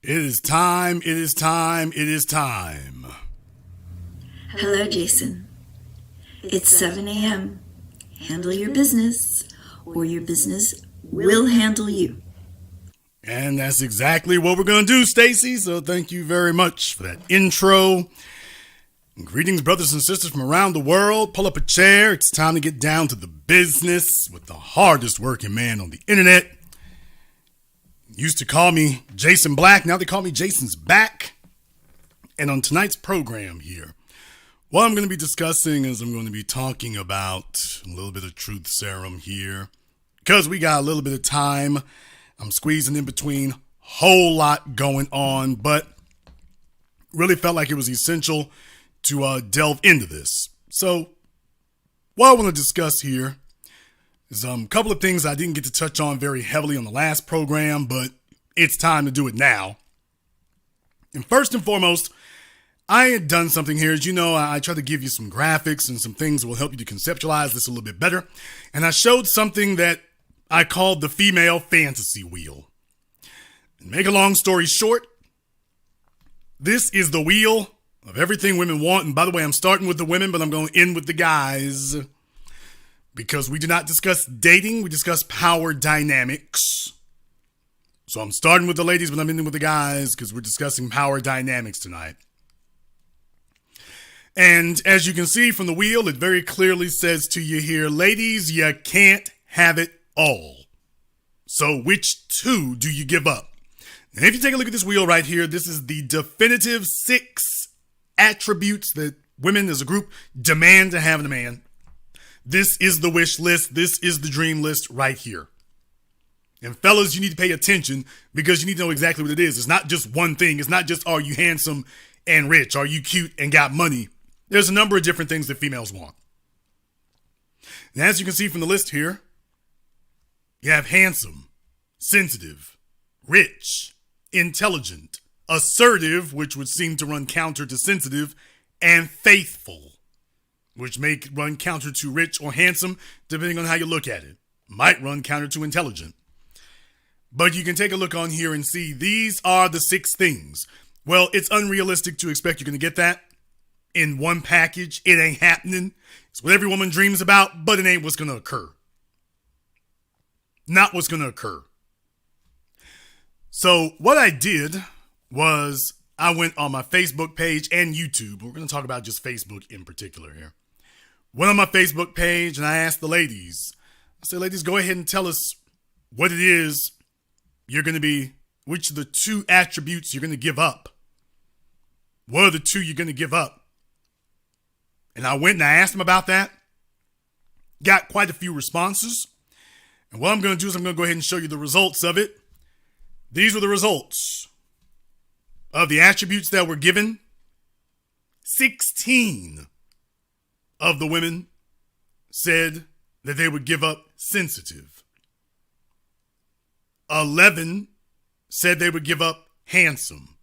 It is time, it is time, it is time. Hello, Jason. It's 7 a.m. Handle your business, or your business will handle you. And that's exactly what we're going to do, Stacy. So thank you very much for that intro. Greetings, brothers and sisters from around the world. Pull up a chair. It's time to get down to the business with the hardest working man on the internet. Used to call me Jason Black. Now they call me Jason's Back. And on tonight's program here, what I'm going to be discussing is I'm going to be talking about a little bit of truth serum here. Because we got a little bit of time, I'm squeezing in between. Whole lot going on, but really felt like it was essential to delve into this. So what I want to discuss here is a couple of things I didn't get to touch on very heavily on the last program, but it's time to do it now. And first and foremost, I had done something here. As you know, I try to give you some graphics and some things that will help you to conceptualize this a little bit better. And I showed something that I called the female fantasy wheel. And make a long story short, this is the wheel of everything women want. And by the way, I'm starting with the women, but I'm going to end with the guys. Because we do not discuss dating, we discuss power dynamics. So I'm starting with the ladies, but I'm ending with the guys because we're discussing power dynamics tonight. And as you can see from the wheel, it very clearly says to you here, ladies, you can't have it all. So which two do you give up? And if you take a look at this wheel right here, this is the definitive 6 attributes that women as a group demand to have in a man. This is the wish list. This is the dream list right here. And fellas, you need to pay attention because you need to know exactly what it is. It's not just one thing. It's not just, are you handsome and rich? Are you cute and got money? There's a number of different things that females want. And as you can see from the list here, you have handsome, sensitive, rich, intelligent, assertive, which would seem to run counter to sensitive, and faithful, which may run counter to rich or handsome, depending on how you look at it. Might run counter to intelligent. But you can take a look on here and see these are the 6 things. Well, it's unrealistic to expect you're going to get that in one package. It ain't happening. It's what every woman dreams about, but it ain't what's going to occur. Not what's going to occur. So what I did was I went on my Facebook page and YouTube. We're going to talk about just Facebook in particular here. Went on my Facebook page and I asked the ladies. I said, ladies, go ahead and tell us what it is you're going to be, which of the 2 attributes you're going to give up. What are the 2 you're going to give up? And I went and I asked them about that. Got quite a few responses. And what I'm going to do is I'm going to go ahead and show you the results of it. These were the results of the attributes that were given. 16 of the women said that they would give up sensitive. 11 said they would give up handsome.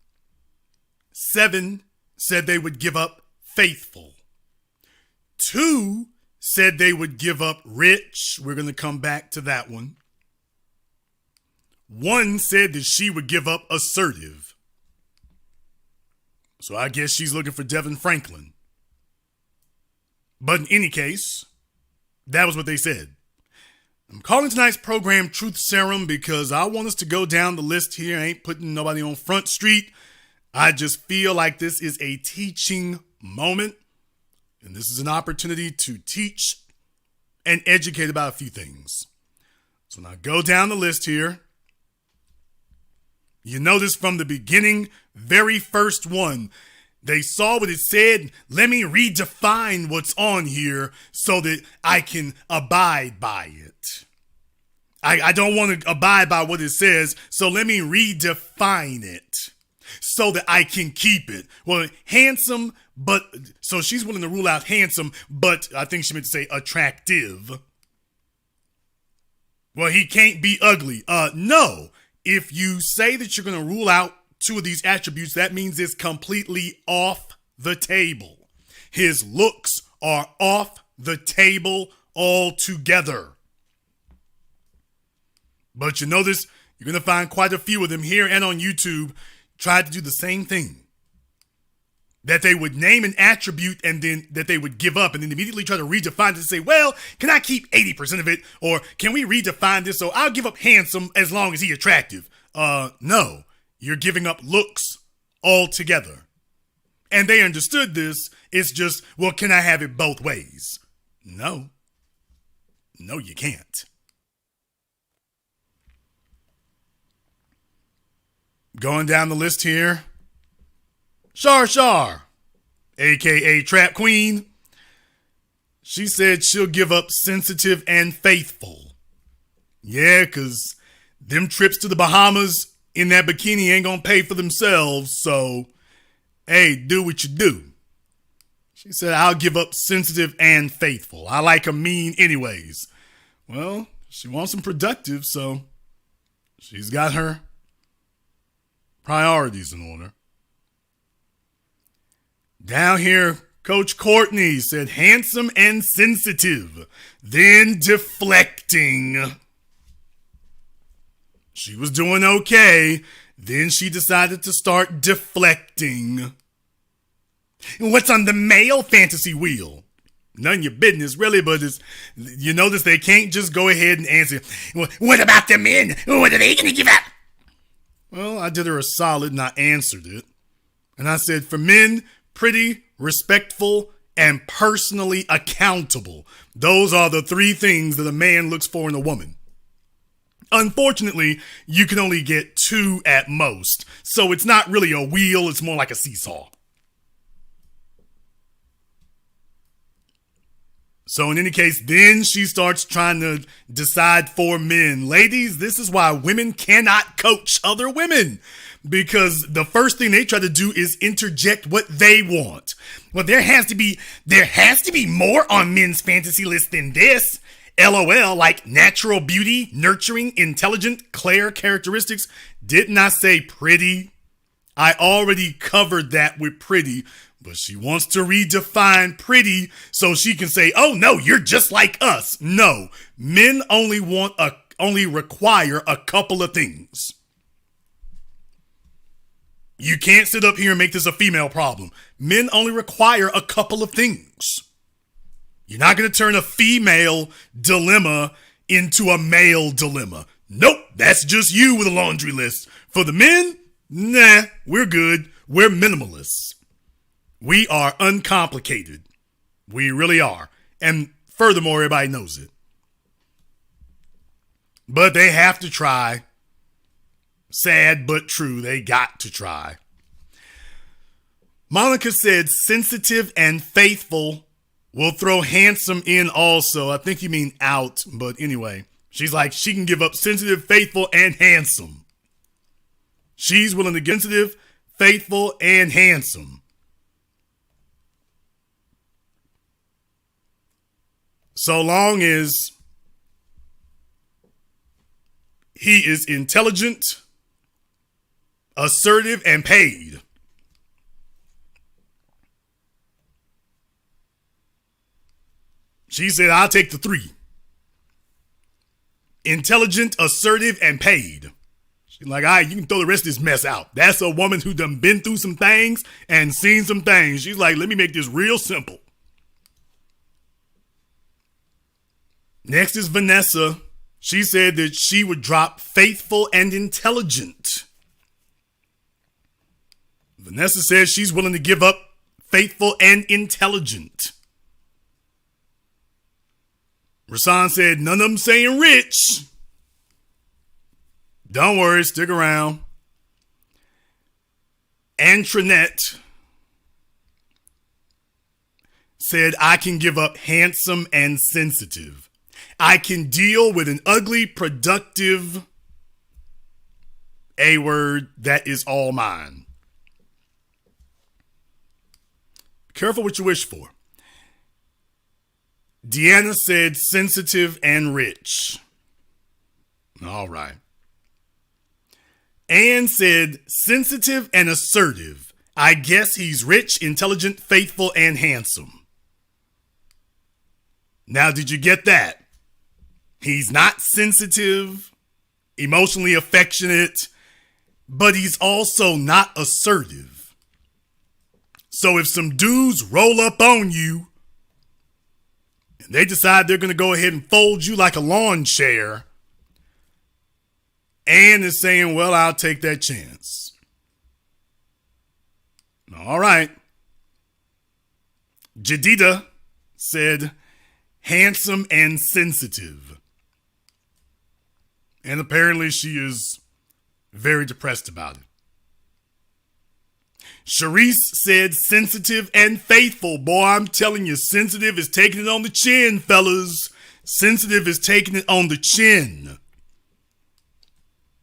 7 said they would give up faithful. 2 said they would give up rich. We're going to come back to that one. 1 said that she would give up assertive. So I guess she's looking for Devin Franklin. But in any case, that was what they said. I'm calling tonight's program Truth Serum because I want us to go down the list here. I ain't putting nobody on Front Street. I just feel like this is a teaching moment. And this is an opportunity to teach and educate about a few things. So now go down the list here. You notice from the beginning, very first one, they saw what it said. Let me redefine what's on here so that I can abide by it. I don't want to abide by what it says, so let me redefine it so that I can keep it. Well, handsome, but so she's willing to rule out handsome, but I think she meant to say attractive. Well, he can't be ugly. No. If you say that you're going to rule out 2 of these attributes, that means it's completely off the table. His looks are off the table altogether. But you notice you're going to find quite a few of them here and on YouTube tried to do the same thing. That they would name an attribute and then that they would give up and then immediately try to redefine it and say, well, can I keep 80% of it? Or can we redefine this? So I'll give up handsome as long as he's attractive. No, you're giving up looks altogether. And they understood this. It's just, well, can I have it both ways? No, you can't. Going down the list here. Shar, a.k.a. Trap Queen. She said she'll give up sensitive and faithful. Yeah, because them trips to the Bahamas in that bikini ain't gonna pay for themselves, so, hey, do what you do. She said, I'll give up sensitive and faithful. I like a mean anyways. Well, she wants them productive, so she's got her priorities in order. Down here, Coach Courtney said handsome and sensitive, then deflecting. She was doing okay, then she decided to start deflecting. What's on the male fantasy wheel? None of your business, really, but you notice they can't just go ahead and answer. What about the men? What are they going to give up? Well, I did her a solid and I answered it. And I said, for men, pretty, respectful, and personally accountable. Those are the three things that a man looks for in a woman. Unfortunately, you can only get two at most. So it's not really a wheel, it's more like a seesaw. So in any case, then she starts trying to decide for men. Ladies, this is why women cannot coach other women. Because the first thing they try to do is interject what they want. Well, there has to be more on men's fantasy list than this. LOL, like natural beauty, nurturing, intelligent, Claire characteristics. Didn't I say pretty? I already covered that with pretty, but she wants to redefine pretty so she can say, oh no, you're just like us. No, men only require a couple of things. You can't sit up here and make this a female problem. Men only require a couple of things. You're not going to turn a female dilemma into a male dilemma. Nope, that's just you with a laundry list. For the men, nah, we're good. We're minimalists. We are uncomplicated. We really are. And furthermore, everybody knows it. But they have to try. Sad but true, they got to try. Monica said sensitive and faithful. Will throw handsome in also. I think you mean out, but anyway. She's like, she can give up sensitive, faithful, and handsome. She's willing to give sensitive, faithful, and handsome. So long as he is intelligent, assertive, and paid. She said, I'll take the three. Intelligent, assertive, and paid. She's like, all right, you can throw the rest of this mess out. That's a woman who done been through some things and seen some things. She's like, let me make this real simple. Next is Vanessa. She said that she would drop faithful and intelligent. Vanessa says she's willing to give up faithful and intelligent. Rasan said, none of them saying rich. Don't worry, stick around. Antronette said, I can give up handsome and sensitive. I can deal with an ugly, productive A-word that is all mine. Careful what you wish for. Deanna said sensitive and rich. All right. Ann said sensitive and assertive. I guess he's rich, intelligent, faithful, and handsome. Now, did you get that? He's not sensitive, emotionally affectionate, but he's also not assertive. So if some dudes roll up on you and they decide they're going to go ahead and fold you like a lawn chair, Ann is saying, well, I'll take that chance. All right. Jadida said, handsome and sensitive. And apparently she is very depressed about it. Sharice said, sensitive and faithful. Boy, I'm telling you, sensitive is taking it on the chin, fellas. Sensitive is taking it on the chin.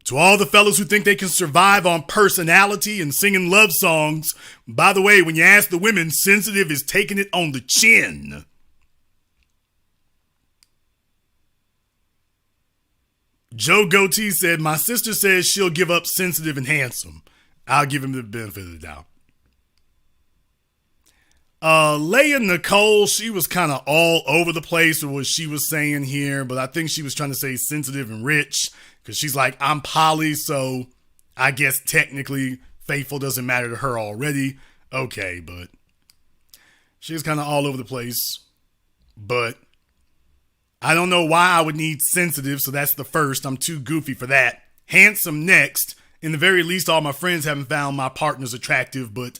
To all the fellas who think they can survive on personality and singing love songs, by the way, when you ask the women, sensitive is taking it on the chin. Joe Goatee said, my sister says she'll give up sensitive and handsome. I'll give him the benefit of the doubt. Leia Nicole, she was kind of all over the place with what she was saying here, but I think she was trying to say sensitive and rich because she's like, I'm poly, so I guess technically faithful doesn't matter to her already. Okay, but she was kind of all over the place, but I don't know why I would need sensitive, so that's the first. I'm too goofy for that. Handsome next. In the very least, all my friends haven't found my partners attractive, but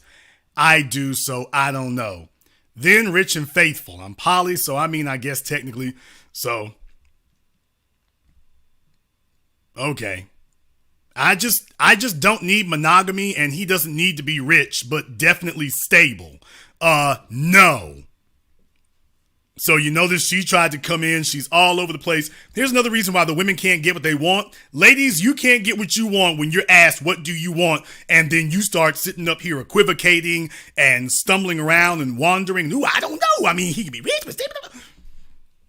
I do, so I don't know. Then rich and faithful. I'm poly, so I mean, I guess technically, so. Okay. I just don't need monogamy, and he doesn't need to be rich, but definitely stable. No. So you notice she tried to come in. She's all over the place. Here's another reason why the women can't get what they want. Ladies, you can't get what you want when you're asked, what do you want? And then you start sitting up here equivocating and stumbling around and wandering. Ooh, I don't know. I mean, he can be rich, but...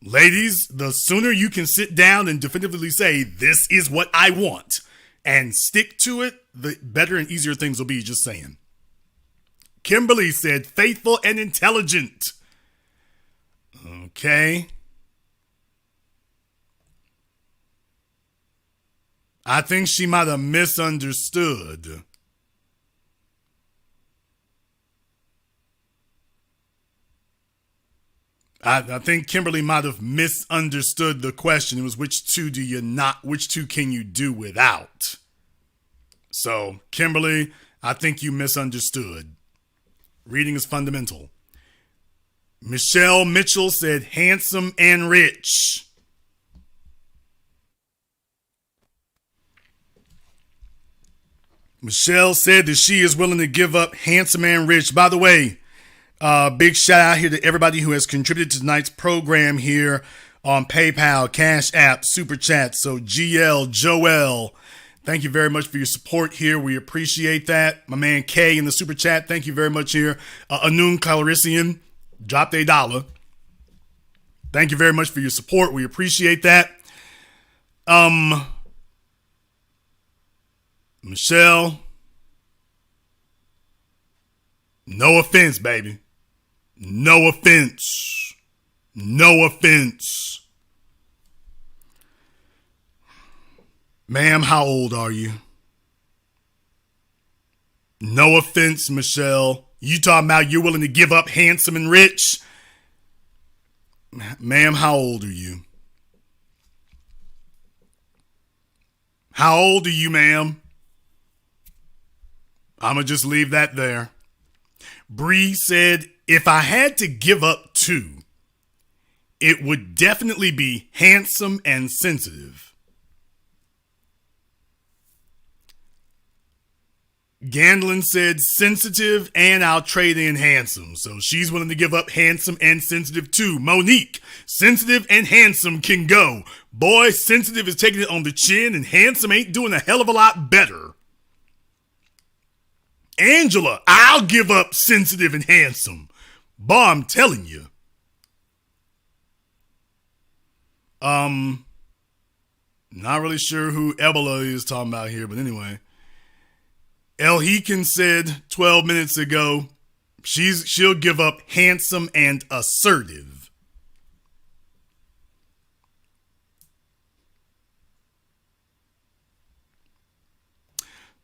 Ladies, the sooner you can sit down and definitively say, this is what I want, and stick to it, the better and easier things will be, just saying. Kimberly said, faithful and intelligent. Okay. I think she might have misunderstood. I think Kimberly might have misunderstood the question. It was which two can you do without? So, Kimberly, I think you misunderstood. Reading is fundamental. Michelle Mitchell said, handsome and rich. Michelle said that she is willing to give up handsome and rich. By the way, big shout out here to everybody who has contributed to tonight's program here on PayPal, CashApp, Super Chat. So GL, Joel, thank you very much for your support here. We appreciate that. My man K in the Super Chat, thank you very much here. Anun Calorisian dropped $1. Thank you very much for your support. We appreciate that. Michelle, no offense, baby. No offense. No offense. Ma'am, how old are you? No offense, Michelle. You talking about you're willing to give up handsome and rich? Ma'am, how old are you? How old are you, ma'am? I'm going to just leave that there. Bree said, if I had to give up two, it would definitely be handsome and sensitive. Gandlin said sensitive and I'll trade in handsome. So she's willing to give up handsome and sensitive too. Monique, sensitive and handsome can go. Boy, sensitive is taking it on the chin and handsome ain't doing a hell of a lot better. Angela, I'll give up sensitive and handsome. Boy, I'm telling you. Not really sure who Ebola is talking about here, but anyway. El Hekin said 12 minutes ago, she'll give up handsome and assertive.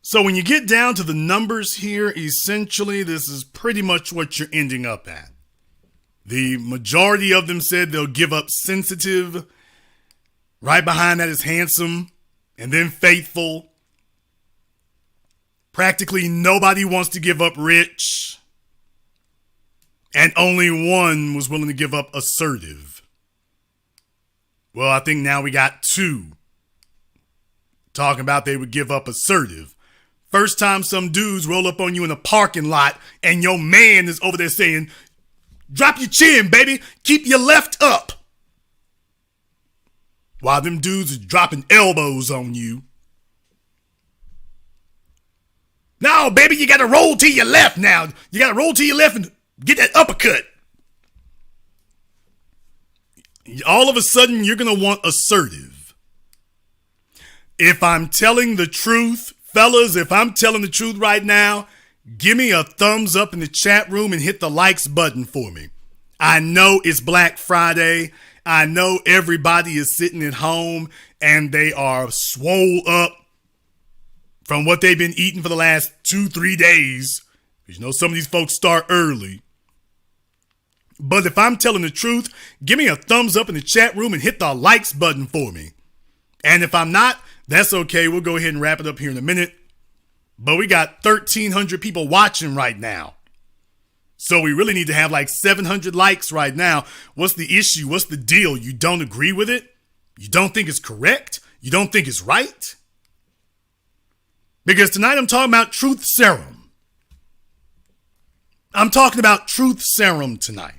So when you get down to the numbers here, essentially, this is pretty much what you're ending up at. The majority of them said they'll give up sensitive. Right behind that is handsome, and then faithful. Practically nobody wants to give up rich. And only one was willing to give up assertive. Well, I think now we got two talking about they would give up assertive. First time some dudes roll up on you in a parking lot and your man is over there saying, drop your chin, baby. Keep your left up. While them dudes are dropping elbows on you. No, baby, you got to roll to your left now. You got to roll to your left and get that uppercut. All of a sudden, you're going to want assertive. If I'm telling the truth, fellas, if I'm telling the truth right now, give me a thumbs up in the chat room and hit the likes button for me. I know it's Black Friday. I know everybody is sitting at home and they are swole up from what they've been eating for the last 2-3 days. Because you know some of these folks start early. But if I'm telling the truth, give me a thumbs up in the chat room and hit the likes button for me. And if I'm not, that's okay. We'll go ahead and wrap it up here in a minute. But we got 1,300 people watching right now. So we really need to have like 700 likes right now. What's the issue? What's the deal? You don't agree with it? You don't think it's correct? You don't think it's right? Because tonight I'm talking about Truth Serum. I'm talking about Truth Serum tonight.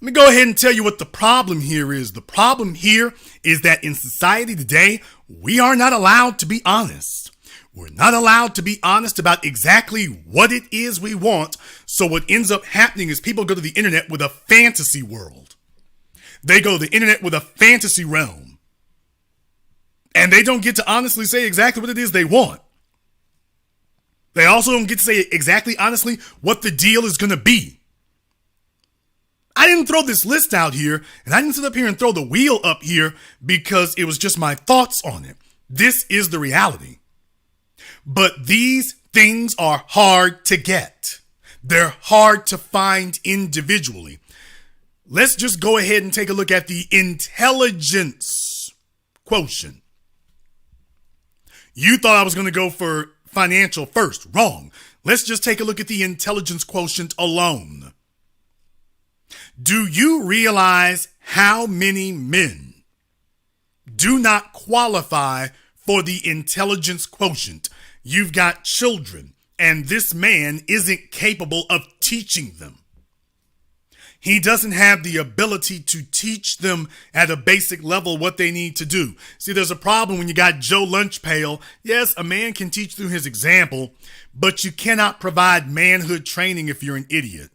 Let me go ahead and tell you what the problem here is. The problem here is that in society today, we are not allowed to be honest. We're not allowed to be honest about exactly what it is we want. So what ends up happening is people go to the internet with a fantasy world. They go to the internet with a fantasy realm. And they don't get to honestly say exactly what it is they want. They also don't get to say exactly honestly what the deal is going to be. I didn't throw this list out here, and I didn't sit up here and throw the wheel up here because it was just my thoughts on it. This is the reality. But these things are hard to get. They're hard to find individually. Let's just go ahead and take a look at the intelligence quotient. You thought I was going to go for financial first. Wrong. Let's just take a look at the intelligence quotient alone. Do you realize how many men do not qualify for the intelligence quotient? You've got children, and this man isn't capable of teaching them. He doesn't have the ability to teach them at a basic level what they need to do. See, there's a problem when you got Joe Lunchpail. Yes, a man can teach through his example, but you cannot provide manhood training if you're an idiot.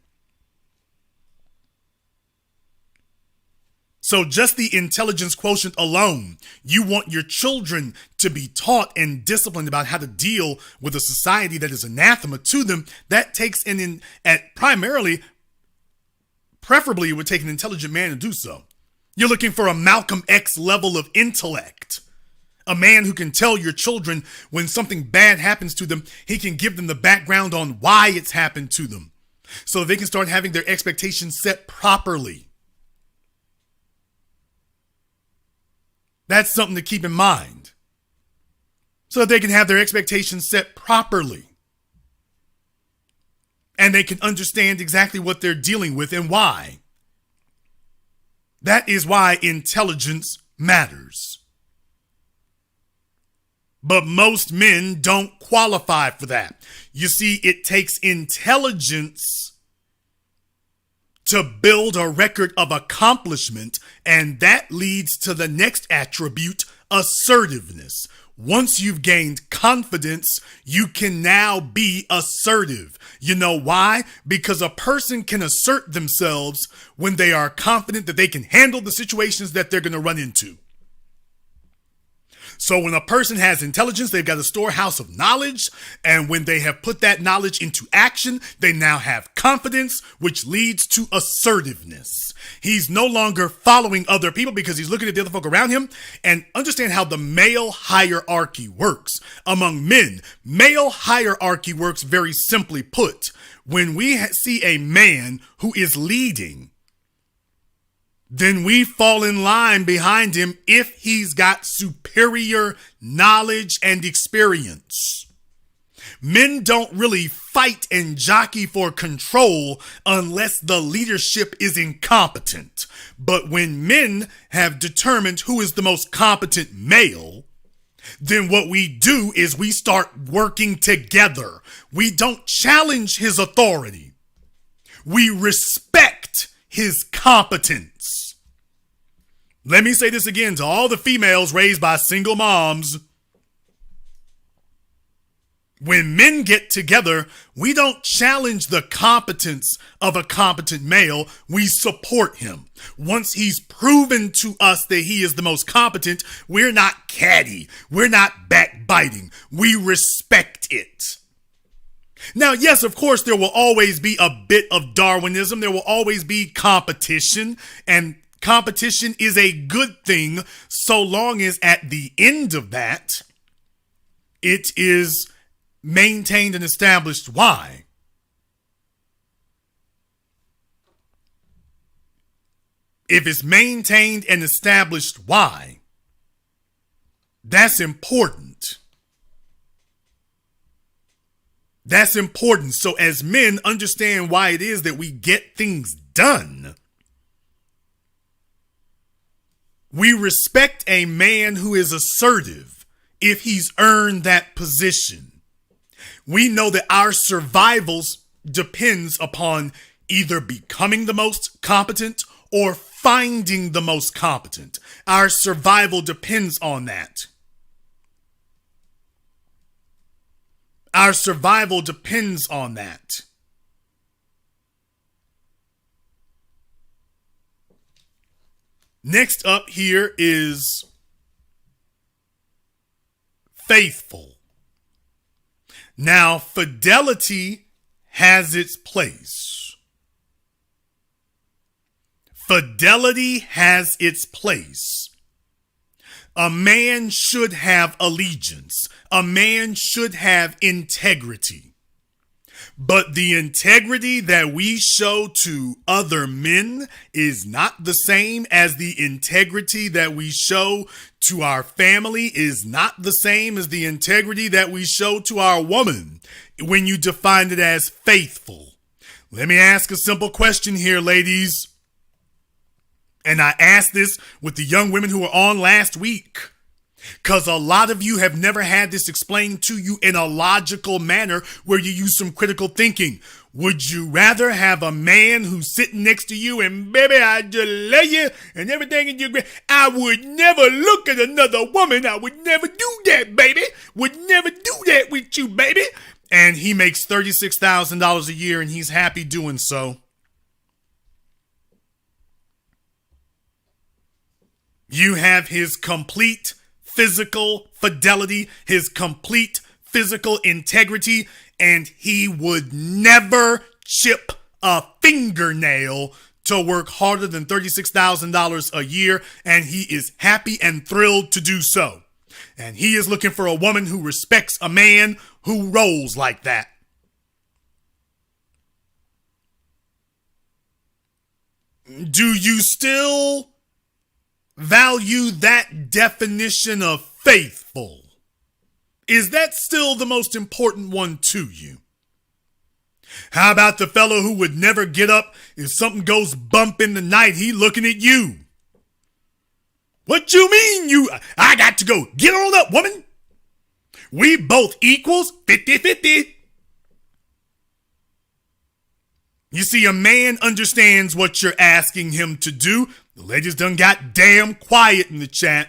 So just the intelligence quotient alone, you want your children to be taught and disciplined about how to deal with a society that is anathema to them. That takes preferably it would take an intelligent man to do so. You're looking for a Malcolm X level of intellect. A man who can tell your children when something bad happens to them, he can give them the background on why it's happened to them. So they can start having their expectations set properly. That's something to keep in mind. So that they can have their expectations set properly. And they can understand exactly what they're dealing with and why. That is why intelligence matters. But most men don't qualify for that. You see, it takes intelligence to build a record of accomplishment, and that leads to the next attribute, assertiveness. Once you've gained confidence, you can now be assertive. You know why? Because a person can assert themselves when they are confident that they can handle the situations that they're going to run into. So when a person has intelligence, they've got a storehouse of knowledge. And when they have put that knowledge into action, they now have confidence, which leads to assertiveness. He's no longer following other people because he's looking at the other folk around him. And understand how the male hierarchy works. Among men, male hierarchy works very simply put. When we see a man who is leading, then we fall in line behind him if he's got superior knowledge and experience. Men don't really fight and jockey for control unless the leadership is incompetent. But when men have determined who is the most competent male, then what we do is we start working together. We don't challenge his authority. We respect his competence. Let me say this again to all the females raised by single moms. When men get together, we don't challenge the competence of a competent male. We support him. Once he's proven to us that he is the most competent, we're not catty. We're not backbiting. We respect it. Now, yes, of course, there will always be a bit of Darwinism. There will always be competition, and competition is a good thing so long as at the end of that, it is maintained and established why. If it's maintained and established why, that's important. That's important. So as men understand why it is that we get things done, we respect a man who is assertive if he's earned that position. We know that our survival depends upon either becoming the most competent or finding the most competent. Our survival depends on that. Our survival depends on that. Next up here is faithful. Now, fidelity has its place. Fidelity has its place. A man should have allegiance. A man should have integrity. But the integrity that we show to other men is not the same as the integrity that we show to our family, is not the same as the integrity that we show to our woman when you define it as faithful. Let me ask a simple question here, ladies. And I asked this with the young women who were on last week, because a lot of you have never had this explained to you in a logical manner where you use some critical thinking. Would you rather have a man who's sitting next to you and, baby, I just love you and everything in your I would never look at another woman. I would never do that, baby. Would never do that with you, baby. And he makes $36,000 a year and he's happy doing so. You have his complete physical fidelity, his complete physical integrity, and he would never chip a fingernail to work harder than $36,000 a year, and he is happy and thrilled to do so. And he is looking for a woman who respects a man who rolls like that. Do you still value that definition of faithful? Is that still the most important one to you? How about the fellow who would never get up if something goes bump in the night? He looking at you. What you mean I got to go. Get on up, woman. We both equals 50-50. You see, a man understands what you're asking him to do. The ladies done got damn quiet in the chat.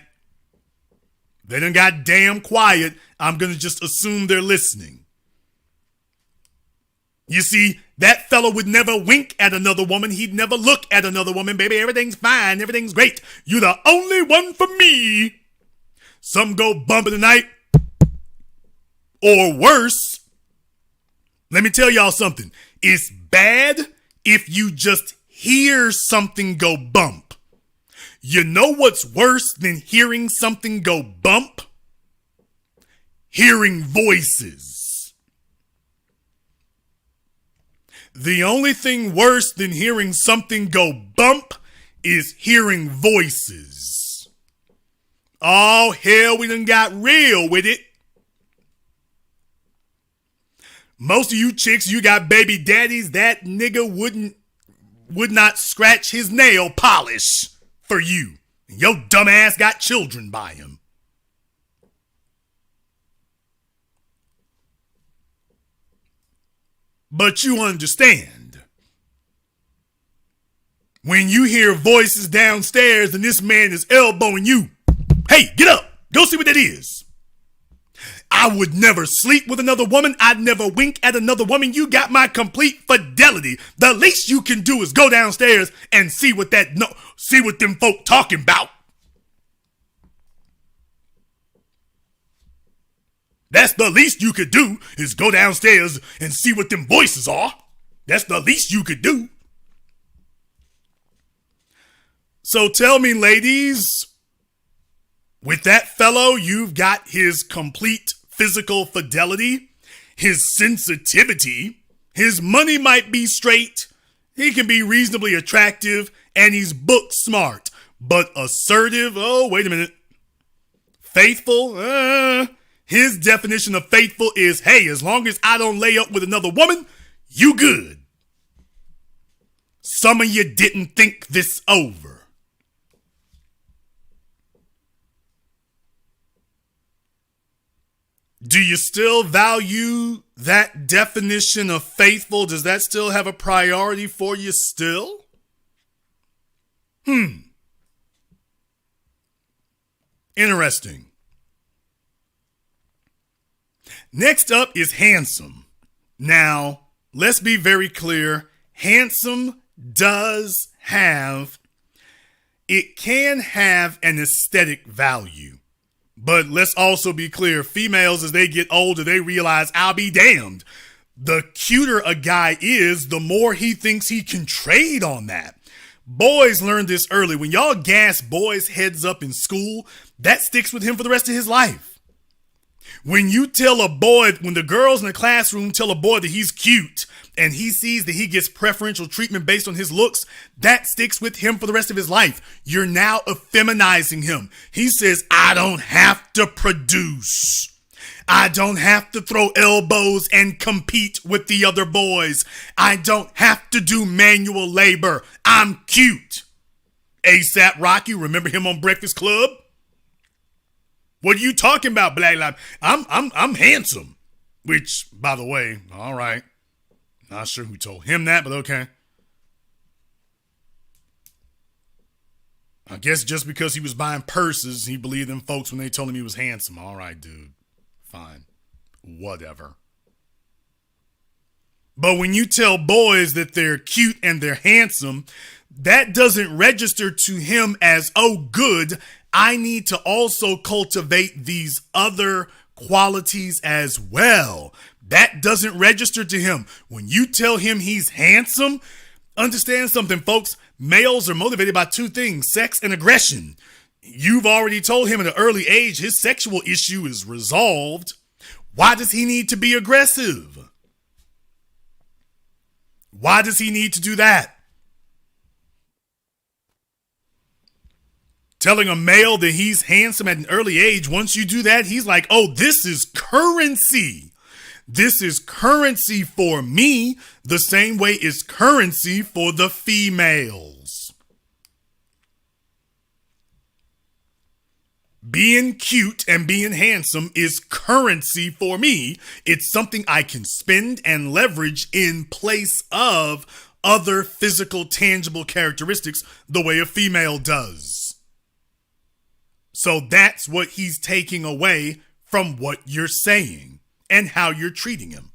They done got damn quiet. I'm going to just assume they're listening. You see, that fella would never wink at another woman. He'd never look at another woman. Baby, everything's fine. Everything's great. You're the only one for me. something go bump in the night, or worse, let me tell y'all something. It's bad if you just hear something go bump. You know what's worse than hearing something go bump? Hearing voices. The only thing worse than hearing something go bump is hearing voices. Oh, hell, we done got real with it. Most of you chicks, you got baby daddies, that nigga would not scratch his nail polish for you. And your dumb ass got children by him. But you understand, when you hear voices downstairs and this man is elbowing you, hey, get up, go see what that is. I would never sleep with another woman. I'd never wink at another woman. You got my complete fidelity. The least you can do is go downstairs and see what them folk talking about. That's the least you could do, is go downstairs and see what them voices are. That's the least you could do. So tell me, ladies, with that fellow, you've got his complete physical fidelity, his sensitivity, his money might be straight, he can be reasonably attractive, and he's book smart, but assertive, oh, wait a minute, faithful, his definition of faithful is, hey, as long as I don't lay up with another woman, you good. Some of you didn't think this over. Do you still value that definition of faithful? Does that still have a priority for you still? Interesting. Next up is handsome. Now, let's be very clear. Handsome can have an aesthetic value. But let's also be clear, females, as they get older, they realize, I'll be damned. The cuter a guy is, the more he thinks he can trade on that. Boys learn this early. When y'all gas boys' heads up in school, that sticks with him for the rest of his life. When the girls in the classroom tell a boy that he's cute and he sees that he gets preferential treatment based on his looks, that sticks with him for the rest of his life. You're now effeminizing him. He says, I don't have to produce. I don't have to throw elbows and compete with the other boys. I don't have to do manual labor. I'm cute. ASAP Rocky, remember him on Breakfast Club? What are you talking about, Black Lives? I'm handsome. Which, by the way, all right. Not sure who told him that, but okay. I guess just because he was buying purses, he believed them folks when they told him he was handsome. All right, dude. Fine. Whatever. But when you tell boys that they're cute and they're handsome, that doesn't register to him as, oh, good, I need to also cultivate these other qualities as well. That doesn't register to him. When you tell him he's handsome, understand something, folks. Males are motivated by two things, sex and aggression. You've already told him at an early age his sexual issue is resolved. Why does he need to be aggressive? Why does he need to do that? Telling a male that he's handsome at an early age, once you do that, he's like, oh, this is currency. This is currency for me, the same way it's currency for the females. Being cute and being handsome is currency for me. It's something I can spend and leverage in place of other physical, tangible characteristics the way a female does. So that's what he's taking away from what you're saying and how you're treating him.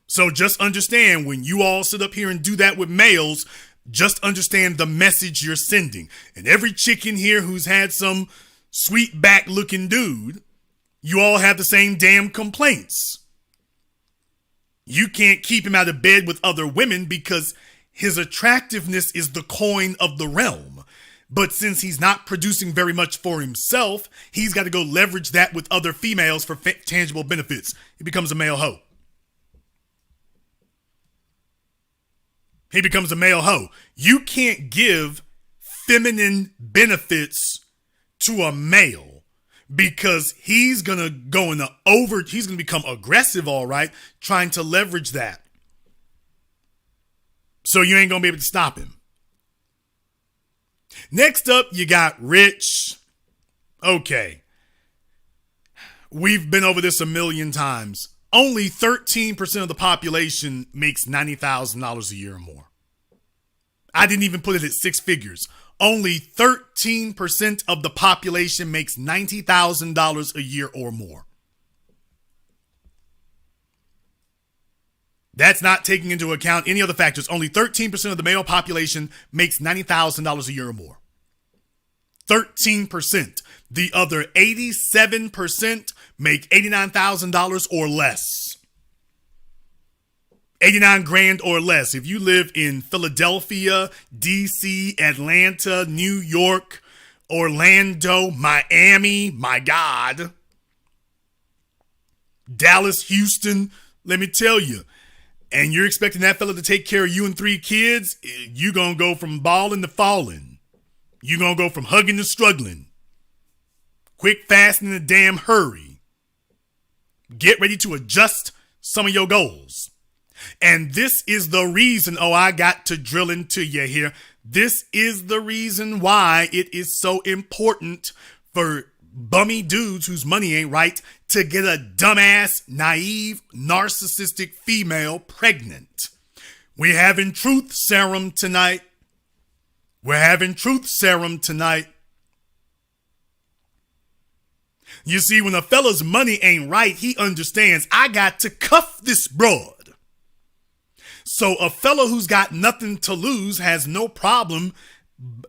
So just understand, when you all sit up here and do that with males, Just understand the message you're sending. And every chick in here who's had some sweet back looking dude, you all have the same damn complaints. You can't keep him out of bed with other women because his attractiveness is the coin of the realm. But since he's not producing very much for himself, he's got to go leverage that with other females for tangible benefits. He becomes a male hoe. He becomes a male hoe. You can't give feminine benefits to a male because he's going to go he's going to become aggressive, all right, trying to leverage that. So you ain't going to be able to stop him. Next up, you got Rich. Okay. We've been over this a million times. Only 13% of the population makes $90,000 a year or more. I didn't even put it at six figures. Only 13% of the population makes $90,000 a year or more. That's not taking into account any other factors. Only 13% of the male population makes $90,000 a year or more. 13%. The other 87% make $89,000 or less. 89 grand or less. If you live in Philadelphia, DC, Atlanta, New York, Orlando, Miami, my God, Dallas, Houston, let me tell you, and you're expecting that fella to take care of you and 3 kids, you gonna go from balling to falling. You gonna go from hugging to struggling. Quick, fast, and in a damn hurry. Get ready to adjust some of your goals. And this is the reason, I got to drill into you here. This is the reason why it is so important for bummy dudes whose money ain't right to get a dumbass, naive, narcissistic female pregnant. We're having truth serum tonight. We're having truth serum tonight. You see, when a fella's money ain't right, he understands I got to cuff this broad. So a fella who's got nothing to lose has no problem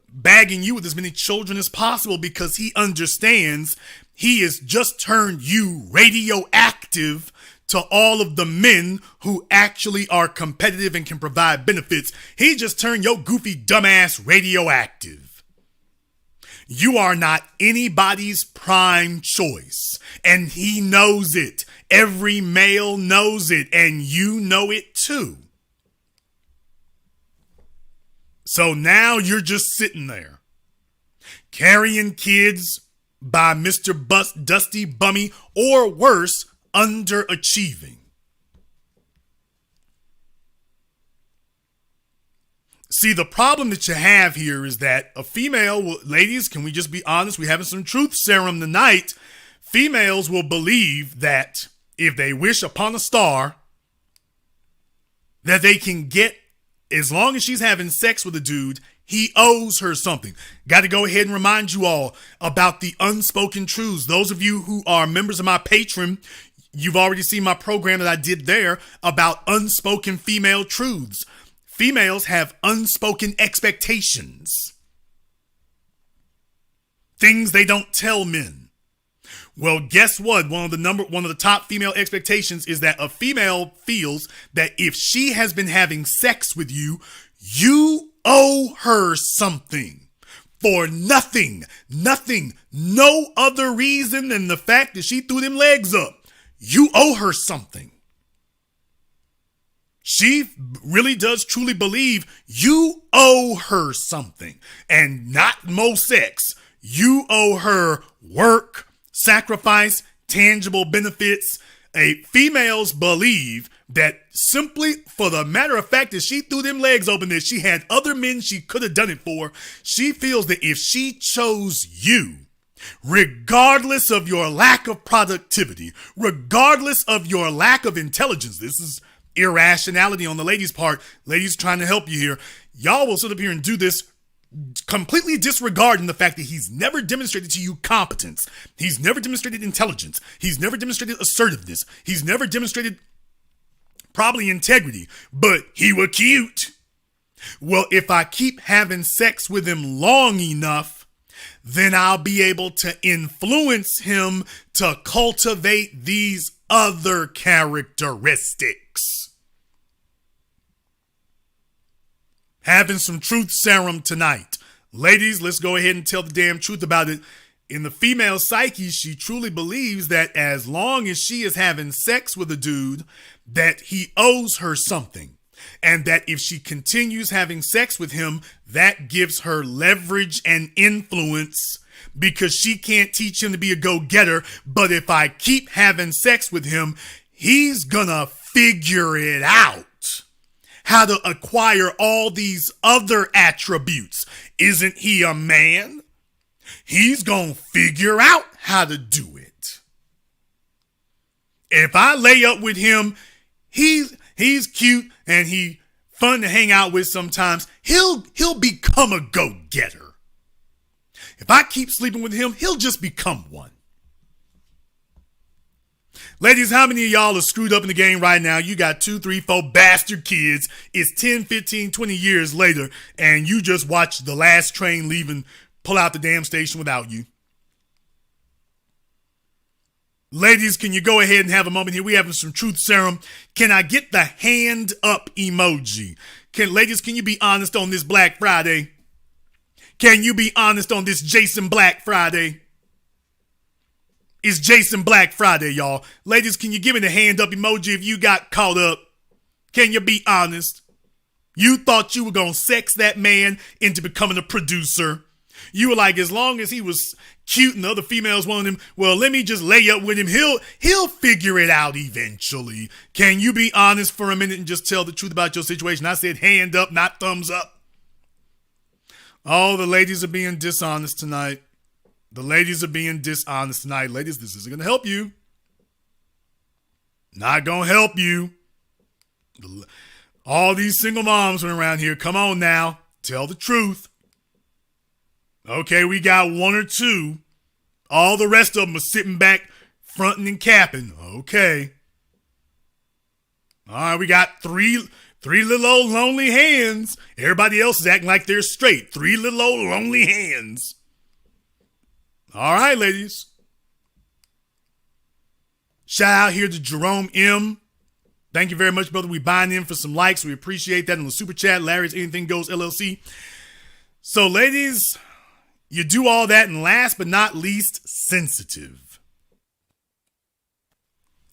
bagging you with as many children as possible because he understands he has just turned you radioactive to all of the men who actually are competitive and can provide benefits. He just turned your goofy dumbass radioactive. You are not anybody's prime choice, and he knows it. Every male knows it, and you know it too. So now you're just sitting there, carrying kids by Mr. Dusty Bummy, or worse, underachieving. See, the problem that you have here is that a female, ladies, can we just be honest? We're having some truth serum tonight. Females will believe that if they wish upon a star, that they can get, as long as she's having sex with a dude, he owes her something. Got to go ahead and remind you all about the unspoken truths. Those of you who are members of my Patreon, you've already seen my program that I did there about unspoken female truths. Females have unspoken expectations. Things they don't tell men. Well, guess what? One of the top female expectations is that a female feels that if she has been having sex with you, you owe her something for nothing, no other reason than the fact that she threw them legs up. You owe her something. She really does truly believe you owe her something, and not more sex. You owe her work, sacrifice, tangible benefits. Females believe that simply for the matter of fact that she threw them legs open, that she had other men she could have done it for, she feels that if she chose you, regardless of your lack of productivity, regardless of your lack of intelligence, this is irrationality on the ladies' part. Ladies trying to help you here. Y'all will sit up here and do this completely disregarding the fact that he's never demonstrated to you competence. He's never demonstrated intelligence. He's never demonstrated assertiveness. He's never demonstrated probably integrity, but he was cute. Well, if I keep having sex with him long enough, then I'll be able to influence him to cultivate these other characteristics. Having some truth serum tonight. Ladies, let's go ahead and tell the damn truth about it. In the female psyche, she truly believes that as long as she is having sex with a dude, that he owes her something. And that if she continues having sex with him, that gives her leverage and influence because she can't teach him to be a go-getter. But if I keep having sex with him, he's gonna figure it out. How to acquire all these other attributes. Isn't he a man? He's gonna figure out how to do it. If I lay up with him, he's cute and he fun to hang out with sometimes. He'll become a go-getter. If I keep sleeping with him, he'll just become one. Ladies, how many of y'all are screwed up in the game right now? You got 2, 3, 4 bastard kids. It's 10, 15, 20 years later, and you just watched the last train leave and pull out the damn station without you. Ladies, can you go ahead and have a moment here? We having some truth serum. Can I get the hand up emoji? Ladies, can you be honest on this Black Friday? Can you be honest on this Jason Black Friday? It's Jason Black Friday, y'all. Ladies, can you give me the hand up emoji if you got caught up? Can you be honest? You thought you were going to sex that man into becoming a producer. You were like, as long as he was cute and the other females wanted him, well, let me just lay up with him. He'll figure it out eventually. Can you be honest for a minute and just tell the truth about your situation? I said hand up, not thumbs up. Oh, the ladies are being dishonest tonight. The ladies are being dishonest tonight. Ladies, this isn't going to help you. Not going to help you. All these single moms running around here, come on now. Tell the truth. Okay, we got 1 or 2. All the rest of them are sitting back, fronting and capping. Okay. All right, we got three little old lonely hands. Everybody else is acting like they're straight. 3 little old lonely hands. All right, ladies. Shout out here to Jerome M. Thank you very much, brother. We buying in for some likes. We appreciate that on the super chat. Larry's Anything Goes LLC. So, ladies, you do all that, and last but not least, sensitive.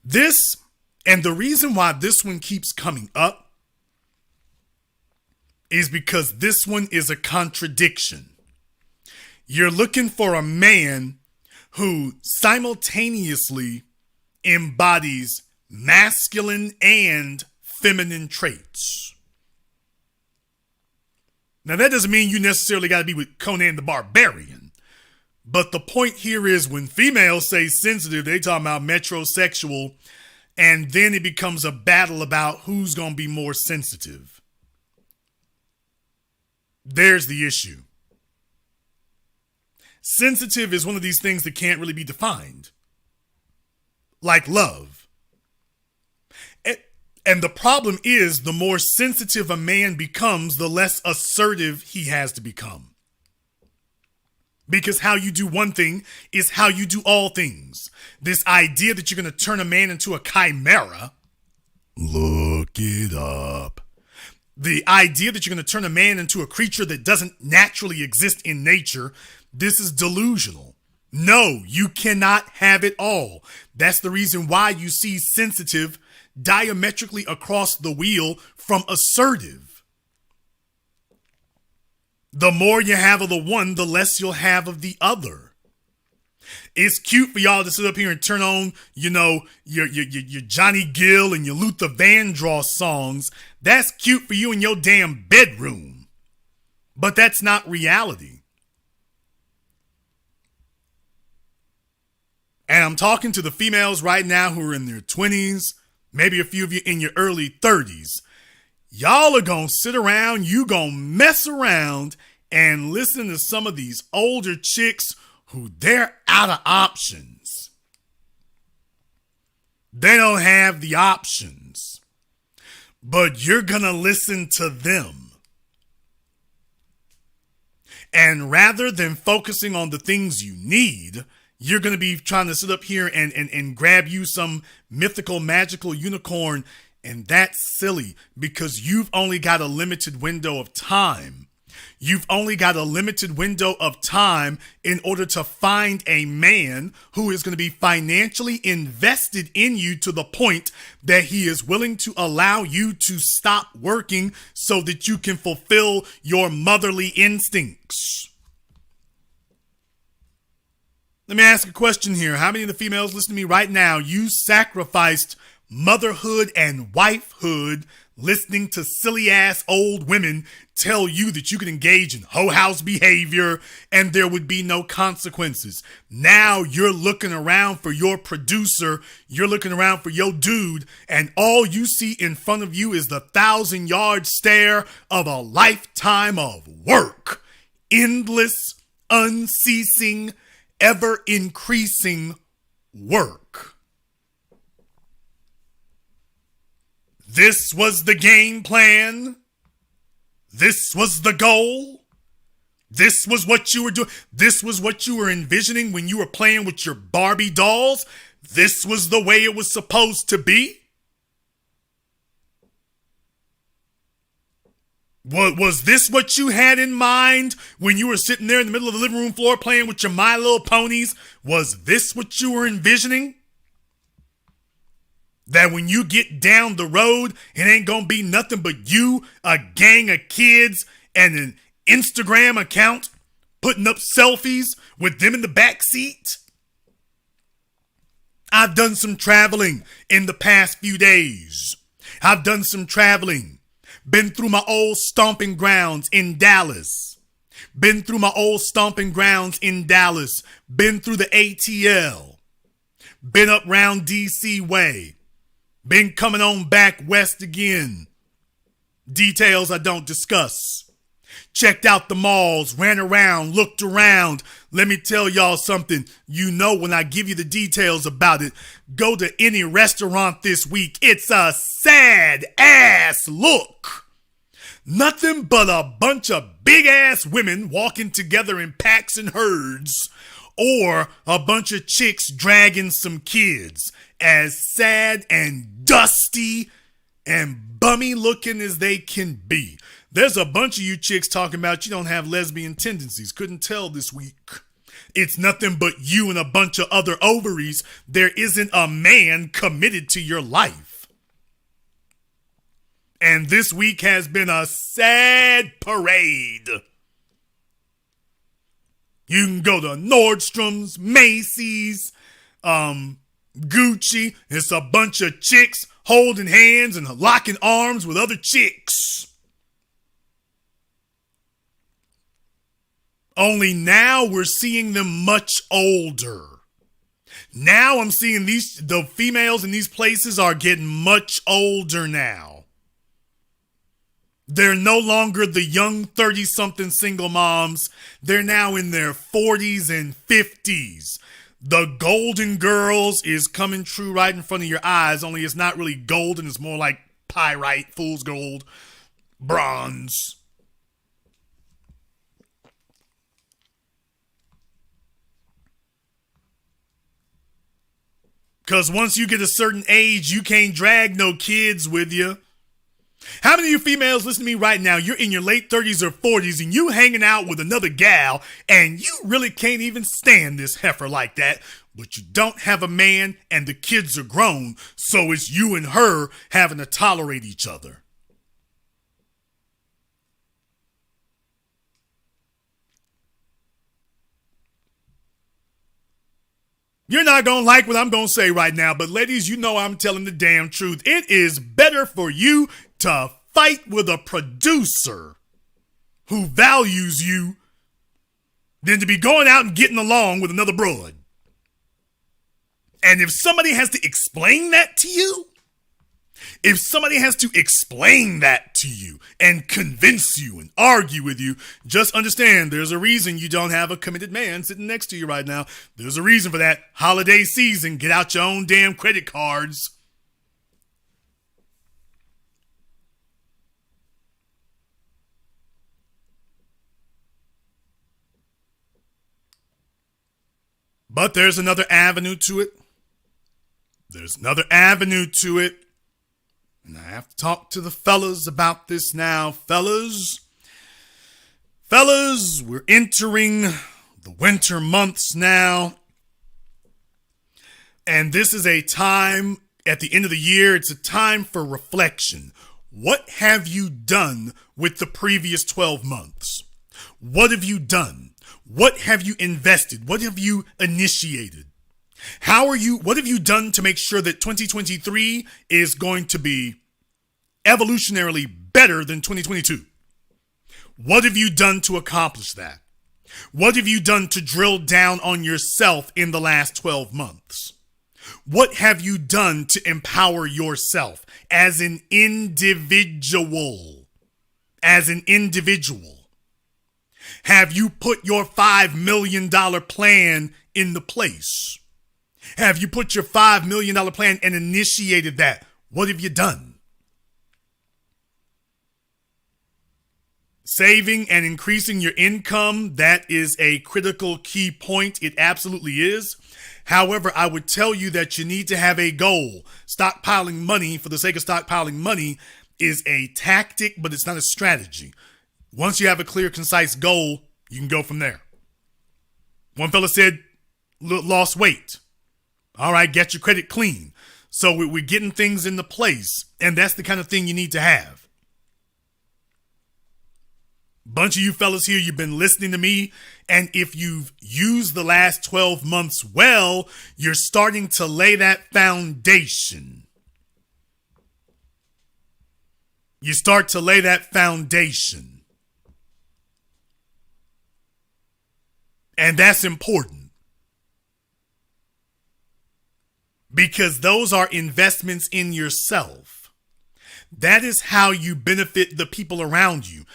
This, and the reason why this one keeps coming up is because this one is a contradiction. You're looking for a man who simultaneously embodies masculine and feminine traits. Now, that doesn't mean you necessarily got to be with Conan the Barbarian. But the point here is when females say sensitive, they talking about metrosexual, and then it becomes a battle about who's going to be more sensitive. There's the issue. Sensitive is one of these things that can't really be defined. Like love. And the problem is, the more sensitive a man becomes, the less assertive he has to become. Because how you do one thing is how you do all things. This idea that you're going to turn a man into a chimera, look it up. The idea that you're going to turn a man into a creature that doesn't naturally exist in nature, this is delusional. No, you cannot have it all. That's the reason why you see sensitive diametrically across the wheel from assertive. The more you have of the one, the less you'll have of the other. It's cute for y'all to sit up here and turn on, your Johnny Gill and your Luther Vandross songs. That's cute for you in your damn bedroom. But that's not reality. And I'm talking to the females right now who are in their 20s, maybe a few of you in your early 30s. Y'all are going to sit around, you going to mess around and listen to some of these older chicks who they're out of options. They don't have the options. But you're going to listen to them. And rather than focusing on the things you need, you're going to be trying to sit up here and grab you some mythical, magical unicorn. And that's silly because you've only got a limited window of time. You've only got a limited window of time in order to find a man who is going to be financially invested in you to the point that he is willing to allow you to stop working so that you can fulfill your motherly instincts. Let me ask a question here. How many of the females listening to me right now, you sacrificed motherhood and wifehood listening to silly ass old women tell you that you can engage in hoe house behavior and there would be no consequences? Now you're looking around for your producer, you're looking around for your dude, and all you see in front of you is the 1,000-yard stare of a lifetime of work. Endless, unceasing, ever-increasing work. This was the game plan. This was the goal. This was what you were doing. This was what you were envisioning when you were playing with your Barbie dolls. This was the way it was supposed to be. Was this what you had in mind when you were sitting there in the middle of the living room floor playing with your My Little Ponies? Was this what you were envisioning? That when you get down the road, it ain't gonna be nothing but you, a gang of kids, and an Instagram account putting up selfies with them in the back seat? I've done some traveling in the past few days. I've done some traveling. Been through my old stomping grounds in Dallas. Been through my old stomping grounds in Dallas. Been through the ATL. Been up round DC way. Been coming on back west again. Details I don't discuss. Checked out the malls, ran around, looked around. Let me tell y'all something. You know when I give you the details about it, go to any restaurant this week. It's a sad ass look. Nothing but a bunch of big ass women walking together in packs and herds, or a bunch of chicks dragging some kids. As sad and dusty and bummy looking as they can be. There's a bunch of you chicks talking about you don't have lesbian tendencies. Couldn't tell this week. It's nothing but you and a bunch of other ovaries. There isn't a man committed to your life. And this week has been a sad parade. You can go to Nordstrom's, Macy's, Gucci. It's a bunch of chicks holding hands and locking arms with other chicks. Only now we're seeing them much older. Now I'm seeing the females in these places are getting much older now. They're no longer the young 30-something single moms. They're now in their 40s and 50s. The Golden Girls is coming true right in front of your eyes, only it's not really golden. It's more like pyrite, fool's gold, bronze. Because once you get a certain age, you can't drag no kids with you. How many of you females listening to me right now, you're in your late 30s or 40s and you hanging out with another gal and you really can't even stand this heifer like that, but you don't have a man and the kids are grown, so it's you and her having to tolerate each other. You're not going to like what I'm going to say right now, but ladies, you know I'm telling the damn truth. It is better for you to fight with a producer who values you than to be going out and getting along with another broad. And if somebody has to explain that to you, if somebody has to explain that to you and convince you and argue with you, just understand there's a reason you don't have a committed man sitting next to you right now. There's a reason for that. Holiday season, get out your own damn credit cards. But there's another avenue to it. There's another avenue to it. And I have to talk to the fellas about this now. Fellas, we're entering the winter months now. And this is a time at the end of the year. It's a time for reflection. What have you done with the previous 12 months? What have you done? What have you invested? What have you initiated? What have you done to make sure that 2023 is going to be evolutionarily better than 2022? What have you done to accomplish that? What have you done to drill down on yourself in the last 12 months? What have you done to empower yourself as an individual? As an individual. Have you put your $5 million plan into place? Have you put your $5 million plan and initiated that? What have you done? Saving and increasing your income, that is a critical key point. It absolutely is. However, I would tell you that you need to have a goal. Stockpiling money for the sake of stockpiling money is a tactic, but it's not a strategy. Once you have a clear, concise goal, you can go from there. One fella said, lost weight. All right, get your credit clean. So we're getting things into place, and that's the kind of thing you need to have. Bunch of you fellas here, you've been listening to me, and if you've used the last 12 months well, you're starting to lay that foundation. You start to lay that foundation. And that's important. Because those are investments in yourself. That is how you benefit the people around you.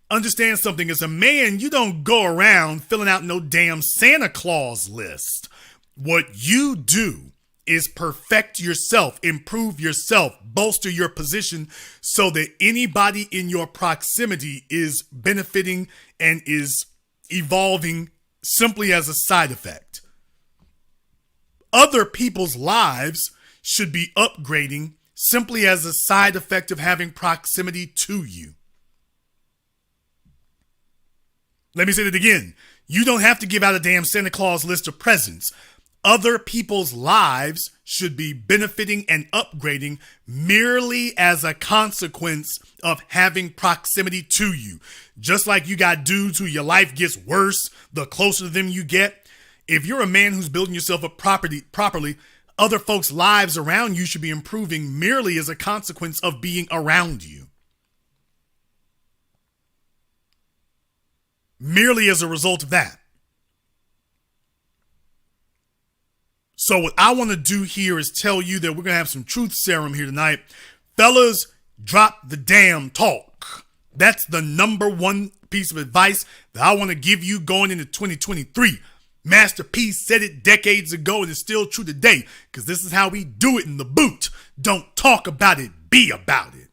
Understand something, as a man, you don't go around filling out no damn Santa Claus list. What you do is perfect yourself, improve yourself, bolster your position so that anybody in your proximity is benefiting and is evolving simply as a side effect. Other people's lives should be upgrading simply as a side effect of having proximity to you. Let me say that again. You don't have to give out a damn Santa Claus list of presents. Other people's lives should be benefiting and upgrading merely as a consequence of having proximity to you. Just like you got dudes who your life gets worse the closer to them you get. If you're a man who's building yourself up properly, other folks' lives around you should be improving merely as a consequence of being around you. Merely as a result of that. So what I want to do here is tell you that we're going to have some truth serum here tonight. Fellas, drop the damn talk. That's the number one piece of advice that I want to give you going into 2023. Master P said it decades ago and it's still true today, because this is how we do it in the boot. Don't talk about it, be about it.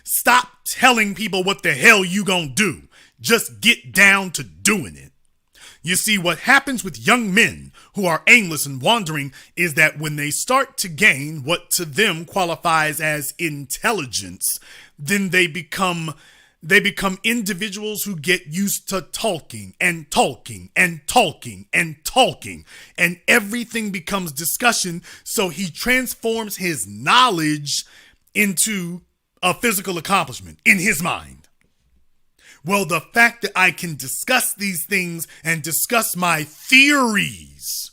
Stop telling people what the hell you gonna do. Just get down to doing it. You see, what happens with young men who are aimless and wandering is that when they start to gain what to them qualifies as intelligence, then they become individuals who get used to talking and talking and talking and talking, and everything becomes discussion. So he transforms his knowledge into a physical accomplishment in his mind. Well, the fact that I can discuss these things and discuss my theories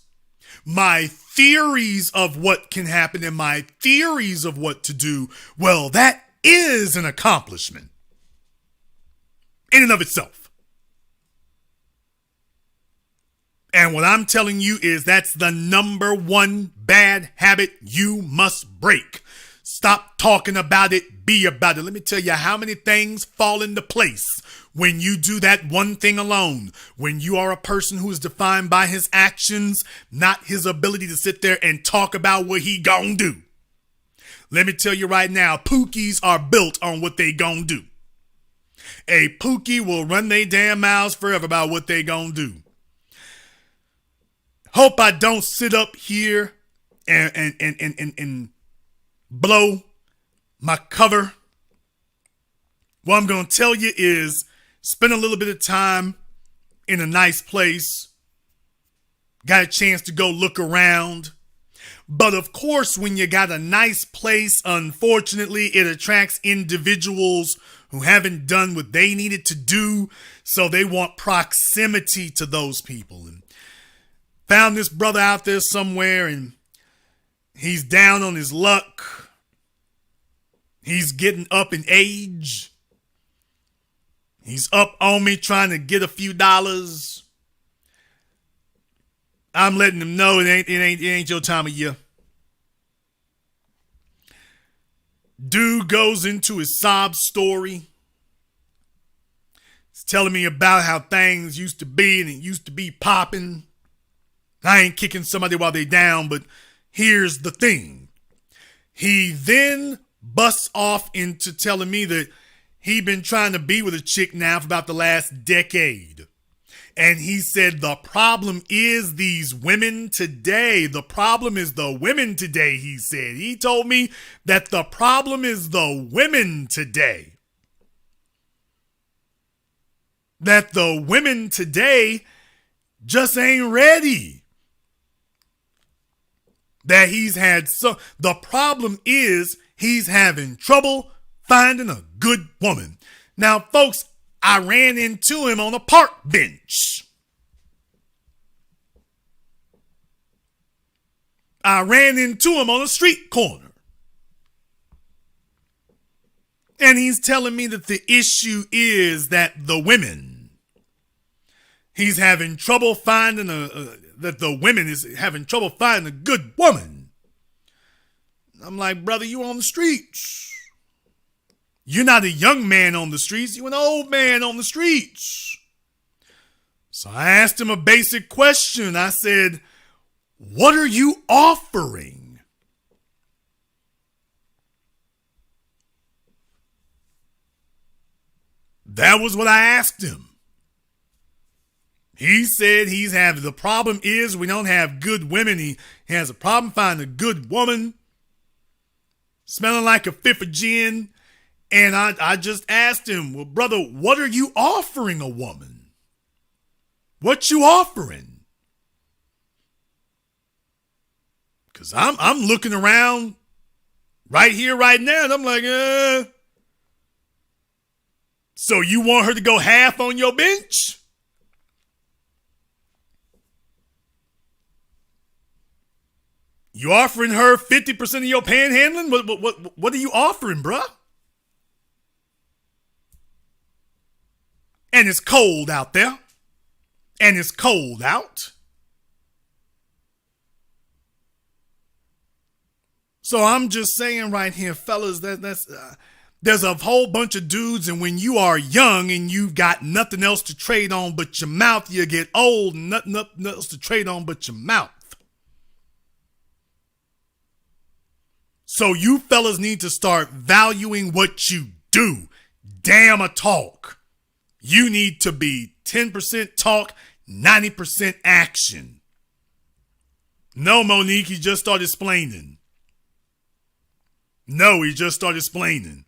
of what can happen and my theories of what to do, well, that is an accomplishment in and of itself. And what I'm telling you is that's the number one bad habit you must break. Stop talking about it, be about it. Let me tell you how many things fall into place when you do that one thing alone. When you are a person who is defined by his actions, not his ability to sit there and talk about what he gonna do. Let me tell you right now, pookies are built on what they gonna do. A pookie will run their damn mouths forever about what they gonna do. Hope I don't sit up here and blow my cover. What I'm going to tell you is spend a little bit of time in a nice place. Got a chance to go look around. But of course, when you got a nice place, unfortunately, it attracts individuals who haven't done what they needed to do. So they want proximity to those people. And found this brother out there somewhere, and he's down on his luck. He's getting up in age. He's up on me trying to get a few dollars. I'm letting him know it ain't your time of year. Dude goes into his sob story. He's telling me about how things used to be and it used to be popping. I ain't kicking somebody while they down, but here's the thing. He then busts off into telling me that he'd been trying to be with a chick now for about the last decade. And he said, the problem is these women today. The problem is the women today, he said. He told me that the problem is the women today. That the women today just ain't ready. That the problem is he's having trouble finding a good woman. Now, folks, I ran into him on a park bench. I ran into him on a street corner. And he's telling me that the issue is that the women, he's having trouble finding that the women is having trouble finding a good woman. I'm like, brother, you on the streets. You're not a young man on the streets. You're an old man on the streets. So I asked him a basic question. I said, what are you offering? That was what I asked him. He said the problem is we don't have good women. He has a problem finding a good woman. Smelling like a fifth of gin. And I just asked him, well, brother, what are you offering a woman? What you offering? Because I'm looking around right here, right now, and I'm like, so you want her to go half on your bench? You offering her 50% of your panhandling? What are you offering, bruh? And it's cold out there. And it's cold out. So I'm just saying right here, fellas, there's a whole bunch of dudes, and when you are young and you've got nothing else to trade on but your mouth, you get old and nothing else to trade on but your mouth. So you fellas need to start valuing what you do. Damn a talk. You need to be 10% talk, 90% action. No, Monique, he just started explaining. No, he just started explaining.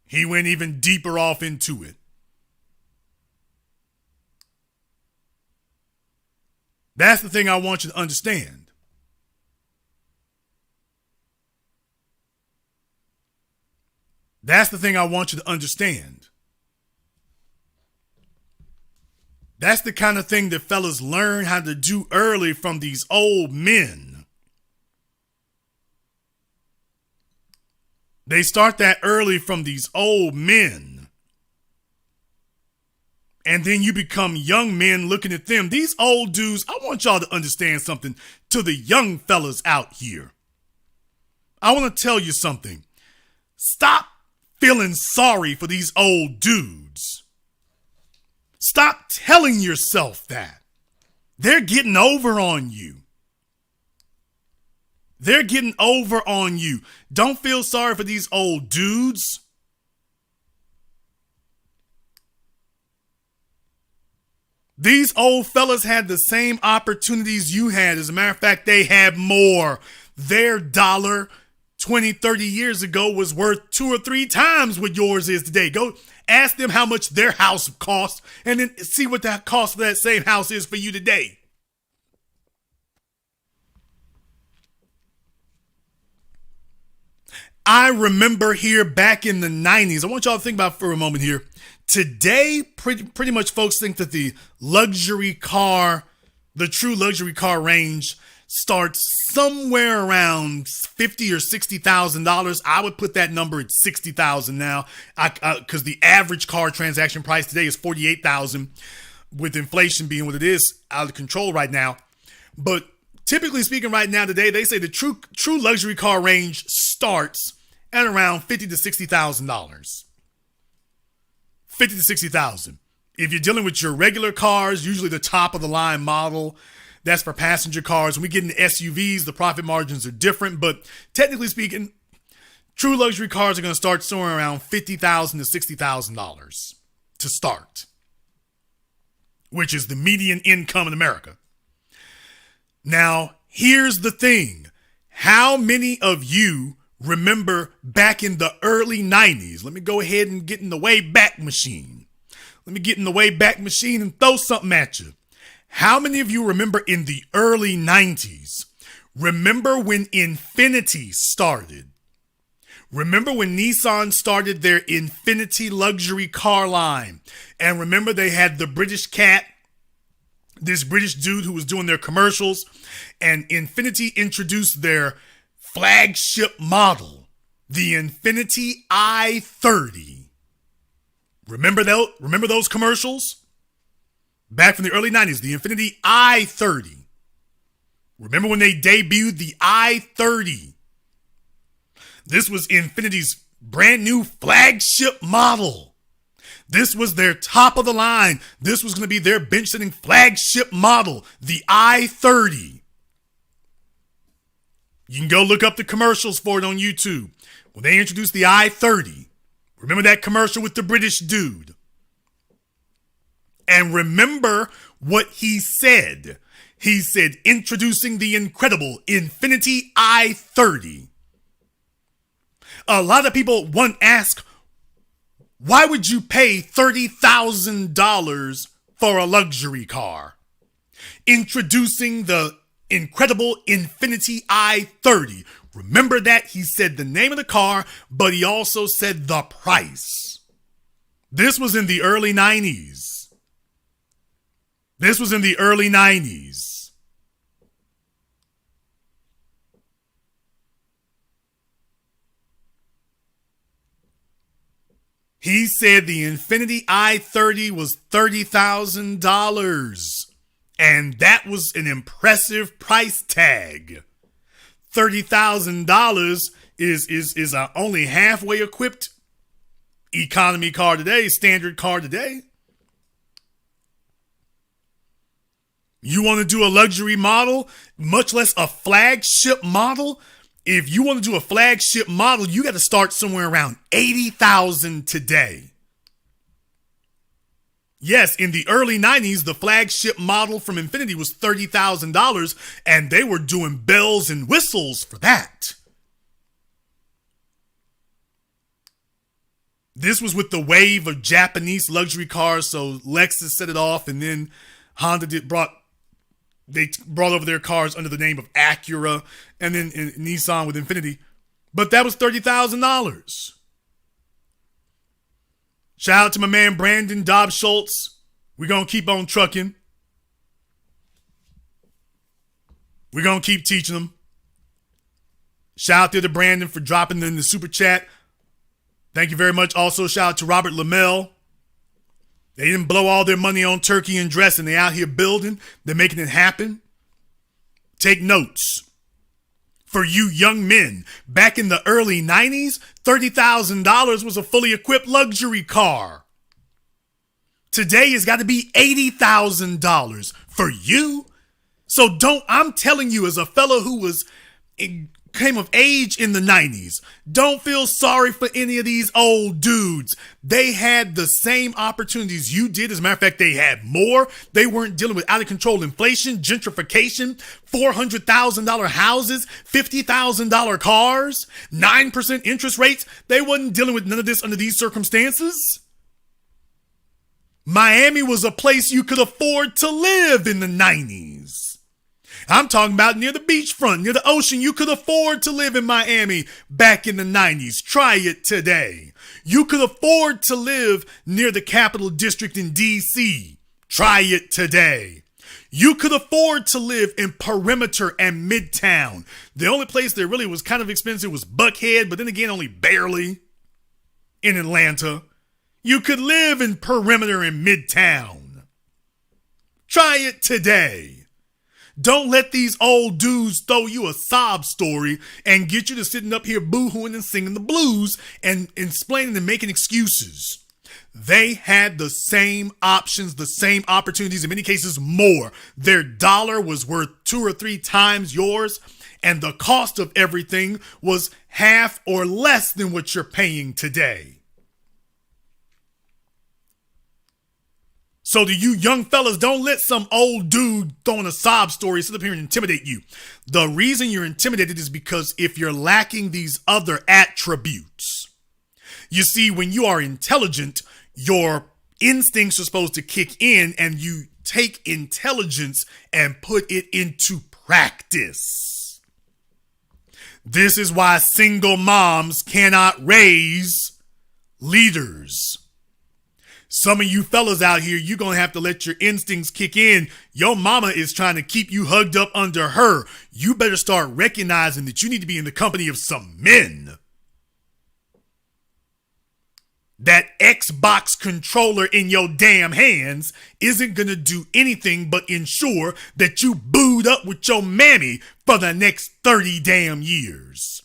He went even deeper off into it. That's the thing I want you to understand. That's the thing I want you to understand. That's the kind of thing that fellas learn how to do early from these old men. They start that early from these old men. And then you become young men looking at them. These old dudes, I want y'all to understand something to the young fellas out here. I want to tell you something. Stop feeling sorry for these old dudes. Stop telling yourself that. They're getting over on you. They're getting over on you. Don't feel sorry for these old dudes. These old fellas had the same opportunities you had. As a matter of fact, they had more. Their dollar 20, 30 years ago was worth 2 or 3 times what yours is today. Go ask them how much their house cost and then see what the cost of that same house is for you today. I remember here back in the 90s, I want y'all to think about it for a moment here. Today, pretty much folks think that the true luxury car range starts somewhere around $50,000 or $60,000. I would put that number at $60,000 now, because the average car transaction price today is $48,000, with inflation being what it is, out of control right now. But typically speaking, right now today, they say the true luxury car range starts at around $50,000 to $60,000. $50,000 to $60,000. If you're dealing with your regular cars, usually the top of the line model, that's for passenger cars. When we get into SUVs, the profit margins are different, but technically speaking, true luxury cars are going to start somewhere around $50,000 to $60,000 to start, which is the median income in America. Now, here's the thing. How many of you remember back in the early 90s? Let me go ahead and get in the Wayback Machine. Let me get in the Wayback Machine and throw something at you. How many of you remember in the early 90s? Remember when Infiniti started? Remember when Nissan started their Infiniti luxury car line? And remember they had the British cat, this British dude who was doing their commercials, and Infiniti introduced their flagship model, the Infiniti i30. Remember those commercials? Back from the early 90s, the Infiniti i30. Remember when they debuted the i30? This was Infiniti's brand new flagship model. This was their top of the line. This was going to be their bench-sitting flagship model, the i30. You can go look up the commercials for it on YouTube. When they introduced the i30, remember that commercial with the British dude? And remember what he said. He said, introducing the incredible Infiniti i30. A lot of people ask, why would you pay $30,000 for a luxury car? Introducing the incredible Infiniti i30. Remember that? He said the name of the car, but he also said the price. This was in the early 90s. This was in the early 90s. He said the Infiniti i30 was $30,000. And that was an impressive price tag. $30,000 is a only halfway equipped economy car today, standard car today. You want to do a luxury model, much less a flagship model? If you want to do a flagship model, you got to start somewhere around $80,000 today. Yes, in the early 90s, the flagship model from Infiniti was $30,000, and they were doing bells and whistles for that. This was with the wave of Japanese luxury cars, so Lexus set it off, and then Honda brought over their cars under the name of Acura, and then Nissan with Infiniti. But that was $30,000. Shout out to my man Brandon Dobb Schultz. We're going to keep on trucking. We're going to keep teaching them. Shout out there to Brandon for dropping in the super chat. Thank you very much. Also, shout out to Robert Lamel. They didn't blow all their money on turkey and dressing. They out here building. They're making it happen. Take notes. For you young men, back in the early 90s, $30,000 was a fully equipped luxury car. Today, it's got to be $80,000 for you. So I'm telling you, as a fellow who was came of age in the 90s. Don't feel sorry for any of these old dudes. They had the same opportunities you did. As a matter of fact, they had more. They weren't dealing with out of control inflation, gentrification, $400,000 houses, $50,000 cars, 9% interest rates. They wasn't dealing with none of this under these circumstances. Miami was a place you could afford to live in the 90s. I'm talking about near the beachfront, near the ocean. You could afford to live in Miami back in the 90s. Try it today. You could afford to live near the Capital District in D.C. Try it today. You could afford to live in Perimeter and Midtown. The only place that really was kind of expensive was Buckhead, but then again, only barely in Atlanta. You could live in Perimeter and Midtown. Try it today. Don't let these old dudes throw you a sob story and get you to sitting up here boo-hooing and singing the blues and explaining and making excuses. They had the same options, the same opportunities, in many cases more. Their dollar was worth 2 or 3 times yours, and the cost of everything was half or less than what you're paying today. So to you young fellas, don't let some old dude throwing a sob story sit up here and intimidate you. The reason you're intimidated is because if you're lacking these other attributes. You see, when you are intelligent, your instincts are supposed to kick in and you take intelligence and put it into practice. This is why single moms cannot raise leaders. Some of you fellas out here, you're going to have to let your instincts kick in. Your mama is trying to keep you hugged up under her. You better start recognizing that you need to be in the company of some men. That Xbox controller in your damn hands isn't going to do anything but ensure that you booed up with your mammy for the next 30 damn years.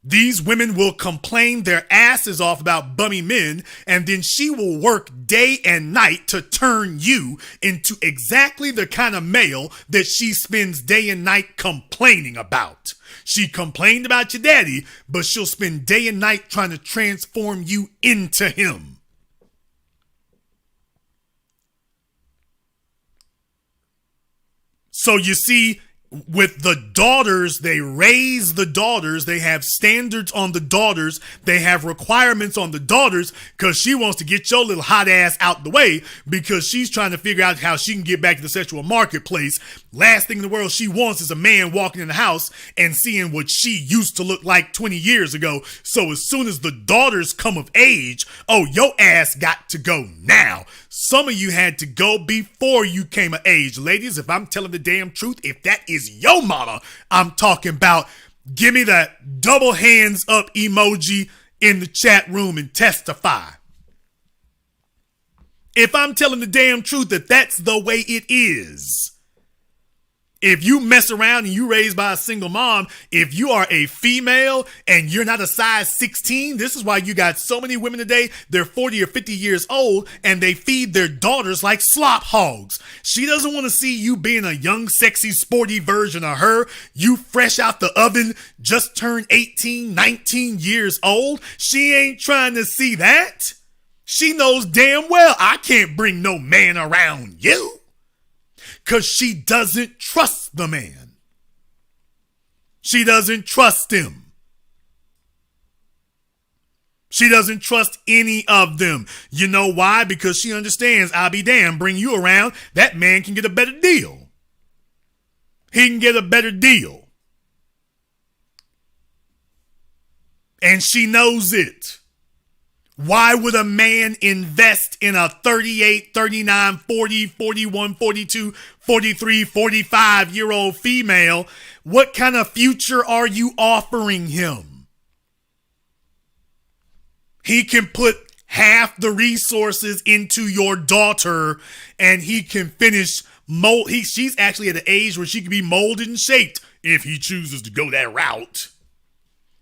These women will complain their asses off about bummy men, and then she will work day and night to turn you into exactly the kind of male that she spends day and night complaining about. She complained about your daddy, but she'll spend day and night trying to transform you into him. So you see, with the daughters, they raise the daughters. They have standards on the daughters. They have requirements on the daughters because she wants to get your little hot ass out the way because she's trying to figure out how she can get back to the sexual marketplace. Last thing in the world she wants is a man walking in the house and seeing what she used to look like 20 years ago. So as soon as the daughters come of age, oh, your ass got to go now. Some of you had to go before you came of age. Ladies, if I'm telling the damn truth, if that is your mama, I'm talking about, give me that double hands up emoji in the chat room and testify. If I'm telling the damn truth that that's the way it is. If you mess around and you raised by a single mom, if you are a female and you're not a size 16, this is why you got so many women today, they're 40 or 50 years old and they feed their daughters like slop hogs. She doesn't want to see you being a young, sexy, sporty version of her. You fresh out the oven, just turned 18, 19 years old. She ain't trying to see that. She knows damn well I can't bring no man around you. Because she doesn't trust the man. She doesn't trust him. She doesn't trust any of them. You know why? Because she understands, I'll be damned, bring you around, that man can get a better deal. He can get a better deal. And she knows it. Why would a man invest in a 38, 39, 40, 41, 42, 43, 45-year-old female? What kind of future are you offering him? He can put half the resources into your daughter and he can finish mold. She's actually at an age where she can be molded and shaped if he chooses to go that route.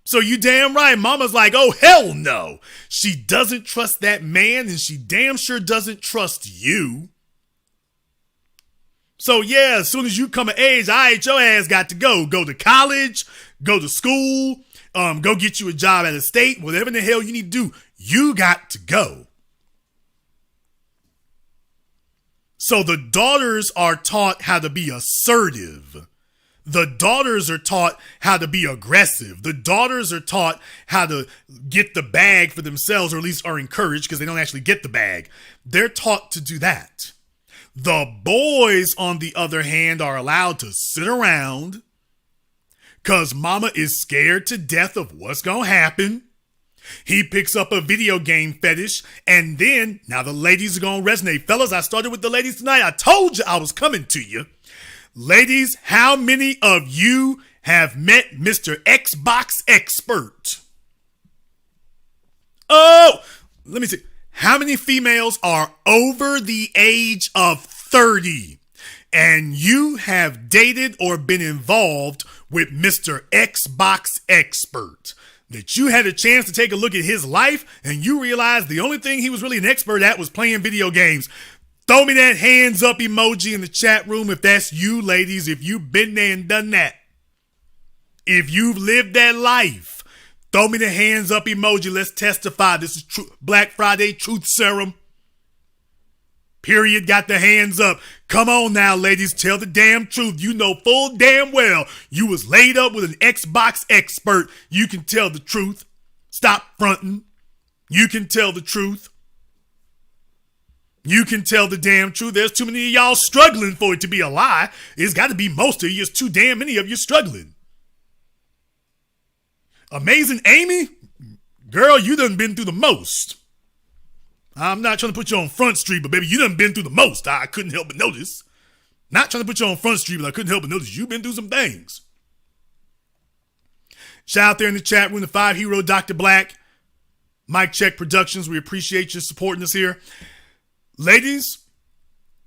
So you damn right, mama's like, oh, hell no. She doesn't trust that man and she damn sure doesn't trust you. So yeah, as soon as you come of age, all right, your ass got to go. Go to college, go to school, go get you a job at a state, whatever the hell you need to do, you got to go. So the daughters are taught how to be assertive. The daughters are taught how to be aggressive. The daughters are taught how to get the bag for themselves, or at least are encouraged because they don't actually get the bag. They're taught to do that. The boys, on the other hand, are allowed to sit around because mama is scared to death of what's going to happen. He picks up a video game fetish, and then, now the ladies are going to resonate. Fellas, I started with the ladies tonight. I told you I was coming to you. Ladies, how many of you have met Mr. Xbox Expert? Oh, let me see. How many females are over the age of 30 and you have dated or been involved with Mr. Xbox Expert? That you had a chance to take a look at his life and you realized the only thing he was really an expert at was playing video games. Throw me that hands up emoji in the chat room if that's you, ladies, if you've been there and done that. If you've lived that life, throw me the hands up emoji. Let's testify. This is Black Friday Truth Serum. Period. Got the hands up. Come on now, ladies. Tell the damn truth. You know full damn well you was laid up with an Xbox expert. You can tell the truth. Stop fronting. You can tell the truth. You can tell the damn truth. There's too many of y'all struggling for it to be a lie. It's got to be most of you. It's too damn many of you struggling. Amazing Amy, girl, you done been through the most. I'm not trying to put you on Front Street, but baby, you done been through the most. I couldn't help but notice. Not trying to put you on Front Street, but I couldn't help but notice you've been through some things. Shout out there in the chat room, the 5 Hero Dr. Black, Mike Check Productions. We appreciate you supporting us here. Ladies,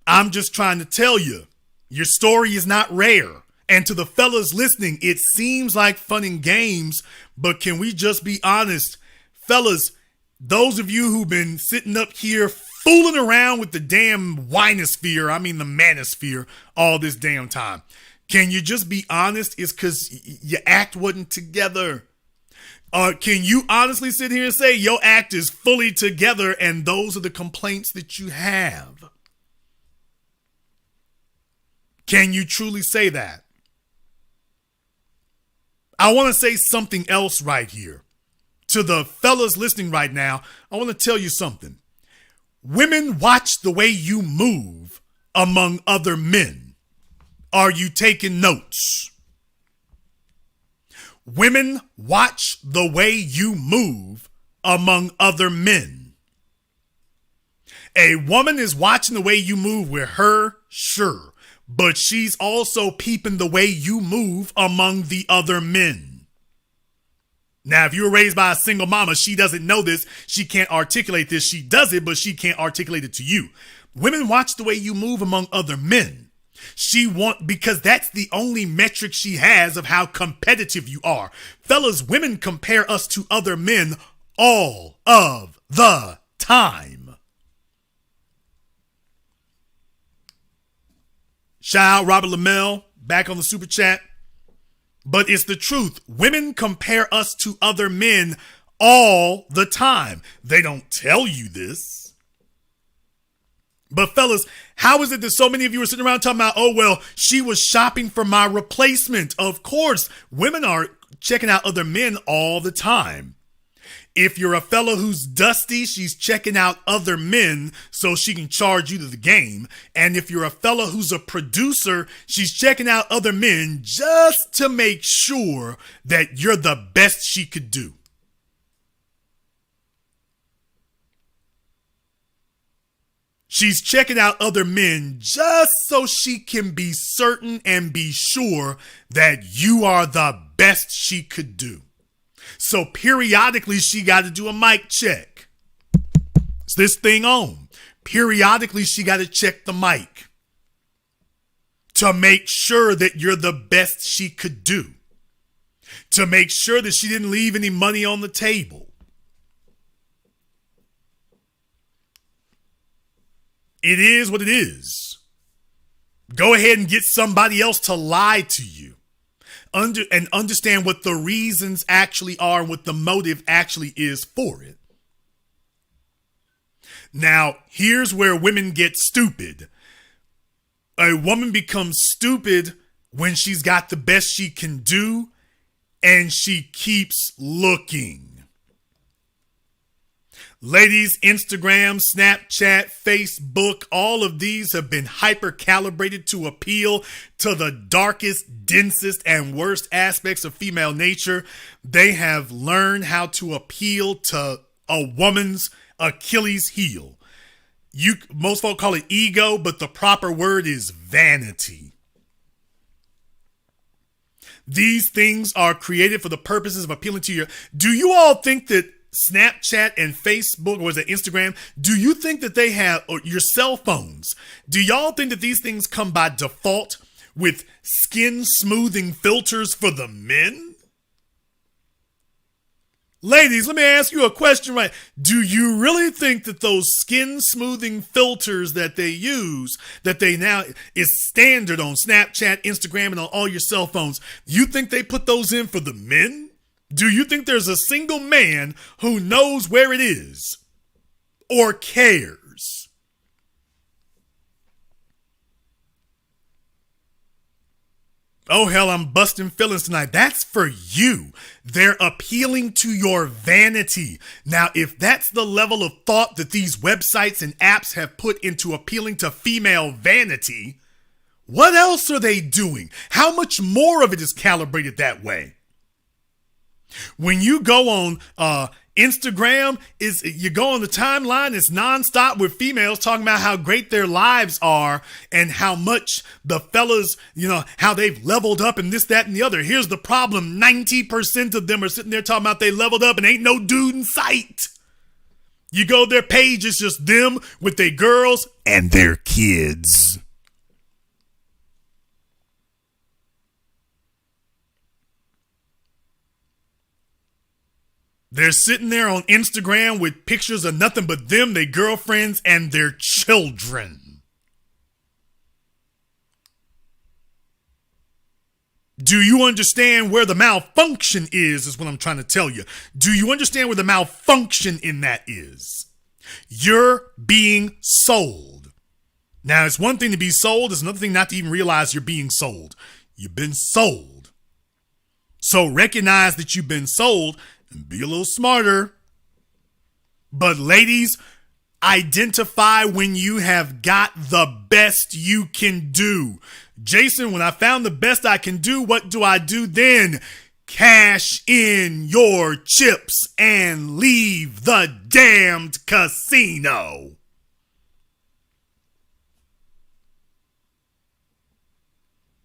I'm just trying to tell you, your story is not rare. And to the fellas listening, it seems like fun and games, but can we just be honest? Fellas, those of you who've been sitting up here fooling around with the damn winosphere, I mean the manosphere, all this damn time, can you just be honest? It's because your act wasn't together. Can you honestly sit here and say your act is fully together and those are the complaints that you have? Can you truly say that? I want to say something else right here. To the fellas listening right now, I want to tell you something. Women watch the way you move among other men. Are you taking notes? Women watch the way you move among other men. A woman is watching the way you move with her, sure, but she's also peeping the way you move among the other men. Now, if you were raised by a single mama, she doesn't know this. She can't articulate this. She does it, but she can't articulate it to you. Women watch the way you move among other men. Because that's the only metric she has of how competitive you are. Fellas, women compare us to other men all of the time. Shout out Robert Lamel, back on the super chat. But it's the truth. Women compare us to other men all the time. They don't tell you this. But fellas, how is it that so many of you are sitting around talking about, oh, well, she was shopping for my replacement? Of course, women are checking out other men all the time. If you're a fella who's dusty, she's checking out other men so she can charge you to the game. And if you're a fella who's a producer, she's checking out other men just to make sure that you're the best she could do. She's checking out other men just so she can be certain and be sure that you are the best she could do. So periodically, she got to do a mic check. Is this thing on? Periodically, she got to check the mic to make sure that you're the best she could do. To make sure that she didn't leave any money on the table. It is what it is. Go ahead and get somebody else to lie to you. And understand what the reasons actually are and what the motive actually is for it. Now, here's where women get stupid. A woman becomes stupid when she's got the best she can do and she keeps looking. Ladies, Instagram, Snapchat, Facebook, all of these have been hyper-calibrated to appeal to the darkest, densest, and worst aspects of female nature. They have learned how to appeal to a woman's Achilles heel. Most folk call it ego, but the proper word is vanity. These things are created for the purposes of appealing to your... Do you all think that Snapchat and Facebook, or is it Instagram, do you think that they have, or your cell phones, do y'all think that these things come by default with skin smoothing filters for the men? Ladies, let me ask you a question, right? Do you really think that those skin smoothing filters that they use, that they now is standard on Snapchat, Instagram, and on all your cell phones, you think they put those in for the men? Do you think there's a single man who knows where it is or cares? Oh, hell, I'm busting feelings tonight. That's for you. They're appealing to your vanity. Now, if that's the level of thought that these websites and apps have put into appealing to female vanity, what else are they doing? How much more of it is calibrated that way? When you go on Instagram, you go on the timeline, it's nonstop with females talking about how great their lives are and how much the fellas, how they've leveled up and this, that, and the other. Here's the problem. 90% of them are sitting there talking about they leveled up and ain't no dude in sight. You go to their page, it's just them with their girls and their kids. They're sitting there on Instagram with pictures of nothing but them, their girlfriends, and their children. Do you understand where the malfunction is what I'm trying to tell you. Do you understand where the malfunction in that is? You're being sold. Now, it's one thing to be sold. It's another thing not to even realize you're being sold. You've been sold. So recognize that you've been sold and be a little smarter. But ladies, identify when you have got the best you can do. Jason, when I found the best I can do, what do I do then? Cash in your chips and leave the damned casino.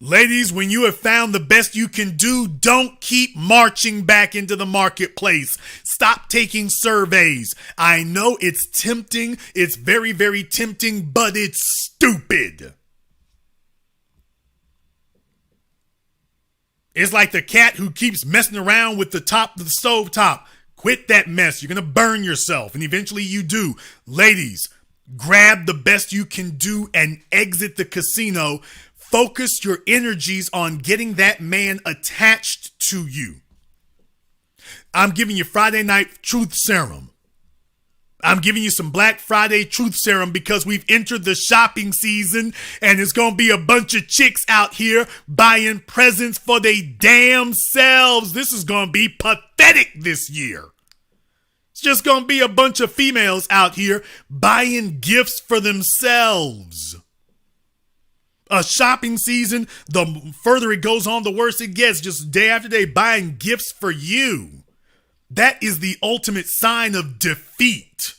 Ladies, when you have found the best you can do, don't keep marching back into the marketplace. Stop taking surveys. I know it's tempting. It's very, very tempting, but it's stupid. It's like the cat who keeps messing around with the top of the stove top. Quit that mess. You're going to burn yourself, and eventually you do. Ladies, grab the best you can do and exit the casino. Focus your energies on getting that man attached to you. I'm giving you Friday night truth serum. I'm giving you some Black Friday truth serum because we've entered the shopping season and there's going to be a bunch of chicks out here buying presents for they damn selves. This is going to be pathetic this year. It's just going to be a bunch of females out here buying gifts for themselves. A shopping season, the further it goes on, the worse it gets. Just day after day buying gifts for you. That is the ultimate sign of defeat.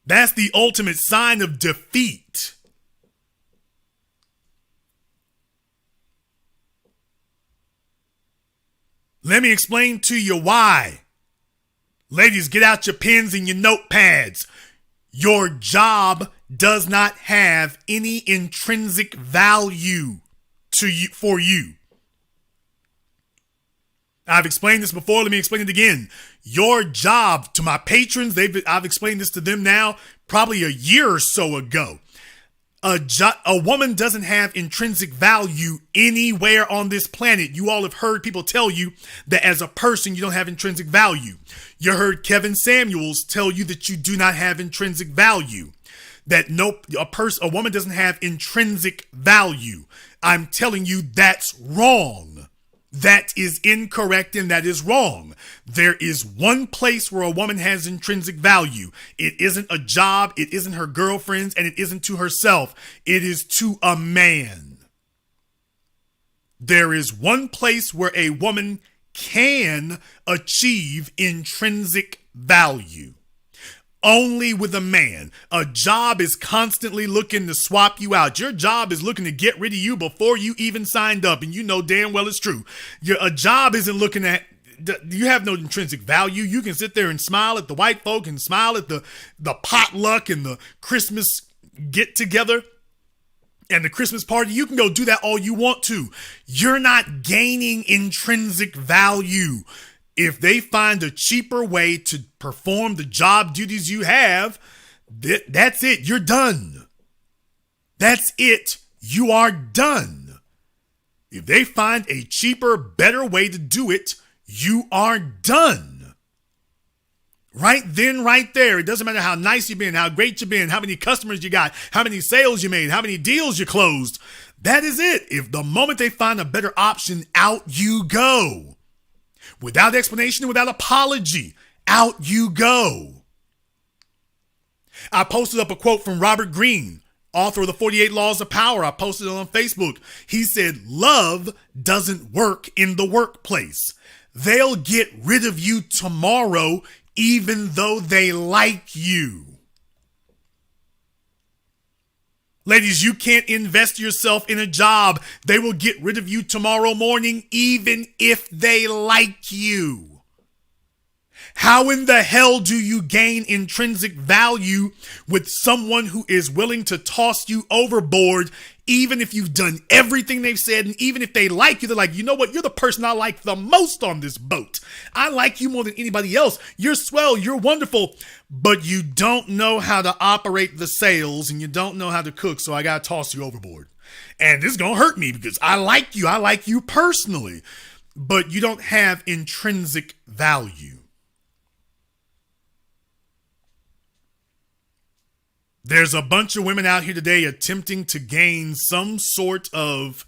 That's the ultimate sign of defeat. Let me explain to you why. Ladies, get out your pens and your notepads. Your job does not have any intrinsic value to you for you. I've explained this before. Let me explain it again. Your job, to my patrons, I've explained this to them now probably a year or so ago. A woman doesn't have intrinsic value anywhere on this planet. You all have heard people tell you that as a person, you don't have intrinsic value. You heard Kevin Samuels tell you that you do not have intrinsic value. That a woman doesn't have intrinsic value. I'm telling you that's wrong. That is incorrect and that is wrong. There is one place where a woman has intrinsic value. It isn't a job, it isn't her girlfriends, and it isn't to herself. It is to a man. There is one place where a woman can achieve intrinsic value. Only with a man. A job is constantly looking to swap you out. Your job is looking to get rid of you before you even signed up, and you know damn well it's true. A job isn't looking at, you have no intrinsic value. You can sit there and smile at the white folk and smile at the potluck and the Christmas get together and the Christmas party. You can go do that all you want to. You're not gaining intrinsic value. If they find a cheaper way to perform the job duties you have, that's it. You're done. That's it. You are done. If they find a cheaper, better way to do it, you are done. Right then, right there. It doesn't matter how nice you've been, how great you've been, how many customers you got, how many sales you made, how many deals you closed. That is it. If the moment they find a better option, out you go. Without explanation, without apology, out you go. I posted up a quote from Robert Greene, author of the 48 Laws of Power. I posted it on Facebook. He said, love doesn't work in the workplace. They'll get rid of you tomorrow, even though they like you. Ladies, you can't invest yourself in a job. They will get rid of you tomorrow morning, even if they like you. How in the hell do you gain intrinsic value with someone who is willing to toss you overboard, even if you've done everything they've said, and even if they like you, they're like, you know what? You're the person I like the most on this boat. I like you more than anybody else. You're swell. You're wonderful. But you don't know how to operate the sales and you don't know how to cook, so I got to toss you overboard. And this is going to hurt me because I like you. I like you personally. But you don't have intrinsic value. There's a bunch of women out here today attempting to gain some sort of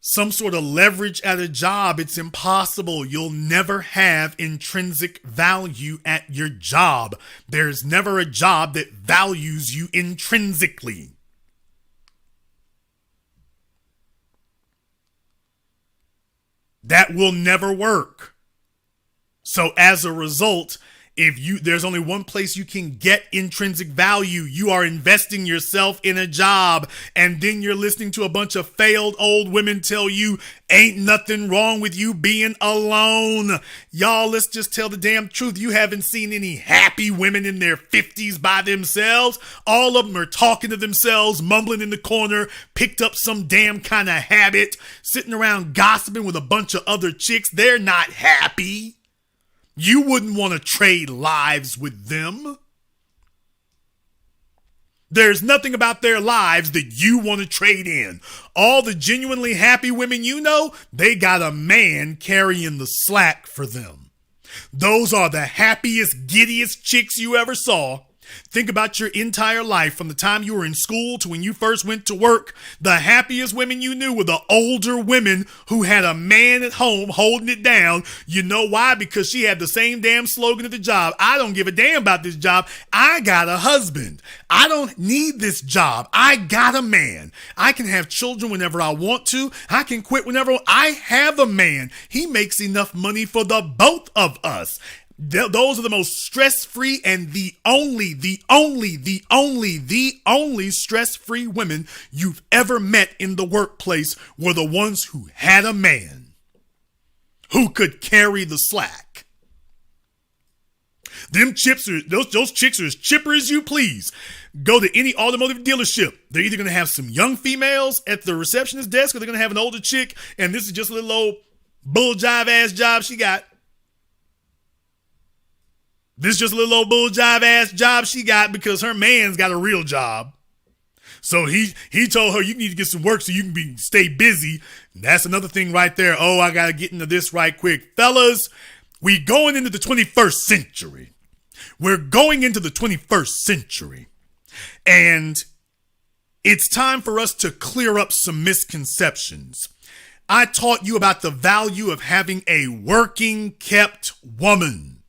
leverage at a job. It's impossible. You'll never have intrinsic value at your job. There's never a job that values you intrinsically. That will never work. So as a result, there's only one place you can get intrinsic value. You are investing yourself in a job, and then you're listening to a bunch of failed old women tell you ain't nothing wrong with you being alone. Y'all, let's just tell the damn truth. You haven't seen any happy women in their 50s by themselves. All of them are talking to themselves, mumbling in the corner, picked up some damn kind of habit, sitting around gossiping with a bunch of other chicks. They're not happy. You wouldn't want to trade lives with them. There's nothing about their lives that you want to trade in. All the genuinely happy women you know, they got a man carrying the slack for them. Those are the happiest, giddiest chicks you ever saw. Think about your entire life from the time you were in school to when you first went to work. The happiest women you knew were the older women who had a man at home holding it down. You know why? Because she had the same damn slogan at the job. I don't give a damn about this job. I got a husband. I don't need this job. I got a man. I can have children whenever I want to. I can quit whenever I have a man. He makes enough money for the both of us. Those are the most stress-free and the only stress-free women you've ever met in the workplace were the ones who had a man who could carry the slack. Those chicks are as chipper as you please. Go to any automotive dealership. They're either going to have some young females at the receptionist desk or they're going to have an older chick, and this is just a little old bull jive ass job she got. This is just a little old bull jive ass job she got because her man's got a real job. So he told her, you need to get some work so you can stay busy. That's another thing right there. Oh, I got to get into this right quick. Fellas, we going into the 21st century. We're going into the 21st century. And it's time for us to clear up some misconceptions. I taught you about the value of having a working, kept woman.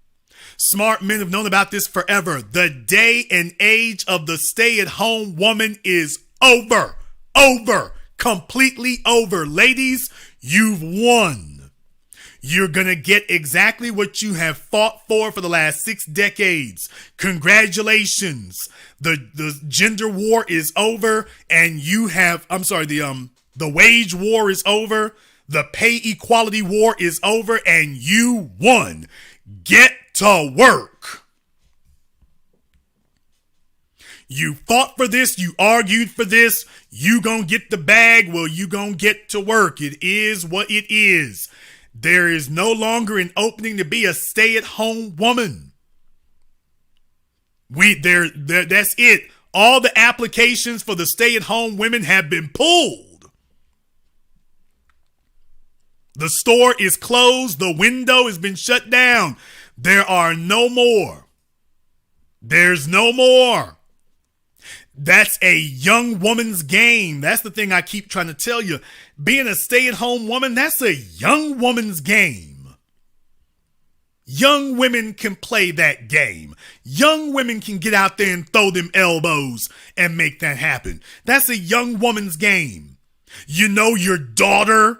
Smart men have known about this forever. The day and age of the stay-at-home woman is over. Over. Completely over. Ladies, you've won. You're going to get exactly what you have fought for the last 6 decades. Congratulations. The gender war is over, and you have, the wage war is over. The pay equality war is over, and you won. Get to work. You fought for this. You argued for this. You gonna get the bag. Well, you gonna get to work. It is what it is. There is no longer an opening to be a stay-at-home woman. That's it. All the applications for the stay-at-home women have been pulled. The store is closed. The window has been shut down. There are no more. There's no more. That's a young woman's game. That's the thing I keep trying to tell you. Being a stay-at-home woman, that's a young woman's game. Young women can play that game. Young women can get out there and throw them elbows and make that happen. That's a young woman's game. You know your daughter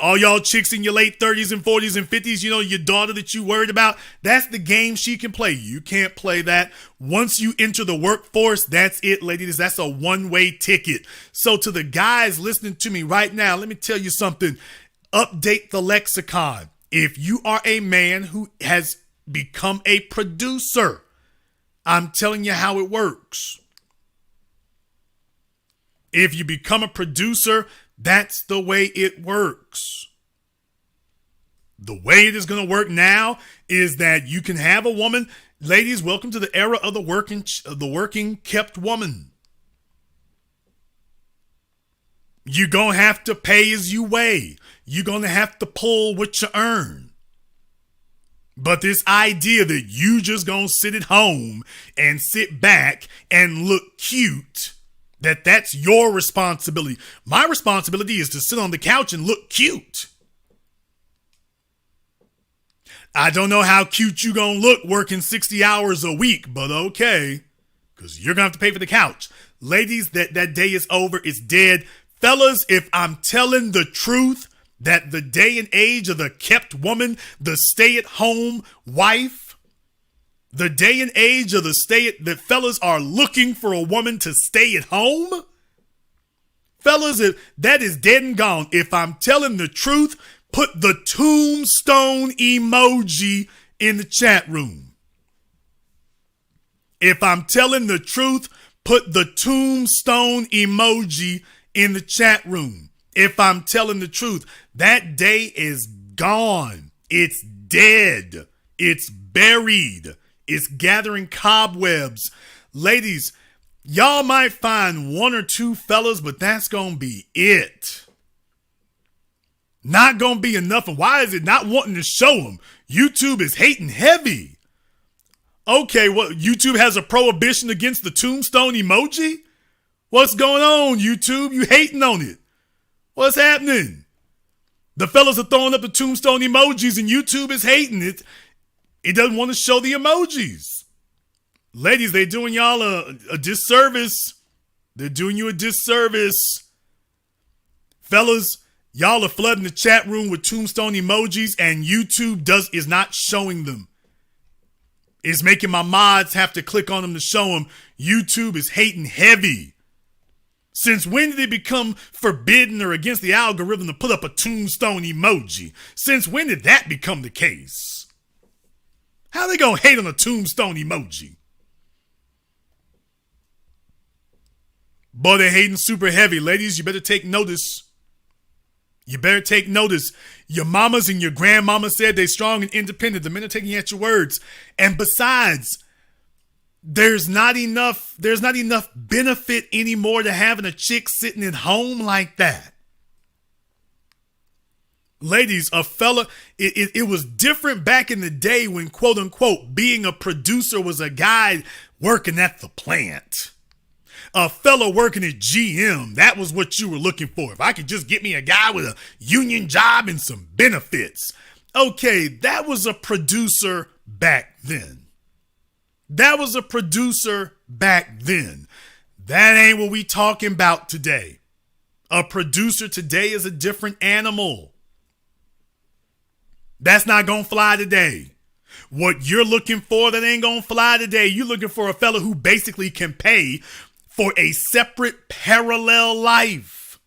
all y'all chicks in your late 30s and 40s and 50s, you know your daughter that you worried about, that's the game she can play. You can't play that. Once you enter the workforce, that's it, ladies. That's a one-way ticket. So to the guys listening to me right now, let me tell you something. Update the lexicon. If you are a man who has become a producer, I'm telling you how it works. If you become a producer, that's the way it works. The way it is going to work now is that you can have a woman. Ladies, welcome to the era of the working kept woman. You're going to have to pay as you weigh. You're going to have to pull what you earn. But this idea that you just going to sit at home and sit back and look cute, that's your responsibility. My responsibility is to sit on the couch and look cute. I don't know how cute you gonna look working 60 hours a week, but okay. Because you're gonna have to pay for the couch. Ladies, that day is over. It's dead. Fellas, if I'm telling the truth, that the day and age of the kept woman, the stay-at-home wife, the day and age of that fellas are looking for a woman to stay at home. Fellas, that is dead and gone. If I'm telling the truth, put the tombstone emoji in the chat room. If I'm telling the truth, put the tombstone emoji in the chat room. If I'm telling the truth, that day is gone. It's dead. It's buried. It's gathering cobwebs. Ladies, y'all might find 1 or 2 fellas, but that's going to be it. Not going to be enough. And why is it not wanting to show them? YouTube is hating heavy. Okay, YouTube has a prohibition against the tombstone emoji? What's going on, YouTube? You hating on it. What's happening? The fellas are throwing up the tombstone emojis and YouTube is hating it. It doesn't want to show the emojis. Ladies, they're doing y'all a disservice. They're doing you a disservice. Fellas, y'all are flooding the chat room with tombstone emojis and YouTube is not showing them. It's making my mods have to click on them to show them. YouTube is hating heavy. Since when did it become forbidden or against the algorithm to put up a tombstone emoji? Since when did that become the case? How they gonna hate on a tombstone emoji? Boy, they're hating super heavy. Ladies, you better take notice. You better take notice. Your mamas and your grandmama said they're strong and independent. The men are taking you at your words. And besides, There's not enough benefit anymore to having a chick sitting at home like that. Ladies, a fella, it was different back in the day when, quote unquote, being a producer was a guy working at the plant. A fella working at GM, that was what you were looking for. If I could just get me a guy with a union job and some benefits. Okay, that was a producer back then. That was a producer back then. That ain't what we talking about today. A producer today is a different animal. That's not gonna fly today. What you're looking for, that ain't gonna fly today. You're looking for a fella who basically can pay for a separate parallel life.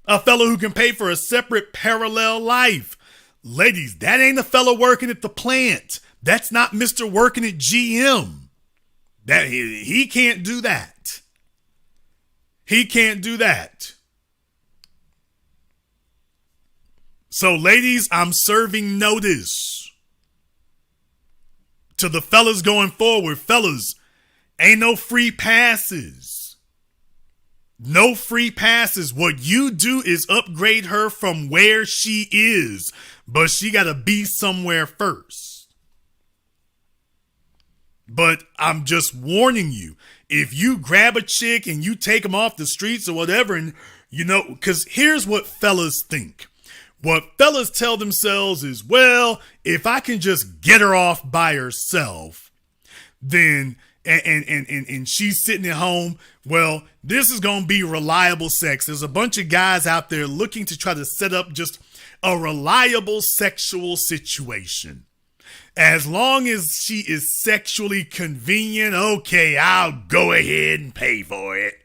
A fella who can pay for a separate parallel life. Ladies, that ain't a fella working at the plant. That's not Mr. working at GM. That he can't do that. He can't do that. So, ladies, I'm serving notice to the fellas going forward. Fellas, ain't no free passes. No free passes. What you do is upgrade her from where she is, but she got to be somewhere first. But I'm just warning you, if you grab a chick and you take them off the streets or whatever, and because here's what fellas think. What fellas tell themselves is, well, if I can just get her off by herself, then, and she's sitting at home, well, this is going to be reliable sex. There's a bunch of guys out there looking to try to set up just a reliable sexual situation. As long as she is sexually convenient, okay, I'll go ahead and pay for it.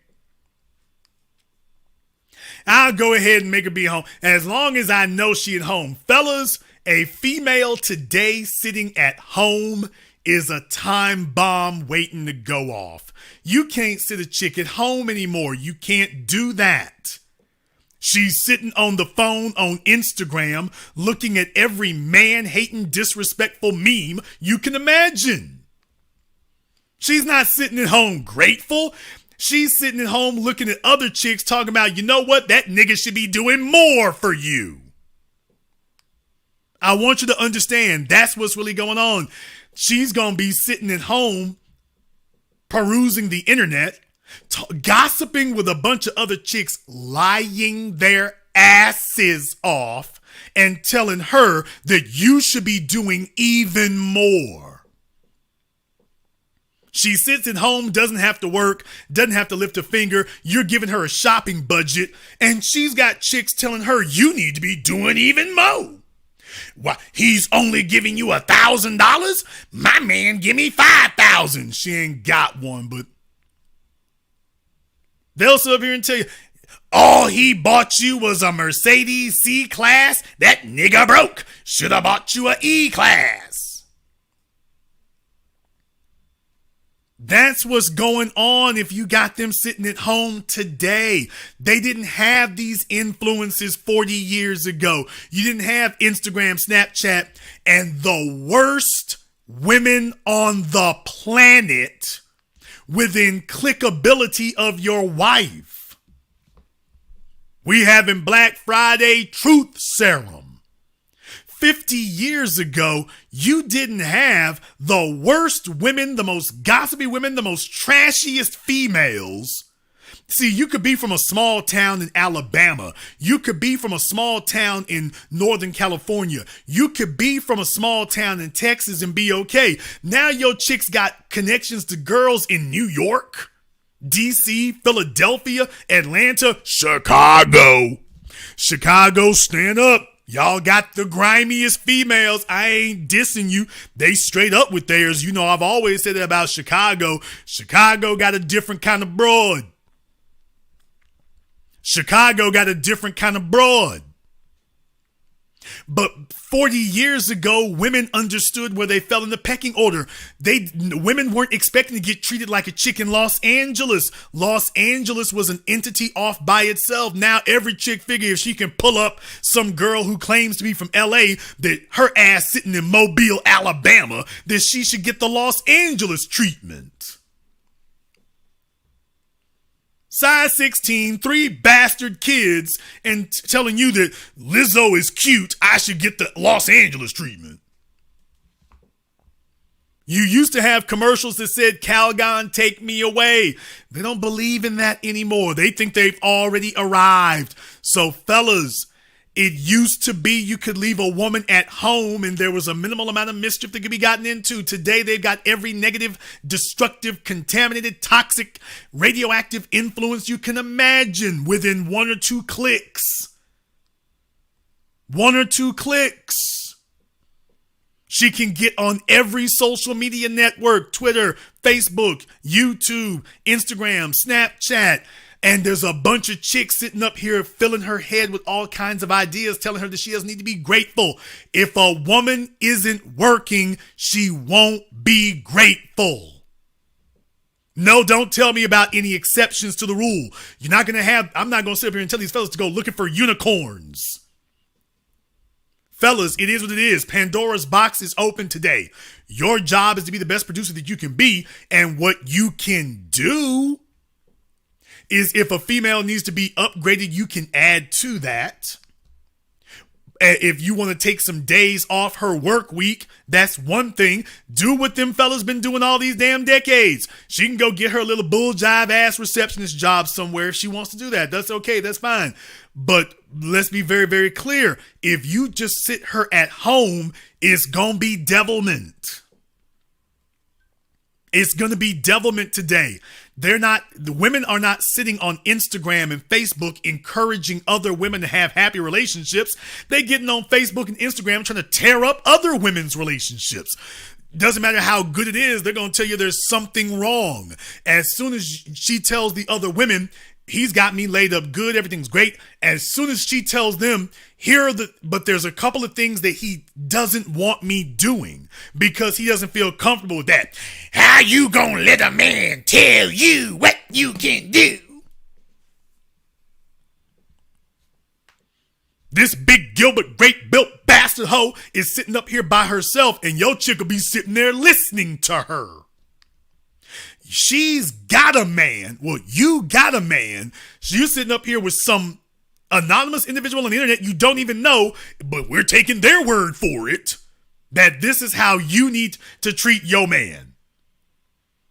I'll go ahead and make her be home. As long as I know she at home. Fellas, a female today sitting at home is a time bomb waiting to go off. You can't sit a chick at home anymore. You can't do that. She's sitting on the phone on Instagram looking at every man-hating, disrespectful meme you can imagine. She's not sitting at home grateful. She's sitting at home looking at other chicks talking about, you know what, that nigga should be doing more for you. I want you to understand that's what's really going on. She's going to be sitting at home perusing the internet, gossiping with a bunch of other chicks, lying their asses off and telling her that you should be doing even more. She sits at home, doesn't have to work, doesn't have to lift a finger. You're giving her a shopping budget, and she's got chicks telling her you need to be doing even more. Why, he's only giving you $1,000? My man give me $5,000. She ain't got one, but they'll sit up here and tell you, all he bought you was a Mercedes C-Class? That nigga broke. Should have bought you a E-Class. That's what's going on if you got them sitting at home today. They didn't have these influences 40 years ago. You didn't have Instagram, Snapchat, and the worst women on the planet within clickability of your wife. We having Black Friday Truth Serum. 50 years ago, you didn't have the worst women, the most gossipy women, the most trashiest females. See, you could be from a small town in Alabama. You could be from a small town in Northern California. You could be from a small town in Texas and be okay. Now your chick's got connections to girls in New York, DC, Philadelphia, Atlanta, Chicago. Chicago, stand up. Y'all got the grimiest females. I ain't dissing you. They straight up with theirs. You know, I've always said that about Chicago. Chicago got a different kind of broad. Chicago got a different kind of broad. But 40 years ago, women understood where they fell in the pecking order. Women weren't expecting to get treated like a chick in Los Angeles. Los Angeles was an entity off by itself. Now every chick figure if she can pull up some girl who claims to be from LA, that her ass sitting in Mobile, Alabama, that she should get the Los Angeles treatment. Size 16, 3 bastard kids, and telling you that Lizzo is cute, I should get the Los Angeles treatment. You used to have commercials that said, Calgon, take me away. They don't believe in that anymore. They think they've already arrived. So fellas, it used to be you could leave a woman at home and there was a minimal amount of mischief that could be gotten into. Today, they've got every negative, destructive, contaminated, toxic, radioactive influence you can imagine within 1 or 2 clicks. 1 or 2 clicks. She can get on every social media network, Twitter, Facebook, YouTube, Instagram, Snapchat. And there's a bunch of chicks sitting up here filling her head with all kinds of ideas, telling her that she doesn't need to be grateful. If a woman isn't working, she won't be grateful. No, don't tell me about any exceptions to the rule. I'm not going to sit up here and tell these fellas to go looking for unicorns. Fellas, it is what it is. Pandora's box is open today. Your job is to be the best producer that you can be. And what you can do is if a female needs to be upgraded, you can add to that. If you want to take some days off her work week, that's one thing. Do what them fellas been doing all these damn decades. She can go get her little bull jive ass receptionist job somewhere if she wants to do that. That's okay. That's fine. But let's be very, very clear. If you just sit her at home, it's going to be devilment. It's going to be devilment today. The women are not sitting on Instagram and Facebook encouraging other women to have happy relationships. They're getting on Facebook and Instagram trying to tear up other women's relationships. Doesn't matter how good it is, they're going to tell you there's something wrong. As soon as she tells the other women, he's got me laid up good, everything's great. As soon as she tells them, but there's a couple of things that he doesn't want me doing because he doesn't feel comfortable with that. How you gonna let a man tell you what you can do? This big Gilbert Grape built bastard hoe is sitting up here by herself and your chick will be sitting there listening to her. She's got a man. Well, you got a man. So you're sitting up here with some anonymous individual on the internet you don't even know, but we're taking their word for it that this is how you need to treat your man.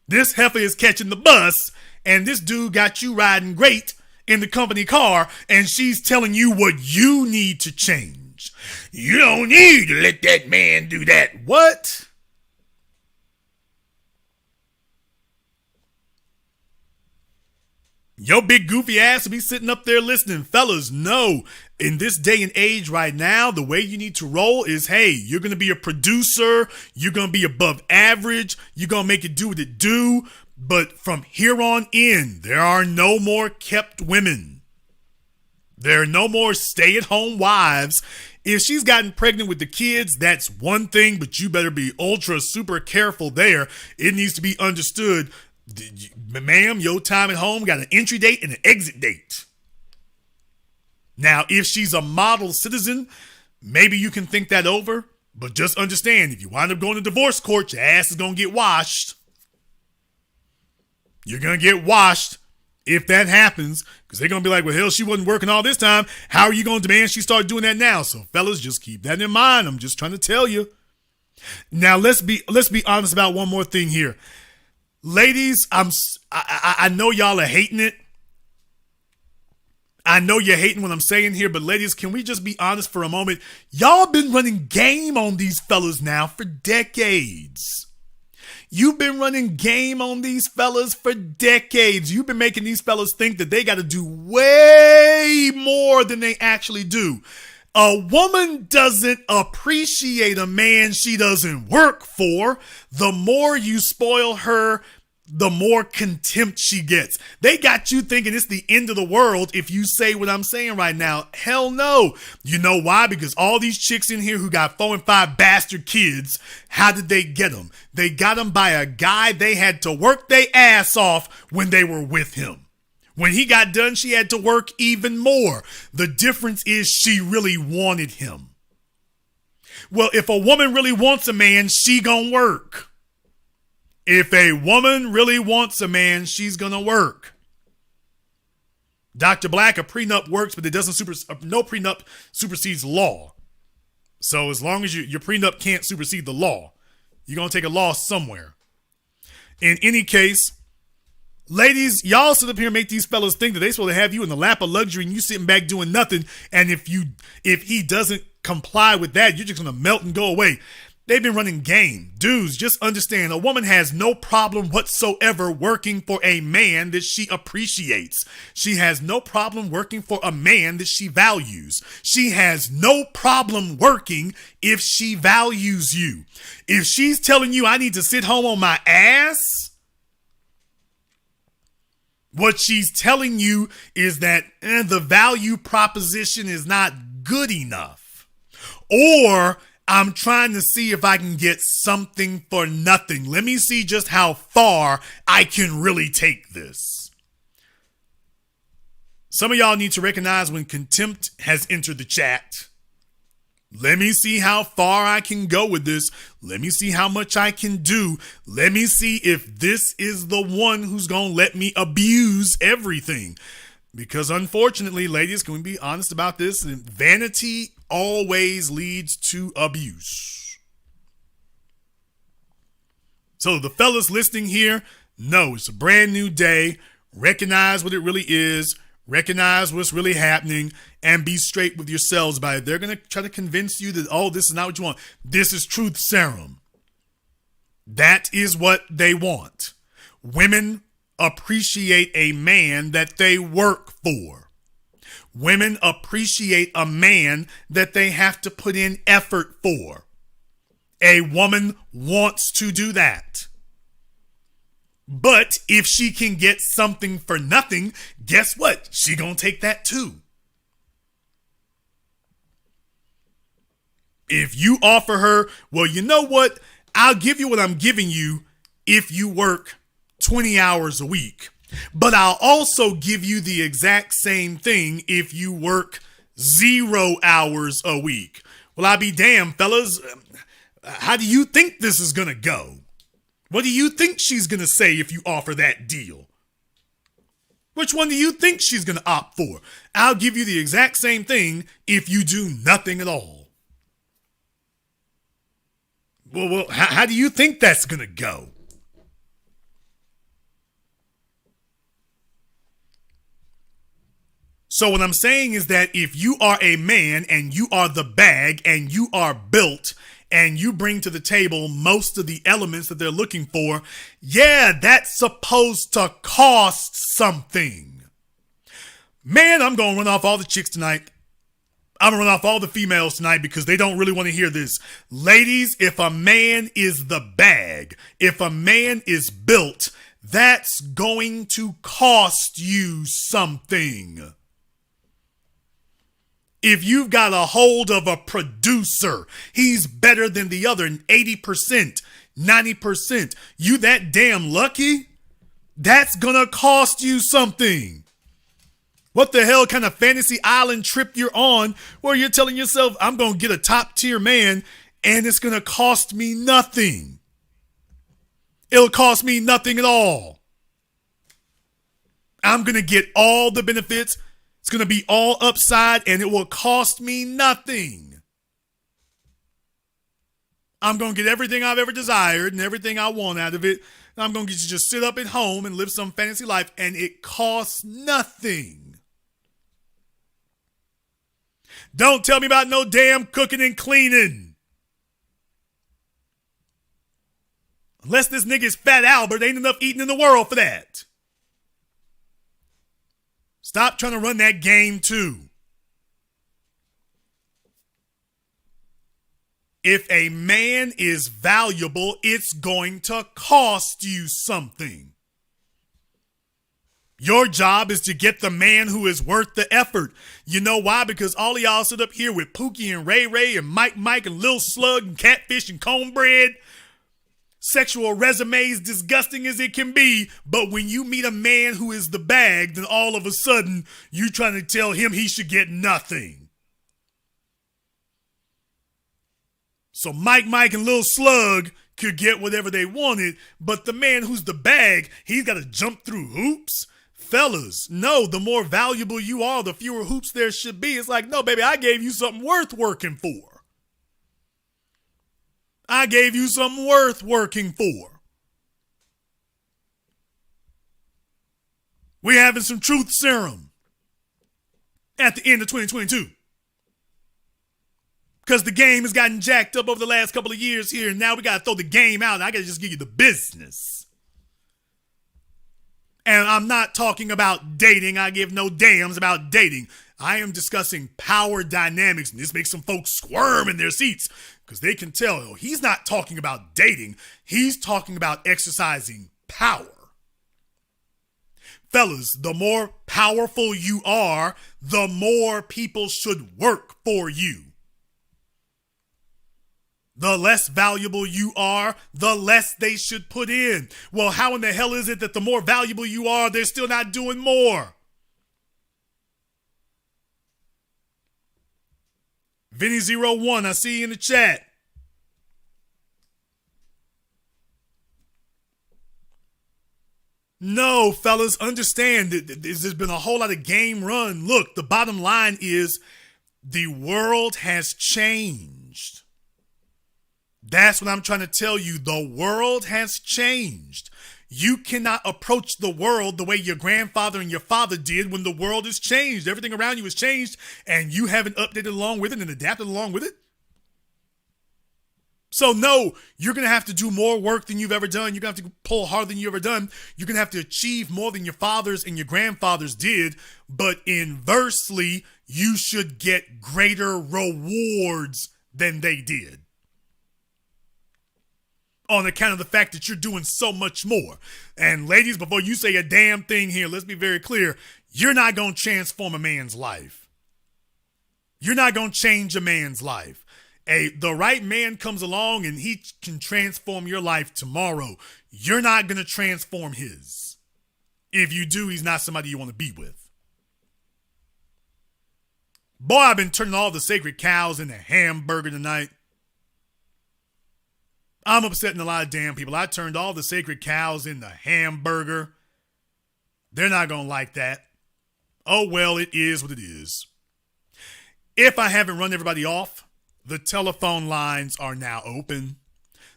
This heifer is catching the bus, and this dude got you riding great in the company car, and she's telling you what you need to change. You don't need to let that man do that. What? Your big goofy ass will be sitting up there listening. Fellas, no. In this day and age right now, the way you need to roll is, hey, you're going to be a producer. You're going to be above average. You're going to make it do what it do. But from here on in, there are no more kept women. There are no more stay-at-home wives. If she's gotten pregnant with the kids, that's one thing, but you better be ultra super careful there. It needs to be understood. Ma'am, your time at home got an entry date and an exit date. Now, if she's a model citizen, maybe you can think that over, but just understand, if you wind up going to divorce court, your ass is going to get washed. You're going to get washed if that happens, because they're going to be like, well, hell, she wasn't working all this time. How are you going to demand she start doing that now? So, fellas, just keep that in mind. I'm just trying to tell you. Now, let's be honest about one more thing here. Ladies, I know y'all are hating it. I know you're hating what I'm saying here, but ladies, can we just be honest for a moment? Y'all been running game on these fellas now for decades. You've been running game on these fellas for decades. You've been making these fellas think that they got to do way more than they actually do. A woman doesn't appreciate a man she doesn't work for. The more you spoil her, the more contempt she gets. They got you thinking it's the end of the world if you say what I'm saying right now. Hell no. You know why? Because all these chicks in here who got 4 and 5 bastard kids, how did they get them? They got them by a guy they had to work their ass off when they were with him. When he got done, she had to work even more. The difference is she really wanted him. Well, if a woman really wants a man, she gonna work. If a woman really wants a man, she's going to work. Dr. Black, a prenup works, but it doesn't no prenup supersedes law. So as long as your prenup can't supersede the law, you're going to take a loss somewhere. In any case, ladies, y'all sit up here and make these fellas think that they're supposed to have you in the lap of luxury and you sitting back doing nothing. And if he doesn't comply with that, you're just going to melt and go away. They've been running game. Dudes, just understand, a woman has no problem whatsoever working for a man that she appreciates. She has no problem working for a man that she values. She has no problem working if she values you. If she's telling you I need to sit home on my ass, what she's telling you is that the value proposition is not good enough. Or I'm trying to see if I can get something for nothing. Let me see just how far I can really take this. Some of y'all need to recognize when contempt has entered the chat. Let me see how far I can go with this. Let me see how much I can do. Let me see if this is the one who's going to let me abuse everything. Because unfortunately, ladies, can we be honest about this? Vanity always leads to abuse. So the fellas listening here, know it's a brand new day. Recognize what it really is. Recognize what's really happening and be straight with yourselves about it. They're going to try to convince you that, oh, this is not what you want. This is truth serum. That is what they want. Women appreciate a man that they work for. Women appreciate a man that they have to put in effort for. A woman wants to do that. But if she can get something for nothing, guess what? She gonna take that too. If you offer her, well, you know what? I'll give you what I'm giving you if you work 20 hours a week. But I'll also give you the exact same thing if you work 0 hours a week. Well, I'll be damned, fellas. How do you think this is going to go? What do you think she's going to say if you offer that deal? Which one do you think she's going to opt for? I'll give you the exact same thing if you do nothing at all. Well, how do you think that's going to go? So what I'm saying is that if you are a man and you are the bag and you are built and you bring to the table most of the elements that they're looking for, yeah, that's supposed to cost something. Man, I'm going to run off all the chicks tonight. I'm going to run off all the females tonight because they don't really want to hear this. Ladies, if a man is the bag, if a man is built, that's going to cost you something. If you've got a hold of a producer, he's better than the other 80%, 90%. You that damn lucky? That's gonna cost you something. What the hell kind of fantasy island trip you're on where you're telling yourself, I'm gonna get a top tier man and it's gonna cost me nothing. It'll cost me nothing at all. I'm gonna get all the benefits. It's going to be all upside and it will cost me nothing. I'm going to get everything I've ever desired and everything I want out of it. And I'm going to get to just sit up at home and live some fantasy life and it costs nothing. Don't tell me about no damn cooking and cleaning. Unless this nigga's Fat Albert, ain't enough eating in the world for that. Stop trying to run that game too. If a man is valuable, it's going to cost you something. Your job is to get the man who is worth the effort. You know why? Because all of y'all sit up here with Pookie and Ray Ray and Mike and Lil Slug and Catfish and Cornbread. Sexual resumes disgusting as it can be, but when you meet a man who is the bag, then all of a sudden you trying to tell him he should get nothing. So Mike and Lil Slug could get whatever they wanted, but the man who's the bag, he's got to jump through hoops. Fellas, no, the more valuable you are, the fewer hoops there should be. It's like, no, baby, I gave you something worth working for. I gave you something worth working for. We're having some truth serum at the end of 2022. Because the game has gotten jacked up over the last couple of years here, and now we got to throw the game out, and I got to just give you the business. And I'm not talking about dating. I give no damns about dating. I am discussing power dynamics, and this makes some folks squirm in their seats because they can tell, oh, he's not talking about dating. He's talking about exercising power. Fellas, the more powerful you are, the more people should work for you. The less valuable you are, the less they should put in. Well, how in the hell is it that the more valuable you are, they're still not doing more? Vinny01, I see you in the chat. No, fellas, understand that there's been a whole lot of game run. Look, the bottom line is the world has changed. That's what I'm trying to tell you. The world has changed. You cannot approach the world the way your grandfather and your father did when the world has changed. Everything around you has changed, and you haven't updated along with it and adapted along with it. So no, you're going to have to do more work than you've ever done. You're going to have to pull harder than you've ever done. You're going to have to achieve more than your fathers and your grandfathers did. But inversely, you should get greater rewards than they did, on account of the fact that you're doing so much more. And ladies, before you say a damn thing here, let's be very clear. You're not going to transform a man's life. You're not going to change a man's life. The right man comes along and he can transform your life tomorrow. You're not going to transform his. If you do, he's not somebody you want to be with. Boy, I've been turning all the sacred cows into hamburger tonight. I'm upsetting a lot of damn people. I turned all the sacred cows into hamburger. They're not going to like that. Oh, well, it is what it is. If I haven't run everybody off, the telephone lines are now open.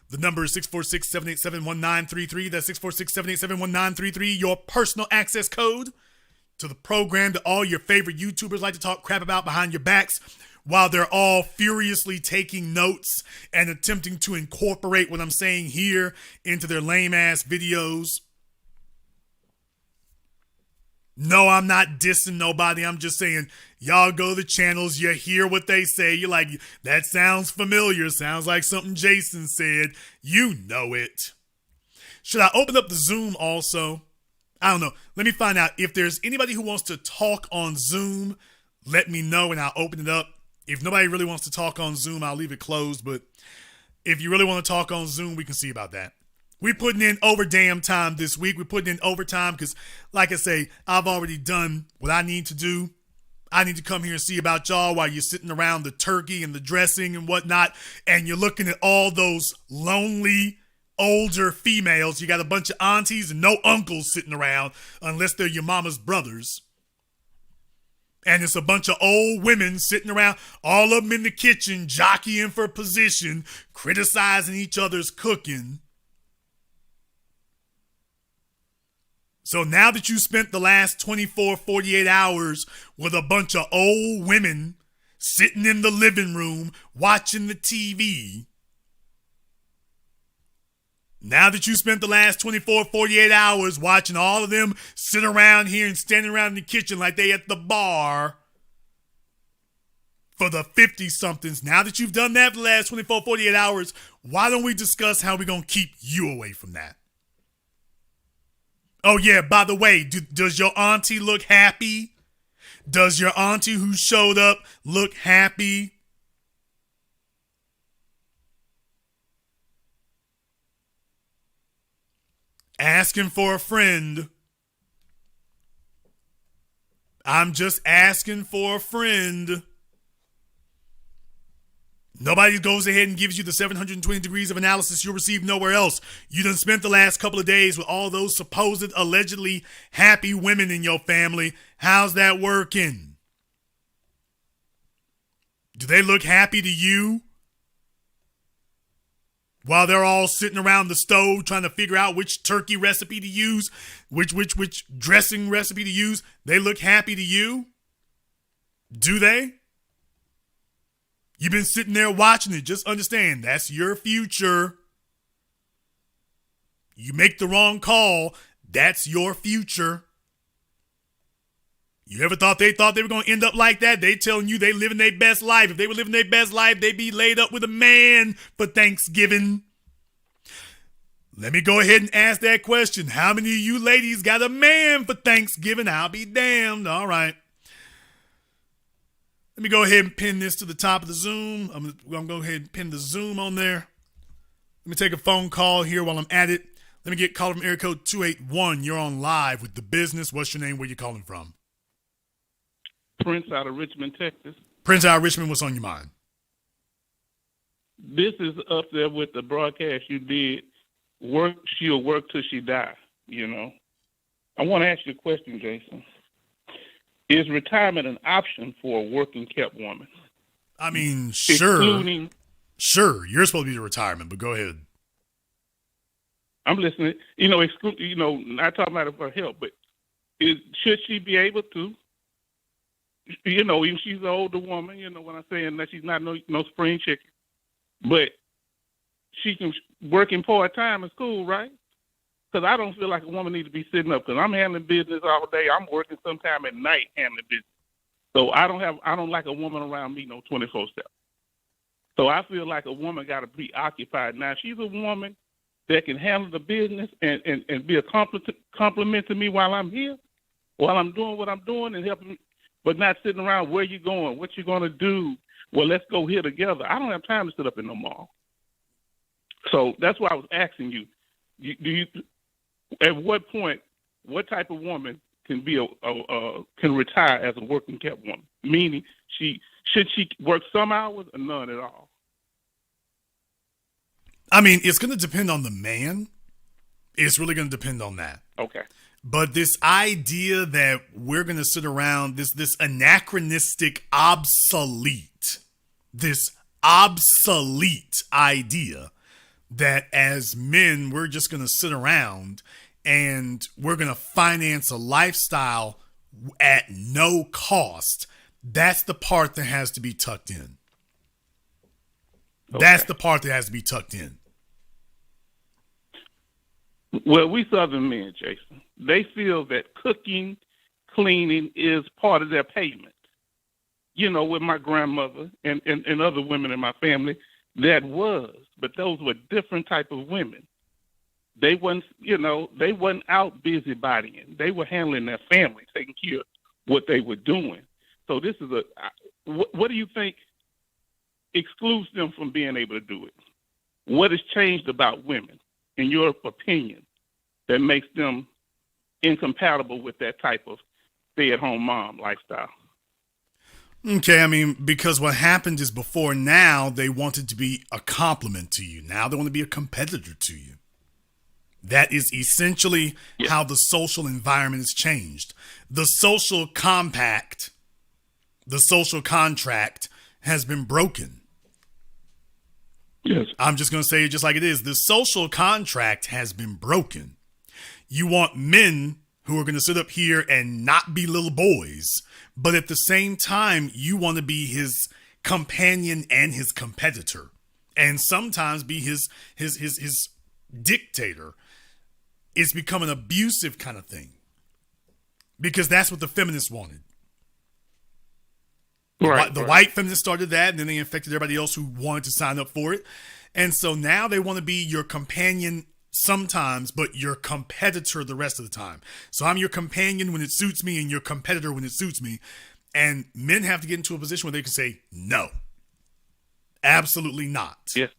The number is 646-787-1933. That's 646-787-1933. Your personal access code to the program that all your favorite YouTubers like to talk crap about behind your backs, while they're all furiously taking notes and attempting to incorporate what I'm saying here into their lame-ass videos. No, I'm not dissing nobody. I'm just saying, y'all go to the channels, you hear what they say. You're like, that sounds familiar. Sounds like something Jason said. You know it. Should I open up the Zoom also? I don't know. Let me find out. If there's anybody who wants to talk on Zoom, let me know and I'll open it up. If nobody really wants to talk on Zoom, I'll leave it closed. But if you really want to talk on Zoom, we can see about that. We're putting in over damn time this week. We're putting in overtime because, like I say, I've already done what I need to do. I need to come here and see about y'all while you're sitting around the turkey and the dressing and whatnot, and you're looking at all those lonely, older females. You got a bunch of aunties and no uncles sitting around unless they're your mama's brothers. And it's a bunch of old women sitting around, all of them in the kitchen, jockeying for position, criticizing each other's cooking. So now that you spent the last 24, 48 hours with a bunch of old women sitting in the living room watching the TV, now that you spent the last 24, 48 hours watching all of them sit around here and standing around in the kitchen like they at the bar for the 50-somethings, now that you've done that for the last 24, 48 hours, why don't we discuss how we're going to keep you away from that? Oh, yeah, by the way, does your auntie look happy? Does your auntie who showed up look happy? Asking for a friend. I'm just asking for a friend. Nobody goes ahead and gives you the 720 degrees of analysis you'll receive nowhere else. You done spent the last couple of days with all those supposed allegedly happy women in your family. How's that working? Do they look happy to you? While they're all sitting around the stove trying to figure out which turkey recipe to use, which dressing recipe to use, they look happy to you? Do they? You've been sitting there watching it. Just understand, that's your future. You make the wrong call, that's your future. You ever thought they were going to end up like that? They telling you they living their best life. If they were living their best life, they'd be laid up with a man for Thanksgiving. Let me go ahead and ask that question. How many of you ladies got a man for Thanksgiving? I'll be damned. All right. Let me go ahead and pin this to the top of the Zoom. I'm going to go ahead and pin the Zoom on there. Let me take a phone call here while I'm at it. Let me get caller from area code 281. You're on live with The Business. What's your name? Where you calling from? Prince out of Richmond, Texas. Prince out of Richmond, what's on your mind? This is up there with the broadcast you did. She'll work till she die, you know. I want to ask you a question, Jason. Is retirement an option for a working kept woman? I mean, sure. Including, sure, you're supposed to be the retirement, but go ahead. I'm listening. Not talking about it for help, but should she be able to? Even she's an older woman, what I'm saying, that she's not no spring chicken. But she can work in part-time in school, right? Because I don't feel like a woman needs to be sitting up, because I'm handling business all day. I'm working sometime at night handling business. So I don't like a woman around me 24/7. So I feel like a woman got to be occupied. Now, she's a woman that can handle the business and be a compliment to me while I'm here, while I'm doing what I'm doing and helping, but not sitting around, where you going, what you going to do, well, let's go here together. I don't have time to sit up in no mall. So that's why I was asking you, at what point, what type of woman can can retire as a working kept woman? Meaning, should she work some hours or none at all? I mean, it's going to depend on the man. It's really going to depend on that. Okay. But this idea that we're going to sit around, this anachronistic, obsolete idea that as men, we're just going to sit around and we're going to finance a lifestyle at no cost. That's the part that has to be tucked in. Okay. That's the part that has to be tucked in. Well, we Southern men, Jason, they feel that cooking, cleaning is part of their payment. With my grandmother and other women in my family, that was. But those were different type of women. They wasn't out busybodying. They were handling their family, taking care of what they were doing. So this is what do you think excludes them from being able to do it? What has changed about women, in your opinion, that makes them incompatible with that type of stay-at-home mom lifestyle? Okay, I mean, because what happened is before now, they wanted to be a compliment to you. Now they want to be a competitor to you. That is essentially how the social environment has changed. The social compact, the social contract has been broken. Yes. I'm just going to say it just like it is. The social contract has been broken. You want men who are going to sit up here and not be little boys, but at the same time, you want to be his companion and his competitor, and sometimes be his dictator. It's become an abusive kind of thing because that's what the feminists wanted. The white feminists started that, and then they infected everybody else who wanted to sign up for it. And so now they want to be your companion sometimes, but your competitor the rest of the time. So I'm your companion when it suits me and your competitor when it suits me. And men have to get into a position where they can say, no, absolutely not. Yes.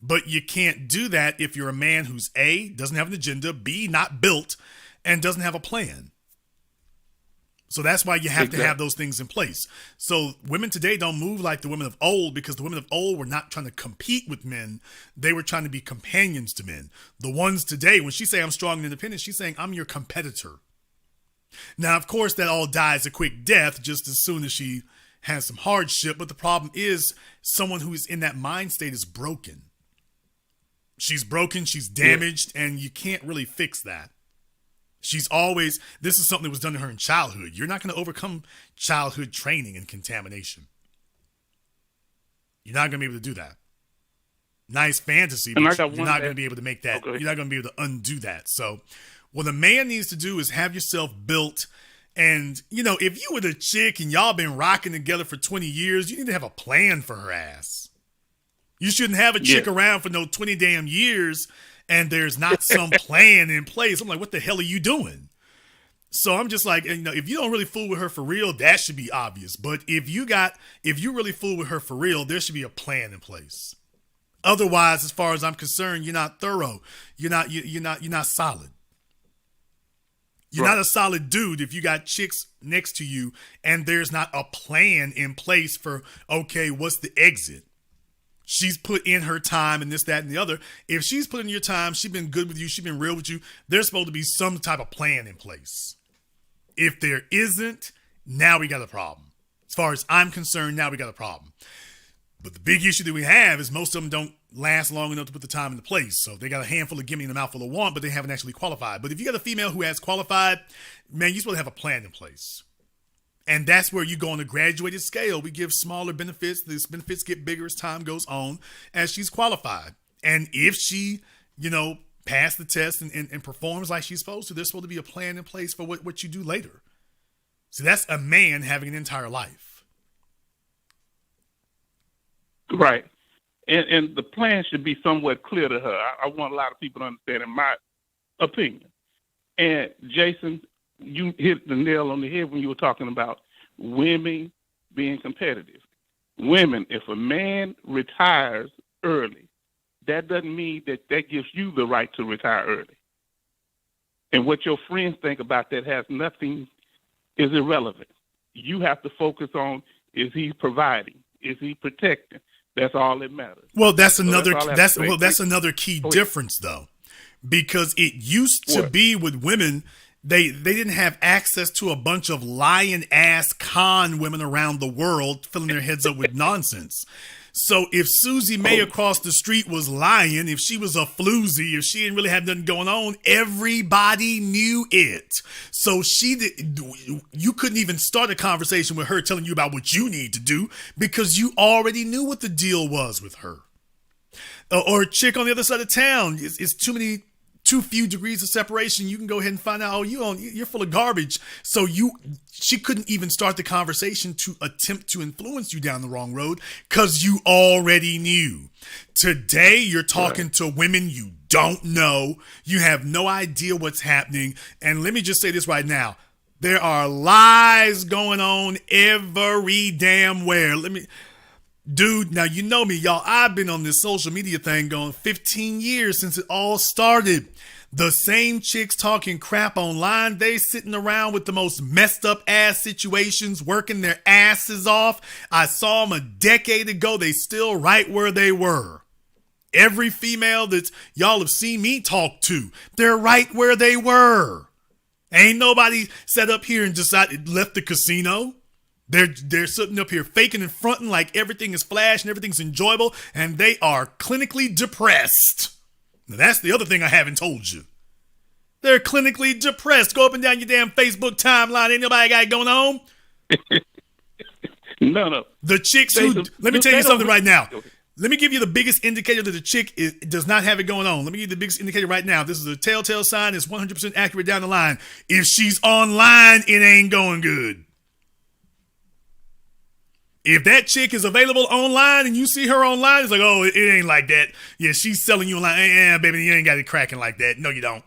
But you can't do that if you're a man who's A, doesn't have an agenda, B, not built, and doesn't have a plan. So that's why you have to have those things in place. So women today don't move like the women of old, because the women of old were not trying to compete with men. They were trying to be companions to men. The ones today, when she say I'm strong and independent, she's saying I'm your competitor. Now, of course, that all dies a quick death just as soon as she has some hardship. But the problem is someone who is in that mind state is broken. She's broken, she's damaged, and you can't really fix that. This is something that was done to her in childhood. You're not going to overcome childhood training and contamination. You're not going to be able to do that. Nice fantasy, but you're not going to be able to make that. Okay. You're not going to be able to undo that. So what a man needs to do is have yourself built. And, if you were the chick and y'all been rocking together for 20 years, you need to have a plan for her ass. You shouldn't have a chick around for no 20 damn years and there's not some plan in place. I'm like, what the hell are you doing? So I'm just like, if you don't really fool with her for real, that should be obvious. But if you really fool with her for real, there should be a plan in place. Otherwise, as far as I'm concerned, you're not thorough. You're not solid. You're not a solid dude if you got chicks next to you and there's not a plan in place for, okay, what's the exit? She's put in her time and this, that, and the other. If she's put in your time, she's been good with you, she's been real with you, there's supposed to be some type of plan in place. If there isn't, now we got a problem. As far as I'm concerned, now we got a problem. But the big issue that we have is most of them don't last long enough to put the time in the place. So they got a handful of gimme and a mouthful of want, but they haven't actually qualified. But if you got a female who has qualified, man, you're supposed to have a plan in place. And that's where you go on a graduated scale. We give smaller benefits. These benefits get bigger as time goes on as she's qualified. And if she, passed the test and performs like she's supposed to, there's supposed to be a plan in place for what you do later. So that's a man having an entire life. Right. And the plan should be somewhat clear to her. I want a lot of people to understand, in my opinion. And Jason, you hit the nail on the head when you were talking about women being competitive. Women, if a man retires early, that doesn't mean that gives you the right to retire early. And what your friends think about that is irrelevant. You have to focus on, is he providing? Is he protecting? That's all that matters. Well, that's another key difference though, because it used to be with women, they didn't have access to a bunch of lying ass con women around the world filling their heads up with nonsense. So if Susie May across the street was lying, if she was a floozy, if she didn't really have nothing going on, everybody knew it. So you couldn't even start a conversation with her telling you about what you need to do because you already knew what the deal was with her. Or a chick on the other side of town. It's too few degrees of separation. You can go ahead and find out, you're full of garbage. So she couldn't even start the conversation to attempt to influence you down the wrong road because you already knew. Today, you're talking to women you don't know. You have no idea what's happening. And let me just say this right now. There are lies going on every damn where. Dude, now you know me, y'all. I've been on this social media thing going 15 years since it all started. The same chicks talking crap online, they sitting around with the most messed up ass situations, working their asses off. I saw them a decade ago. They still right where they were. Every female that y'all have seen me talk to, they're right where they were. Ain't nobody sat up here and decided left the casino. They're sitting up here faking and fronting like everything is flash and everything's enjoyable, and they are clinically depressed. Now, that's the other thing I haven't told you. They're clinically depressed. Go up and down your damn Facebook timeline. Ain't nobody got it going on. No. The chicks let me tell you something right now. Let me give you the biggest indicator that the chick does not have it going on. Let me give you the biggest indicator right now. This is a telltale sign. It's 100% accurate down the line. If she's online, it ain't going good. If that chick is available online and you see her online, it's like, oh, it ain't like that. Yeah, she's selling you online. Baby, you ain't got it cracking like that. No, you don't.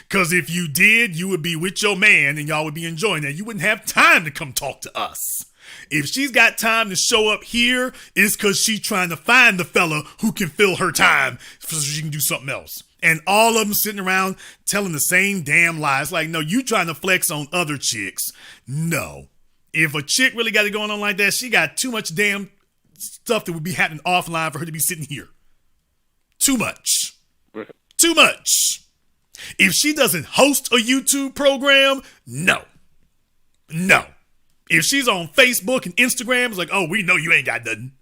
Because if you did, you would be with your man and y'all would be enjoying that. You wouldn't have time to come talk to us. If she's got time to show up here, it's because she's trying to find the fella who can fill her time so she can do something else. And all of them sitting around telling the same damn lies. Like, no, you trying to flex on other chicks. No. If a chick really got it going on like that, she got too much damn stuff that would be happening offline for her to be sitting here. Too much. Too much. If she doesn't host a YouTube program, no. No. If she's on Facebook and Instagram, it's like, oh, we know you ain't got nothing.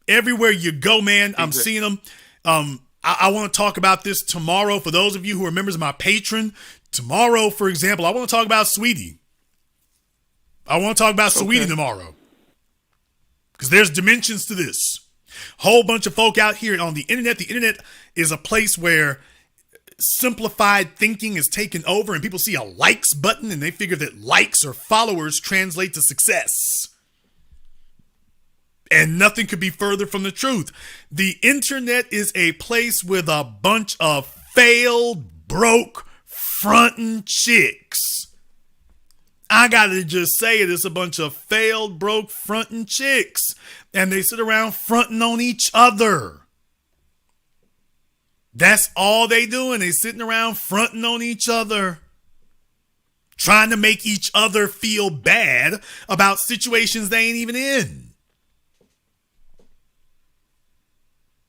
Everywhere you go, man, I'm seeing them. I want to talk about this tomorrow. For those of you who are members of my Patreon, tomorrow, for example, I want to talk about Sweetie. I want to talk about Sweetie tomorrow. Because there's dimensions to this. Whole bunch of folk out here on the internet. The internet is a place where simplified thinking is taken over and people see a likes button and they figure that likes or followers translate to success. And nothing could be further from the truth. The internet is a place with a bunch of failed, broke, frontin' chicks. I gotta just say it. It's a bunch of failed, broke, frontin' chicks. And they sit around fronting on each other. That's all they doing. They sitting around fronting on each other. Trying to make each other feel bad about situations they ain't even in.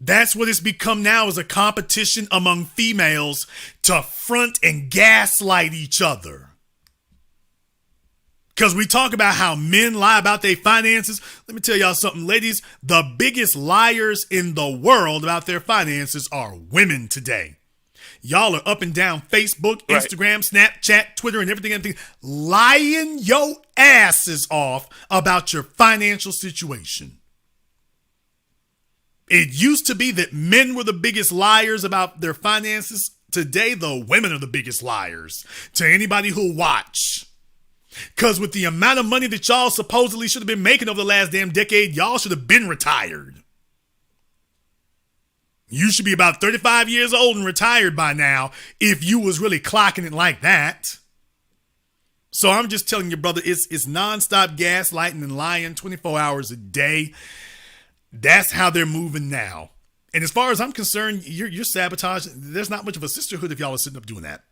That's what it's become now, is a competition among females to front and gaslight each other. Because we talk about how men lie about their finances. Let me tell y'all something, ladies. The biggest liars in the world about their finances are women today. Y'all are up and down Facebook, Instagram, Snapchat, Twitter, and everything, lying your asses off about your financial situation. It used to be that men were the biggest liars about their finances. Today, the women are the biggest liars to anybody who'll watch. Because with the amount of money that y'all supposedly should have been making over the last damn decade, y'all should have been retired. You should be about 35 years old and retired by now if you was really clocking it like that. So I'm just telling you, brother, it's nonstop gaslighting and lying 24 hours a day. That's how they're moving now. And as far as I'm concerned, you're sabotaging. There's not much of a sisterhood if y'all are sitting up doing that.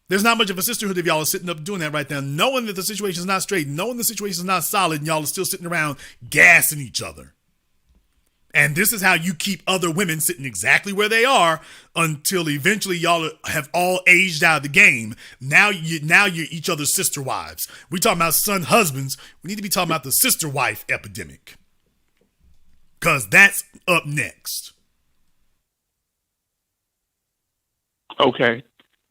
There's not much of a sisterhood if y'all are sitting up doing that right now, knowing that the situation is not straight, knowing the situation is not solid, and y'all are still sitting around gassing each other. And this is how you keep other women sitting exactly where they are until eventually y'all have all aged out of the game. Now you're each other's sister wives. We talking about son husbands. We need to be talking about the sister wife epidemic. Because that's up next. Okay.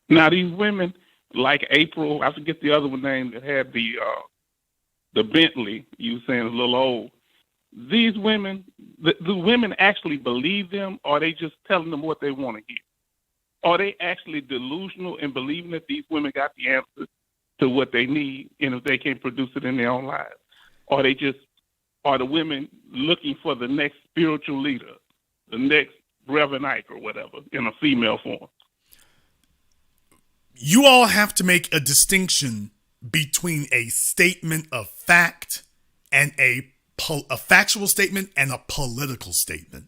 Now these women, like April, I forget the other one name that had the Bentley, you saying is a little old. These women, the women actually believe them, or are they just telling them what they want to hear? Are they actually delusional in believing that these women got the answer to what they need, and if they can't produce it in their own lives? Or are the women looking for the next spiritual leader, the next Reverend Ike or whatever, in a female form? You all have to make a distinction between a statement of fact and a factual statement and a political statement.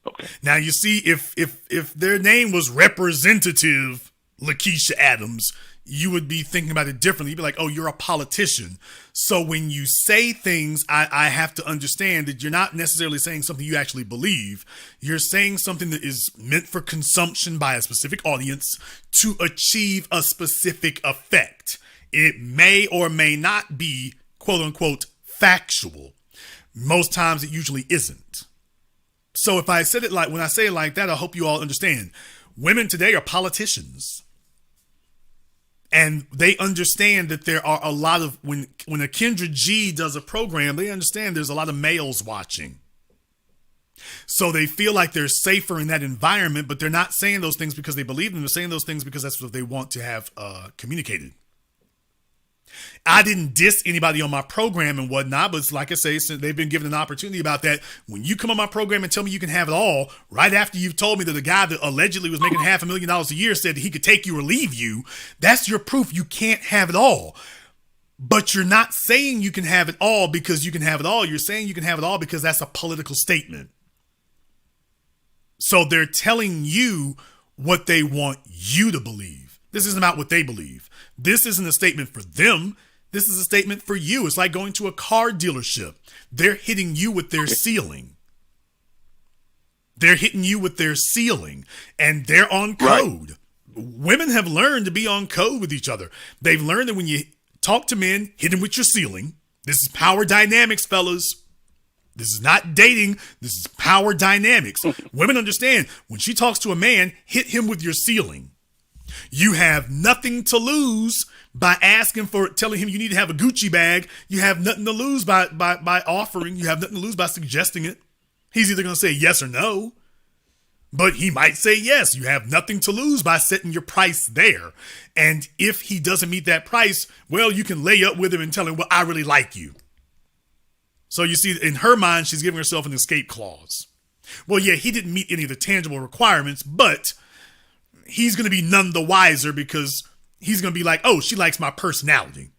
Okay. Now, you see, if their name was Representative Lakeisha Adams, you would be thinking about it differently. You'd be like, oh, you're a politician. So when you say things, I have to understand that you're not necessarily saying something you actually believe. You're saying something that is meant for consumption by a specific audience to achieve a specific effect. It may or may not be, quote unquote, factual. Most times it usually isn't. So if I said it like, when I say it like that, I hope you all understand. Women today are politicians. And they understand that there are a lot of, when a Kendra G does a program, they understand there's a lot of males watching. So they feel like they're safer in that environment, but they're not saying those things because they believe them. They're saying those things because that's what they want to have communicated. I didn't diss anybody on my program and whatnot, but like I say, since they've been given an opportunity about that. When you come on my program and tell me you can have it all, right after you've told me that the guy that allegedly was making $500,000 a year said that he could take you or leave you, that's your proof you can't have it all. But you're not saying you can have it all because you can have it all. You're saying you can have it all because that's a political statement. So they're telling you what they want you to believe. This isn't about what they believe. This isn't a statement for them. This is a statement for you. It's like going to a car dealership. They're hitting you with their ceiling. They're hitting you with their ceiling, and they're on code. Right. Women have learned to be on code with each other. They've learned that when you talk to men, hit them with your ceiling. This is power dynamics, fellas. This is not dating. This is power dynamics. Women understand when she talks to a man, hit him with your ceiling. You have nothing to lose by asking for it, telling him you need to have a Gucci bag. You have nothing to lose by offering. You have nothing to lose by suggesting it. He's either going to say yes or no, but he might say yes. You have nothing to lose by setting your price there. And if he doesn't meet that price, well, you can lay up with him and tell him, well, I really like you. So you see, in her mind, she's giving herself an escape clause. Well, yeah, he didn't meet any of the tangible requirements, but he's going to be none the wiser because he's going to be like, oh, she likes my personality.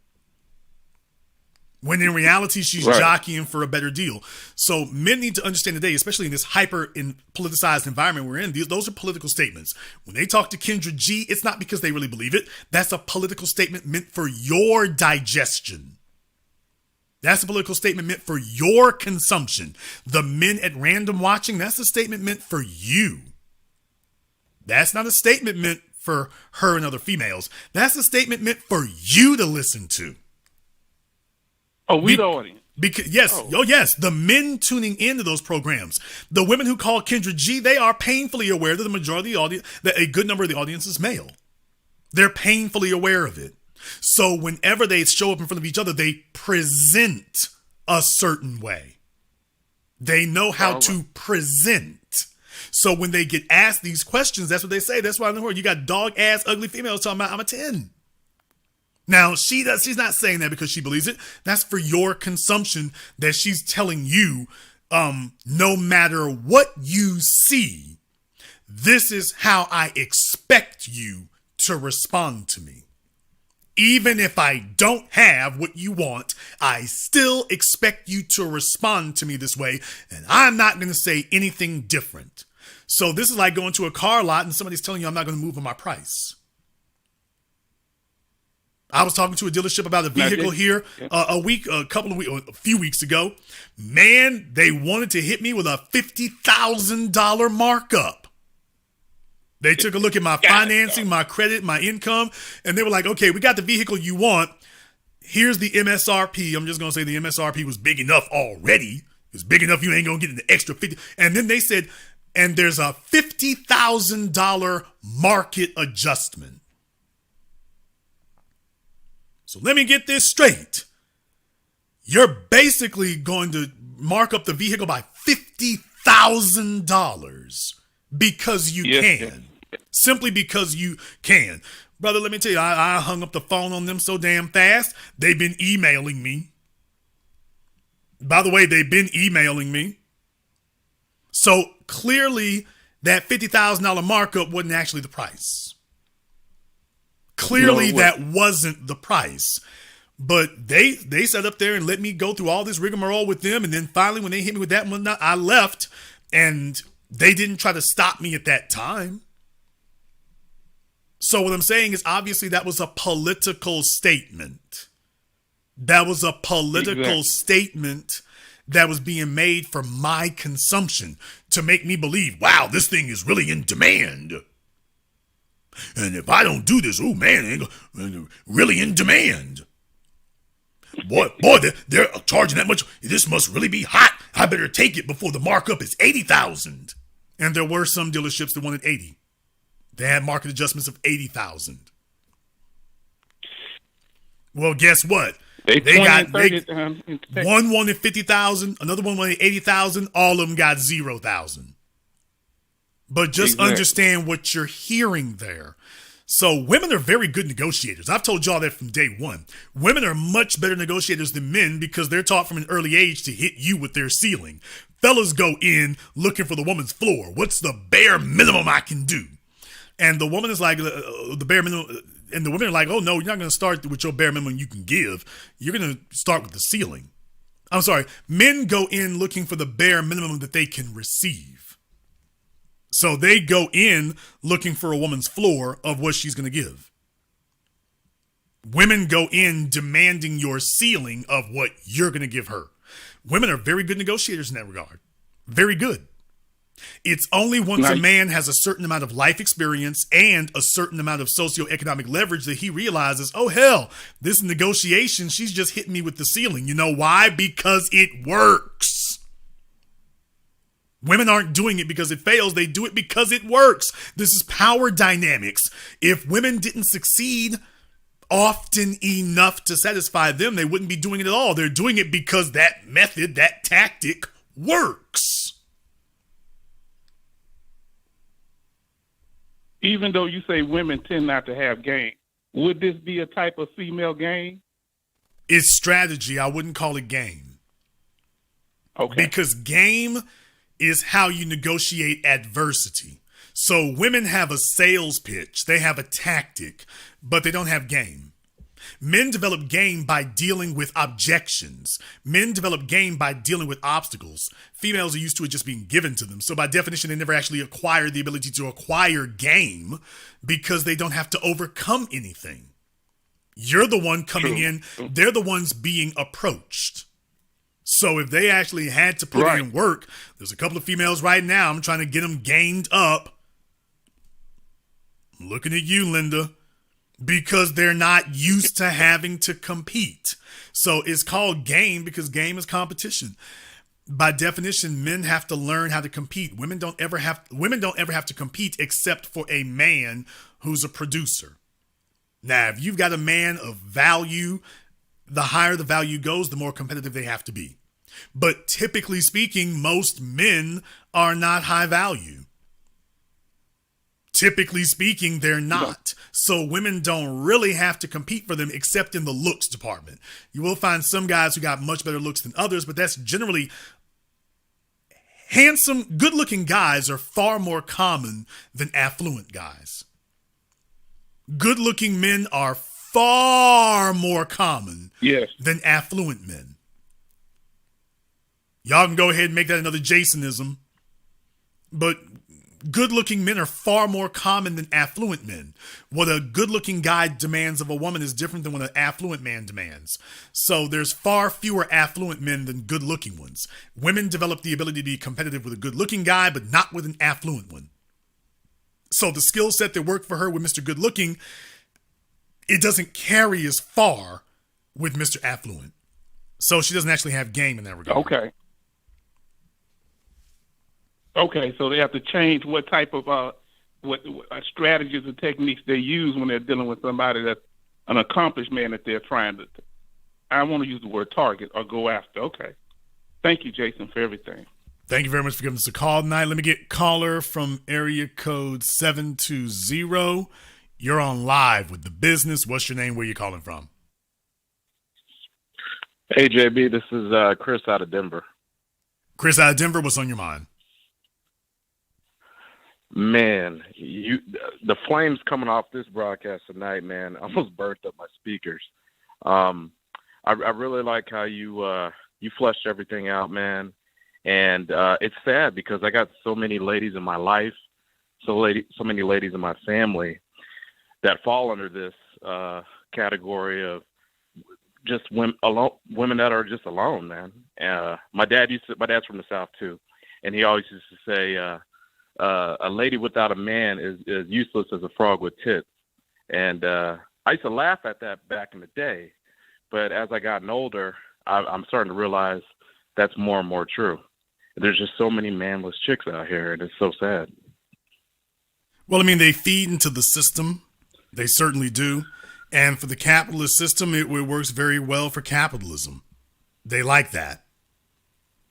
When in reality, she's jockeying for a better deal. So men need to understand today, especially in this politicized environment we're in, those are political statements. When they talk to Kendra G, it's not because they really believe it. That's a political statement meant for your digestion. That's a political statement meant for your consumption. The men at random watching, that's a statement meant for you. That's not a statement meant for her and other females. That's a statement meant for you to listen to. Oh, we the audience. Because yes, the men tuning into those programs, the women who call Kendra G, they are painfully aware that the majority of the audience, that a good number of the audience is male. They're painfully aware of it. So whenever they show up in front of each other, they present a certain way. They know how to present. So when they get asked these questions, that's what they say. That's why you got dog ass ugly females talking about I'm a 10. Now she's not saying that because she believes it. That's for your consumption, that she's telling you, no matter what you see, this is how I expect you to respond to me. Even if I don't have what you want, I still expect you to respond to me this way, and I'm not going to say anything different. So this is like going to a car lot and somebody's telling you I'm not going to move on my price. I was talking to a dealership about a vehicle here a few weeks ago. Man, they wanted to hit me with a $50,000 markup. They took a look at my financing, my credit, my income, and they were like, okay, we got the vehicle you want. Here's the MSRP. I'm just going to say the MSRP was big enough already. It was big enough you ain't going to get an extra 50. And then they said, and there's a $50,000 market adjustment. So let me get this straight. You're basically going to mark up the vehicle by $50,000 because you can. Simply because you can. Brother, let me tell you, I hung up the phone on them so damn fast. They've been emailing me. By the way, they've been emailing me. So clearly that $50,000 markup wasn't actually the price. Clearly that wasn't the price. But they sat up there and let me go through all this rigmarole with them. And then finally, when they hit me with that one, I left. And they didn't try to stop me at that time. So what I'm saying is obviously that was a political statement. That was a political statement that was being made for my consumption to make me believe, wow, this thing is really in demand. And if I don't do this, oh man, really in demand. Boy, they're charging that much. This must really be hot. I better take it before the markup is $80,000. And there were some dealerships that wanted 80. They had market adjustments of 80,000. Well, guess what? One wanted 50,000, another one wanted 80,000. All of them got 0,000. But just understand what you're hearing there. So women are very good negotiators. I've told y'all that from day one. Women are much better negotiators than men because they're taught from an early age to hit you with their ceiling. Fellas go in looking for the woman's floor. What's the bare minimum I can do? And the woman is like, the bare minimum, and the women are like, oh no, you're not going to start with your bare minimum you can give. You're going to start with the ceiling. I'm sorry, men go in looking for the bare minimum that they can receive. So they go in looking for a woman's floor of what she's going to give. Women go in demanding your ceiling of what you're going to give her. Women are very good negotiators in that regard. Very good. It's only once a man has a certain amount of life experience and a certain amount of socioeconomic leverage that he realizes, oh hell, this negotiation, she's just hitting me with the ceiling. You know why? Because it works. Women aren't doing it because it fails. They do it because it works. This is power dynamics. If women didn't succeed often enough to satisfy them, they wouldn't be doing it at all. They're doing it because that method, that tactic works. Even though you say women tend not to have game, would this be a type of female game? It's strategy. I wouldn't call it game. Okay. Because game is how you negotiate adversity. So women have a sales pitch, they have a tactic, but they don't have game. Men develop game by dealing with objections. Men develop game by dealing with obstacles. Females are used to it just being given to them. So by definition, they never actually acquire the ability to acquire game because they don't have to overcome anything. You're the one coming in. They're the ones being approached. So if they actually had to put in work, there's a couple of females right now, I'm trying to get them gained up. I'm looking at you, Linda, because they're not used to having to compete. So it's called game because game is competition. By definition, men have to learn how to compete. Women don't ever have to compete except for a man who's a producer. Now, if you've got a man of value, the higher the value goes, the more competitive they have to be. But typically speaking, most men are not high value. Typically speaking, they're not. So women don't really have to compete for them except in the looks department. You will find some guys who got much better looks than others, but that's generally handsome, good-looking guys are far more common than affluent guys. Good-looking men are far more common than affluent men. Y'all can go ahead and make that another Jasonism, but good-looking men are far more common than affluent men. What a good-looking guy demands of a woman is different than what an affluent man demands. So there's far fewer affluent men than good-looking ones. Women develop the ability to be competitive with a good-looking guy, but not with an affluent one. So the skill set that worked for her with Mr. Good-looking, it doesn't carry as far with Mr. Affluent. So she doesn't actually have game in that regard. Okay, so they have to change what type of what strategies and techniques they use when they're dealing with somebody that's an accomplished man that they're trying to, I want to use the word target or go after. Okay. Thank you, Jason, for everything. Thank you very much for giving us a call tonight. Let me get caller from area code 720. You're on live with The Business. What's your name? Where you calling from? Hey, JB, this is Chris out of Denver. Chris out of Denver, what's on your mind? Man, the flames coming off this broadcast tonight, man, almost burnt up my speakers. I really like how you fleshed everything out, man. And it's sad because I got so many ladies in my life, so many ladies in my family that fall under this category of just women that are just alone, man. My dad's from the South too, and he always used to say, a lady without a man is useless as a frog with tits. And I used to laugh at that back in the day, but as I gotten older, I'm starting to realize that's more and more true. There's just so many manless chicks out here, and it's so sad. Well, I mean, they feed into the system. They certainly do. And for the capitalist system, it works very well for capitalism. They like that.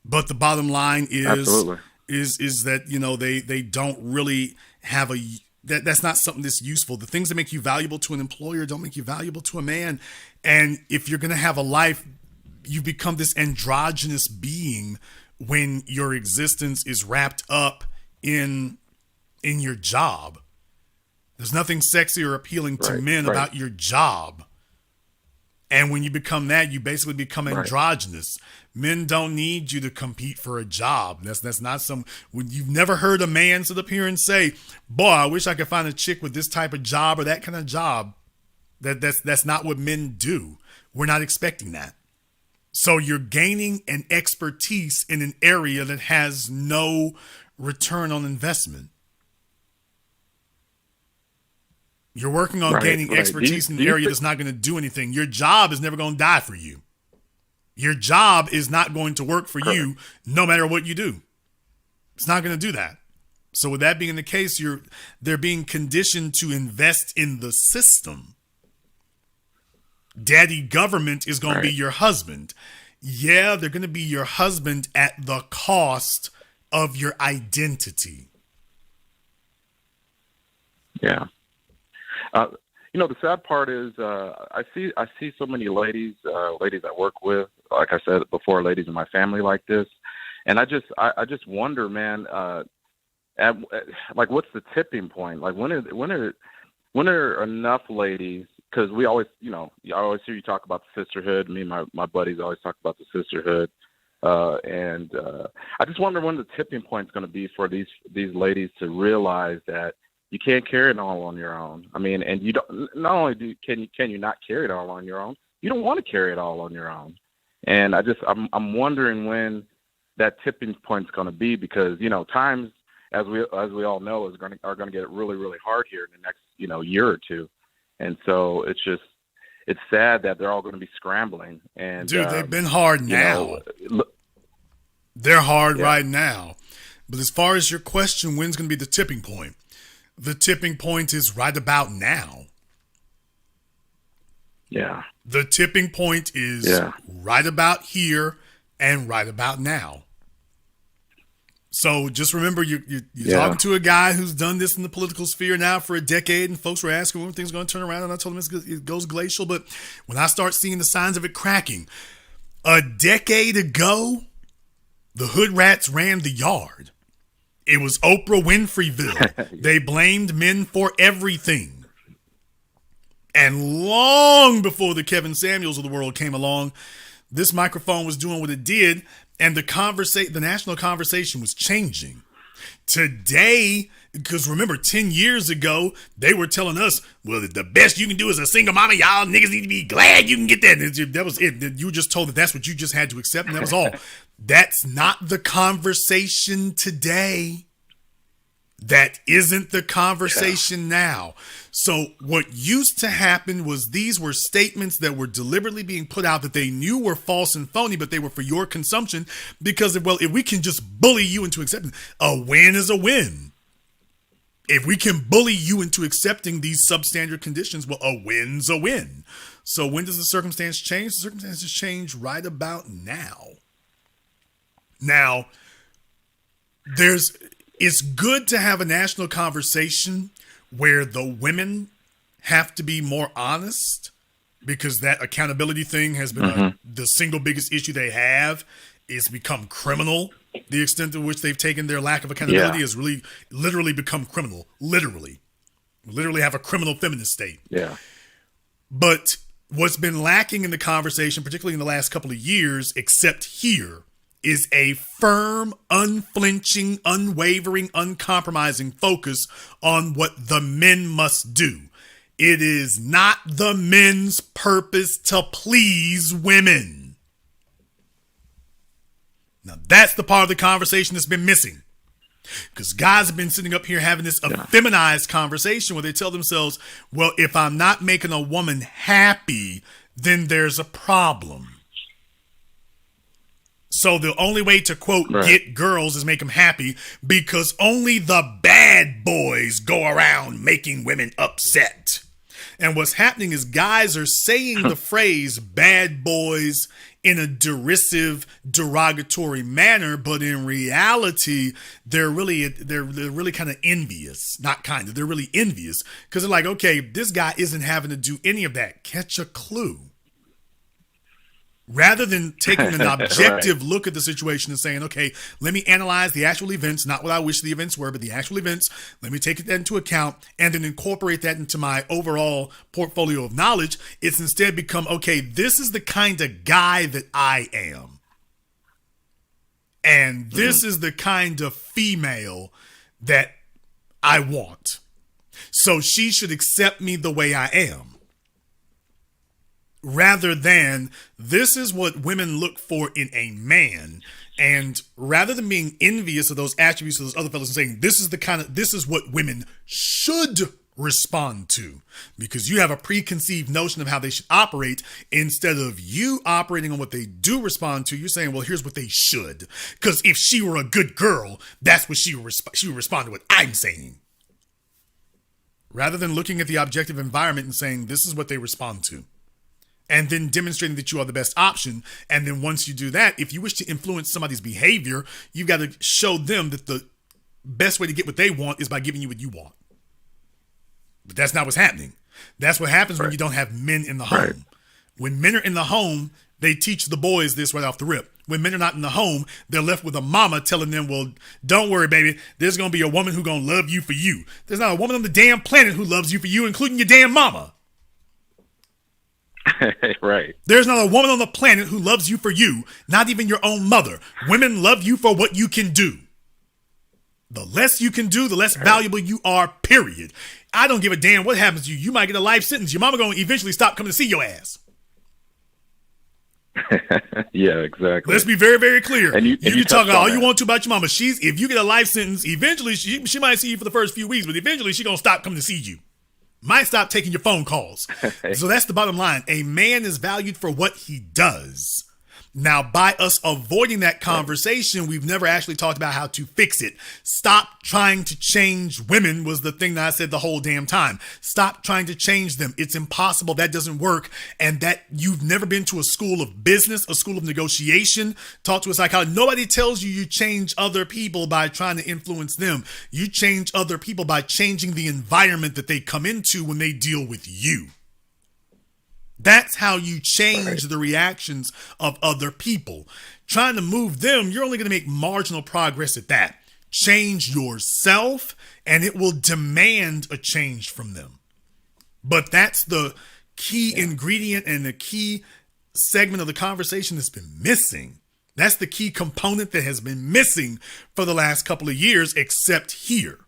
But the bottom line is... Absolutely. Is that, you know, they don't really have That's not something that's useful. The things that make you valuable to an employer don't make you valuable to a man. And if you're going to have a life, you become this androgynous being when your existence is wrapped up in your job. There's nothing sexy or appealing to men about your job. And when you become that, you basically become androgynous. Men don't need you to compete for a job. That's not when you've never heard a man sit up here and say, boy, I wish I could find a chick with this type of job or that kind of job. That's not what men do. We're not expecting that. So you're gaining an expertise in an area that has no return on investment. You're working on gaining expertise in an area that's not going to do anything. Your job is never going to die for you. Your job is not going to work for you no matter what you do. It's not going to do that. So with that being the case, they're being conditioned to invest in the system. Daddy government is going to be your husband. Yeah, they're going to be your husband at the cost of your identity. Yeah. The sad part is I see so many ladies I work with, like I said before, ladies in my family like this, and I just wonder, man, like what's the tipping point? Like when are enough ladies? Because we always, I always hear you talk about the sisterhood. Me and my buddies always talk about the sisterhood, and I just wonder when the tipping point is going to be for these ladies to realize that you can't carry it all on your own. I mean, and you don't. Not only can you not carry it all on your own, you don't want to carry it all on your own. And I'm wondering when that tipping point is going to be, because times, as we all know, are going to get really, really hard here in the next year or two. And so it's sad that they're all going to be scrambling. And dude, they've been hard now. They're hard right now. But as far as your question, when's going to be the tipping point? The tipping point is right about now. Yeah. The tipping point is right about here and right about now. So just remember, you're talking to a guy who's done this in the political sphere now for a decade, and folks were asking when things are going to turn around, and I told them it goes glacial. But when I start seeing the signs of it cracking, a decade ago, the hood rats ran the yard. It was Oprah Winfreyville. They blamed men for everything. And long before the Kevin Samuels of the world came along, this microphone was doing what it did, and the national conversation was changing. Today, because remember, 10 years ago, they were telling us, well, the best you can do is a single mama. Y'all niggas need to be glad you can get that. That was it. You were just told that's what you just had to accept, and that was all. That's not the conversation today. That isn't the conversation now. So what used to happen was these were statements that were deliberately being put out that they knew were false and phony, but they were for your consumption because, if we can just bully you into accepting, a win is a win. If we can bully you into accepting these substandard conditions, well, a win's a win. So when does the circumstance change? The circumstances change right about now. Now, it's good to have a national conversation where the women have to be more honest, because that accountability thing has been the single biggest issue they have. Is become criminal. The extent to which they've taken their lack of accountability has really literally become criminal. Literally have a criminal feminist state. Yeah. But what's been lacking in the conversation, particularly in the last couple of years, except here, is a firm, unflinching, unwavering, uncompromising focus on what the men must do. It is not the men's purpose to please women. Now, that's the part of the conversation that's been missing. Because guys have been sitting up here having this effeminized conversation where they tell themselves, well, if I'm not making a woman happy, then there's a problem. So the only way to, quote, get girls is make them happy, because only the bad boys go around making women upset. And what's happening is guys are saying the phrase bad boys in a derisive, derogatory manner, but in reality, they're really kind of envious. Not kind of, they're really envious because they're like, okay, this guy isn't having to do any of that. Catch a clue. Rather than taking an objective look at the situation and saying, okay, let me analyze the actual events, not what I wish the events were, but the actual events. Let me take that into account and then incorporate that into my overall portfolio of knowledge. It's instead become, okay, this is the kind of guy that I am. And this is the kind of female that I want. So she should accept me the way I am. Rather than, this is what women look for in a man. And rather than being envious of those attributes of those other fellas and saying, this is what women should respond to, because you have a preconceived notion of how they should operate, instead of you operating on what they do respond to, you're saying, well, here's what they should. Because if she were a good girl, that's what she would respond to what I'm saying. Rather than looking at the objective environment and saying, this is what they respond to. And then demonstrating that you are the best option. And then once you do that, if you wish to influence somebody's behavior, you've got to show them that the best way to get what they want is by giving you what you want. But that's not what's happening. That's what happens when you don't have men in the home. When men are in the home, they teach the boys this right off the rip. When men are not in the home, they're left with a mama telling them, well, don't worry, baby. There's going to be a woman who's going to love you for you. There's not a woman on the damn planet who loves you for you, including your damn mama. Right. There's not a woman on the planet who loves you for you, not even your own mother. Women love you for what you can do. The less you can do, the less valuable you are, period. I don't give a damn what happens to you. You might get a life sentence. Your mama going to eventually stop coming to see your ass. Yeah, exactly. Let's be very, very clear. And you can talk all that. you want to about your mama. If you get a life sentence, eventually she might see you for the first few weeks, but eventually she's going to stop coming to see you. Might stop taking your phone calls. So that's the bottom line. A man is valued for what he does. Now, by us avoiding that conversation, we've never actually talked about how to fix it. Stop trying to change women was the thing that I said the whole damn time. Stop trying to change them. It's impossible. That doesn't work. And that you've never been to a school of business, a school of negotiation, talk to a psychologist. Nobody tells you change other people by trying to influence them. You change other people by changing the environment that they come into when they deal with you. That's how you change the reactions of other people. Trying to move them, you're only going to make marginal progress at that. Change yourself, and it will demand a change from them. But that's the key ingredient and the key segment of the conversation that's been missing. That's the key component that has been missing for the last couple of years, except here.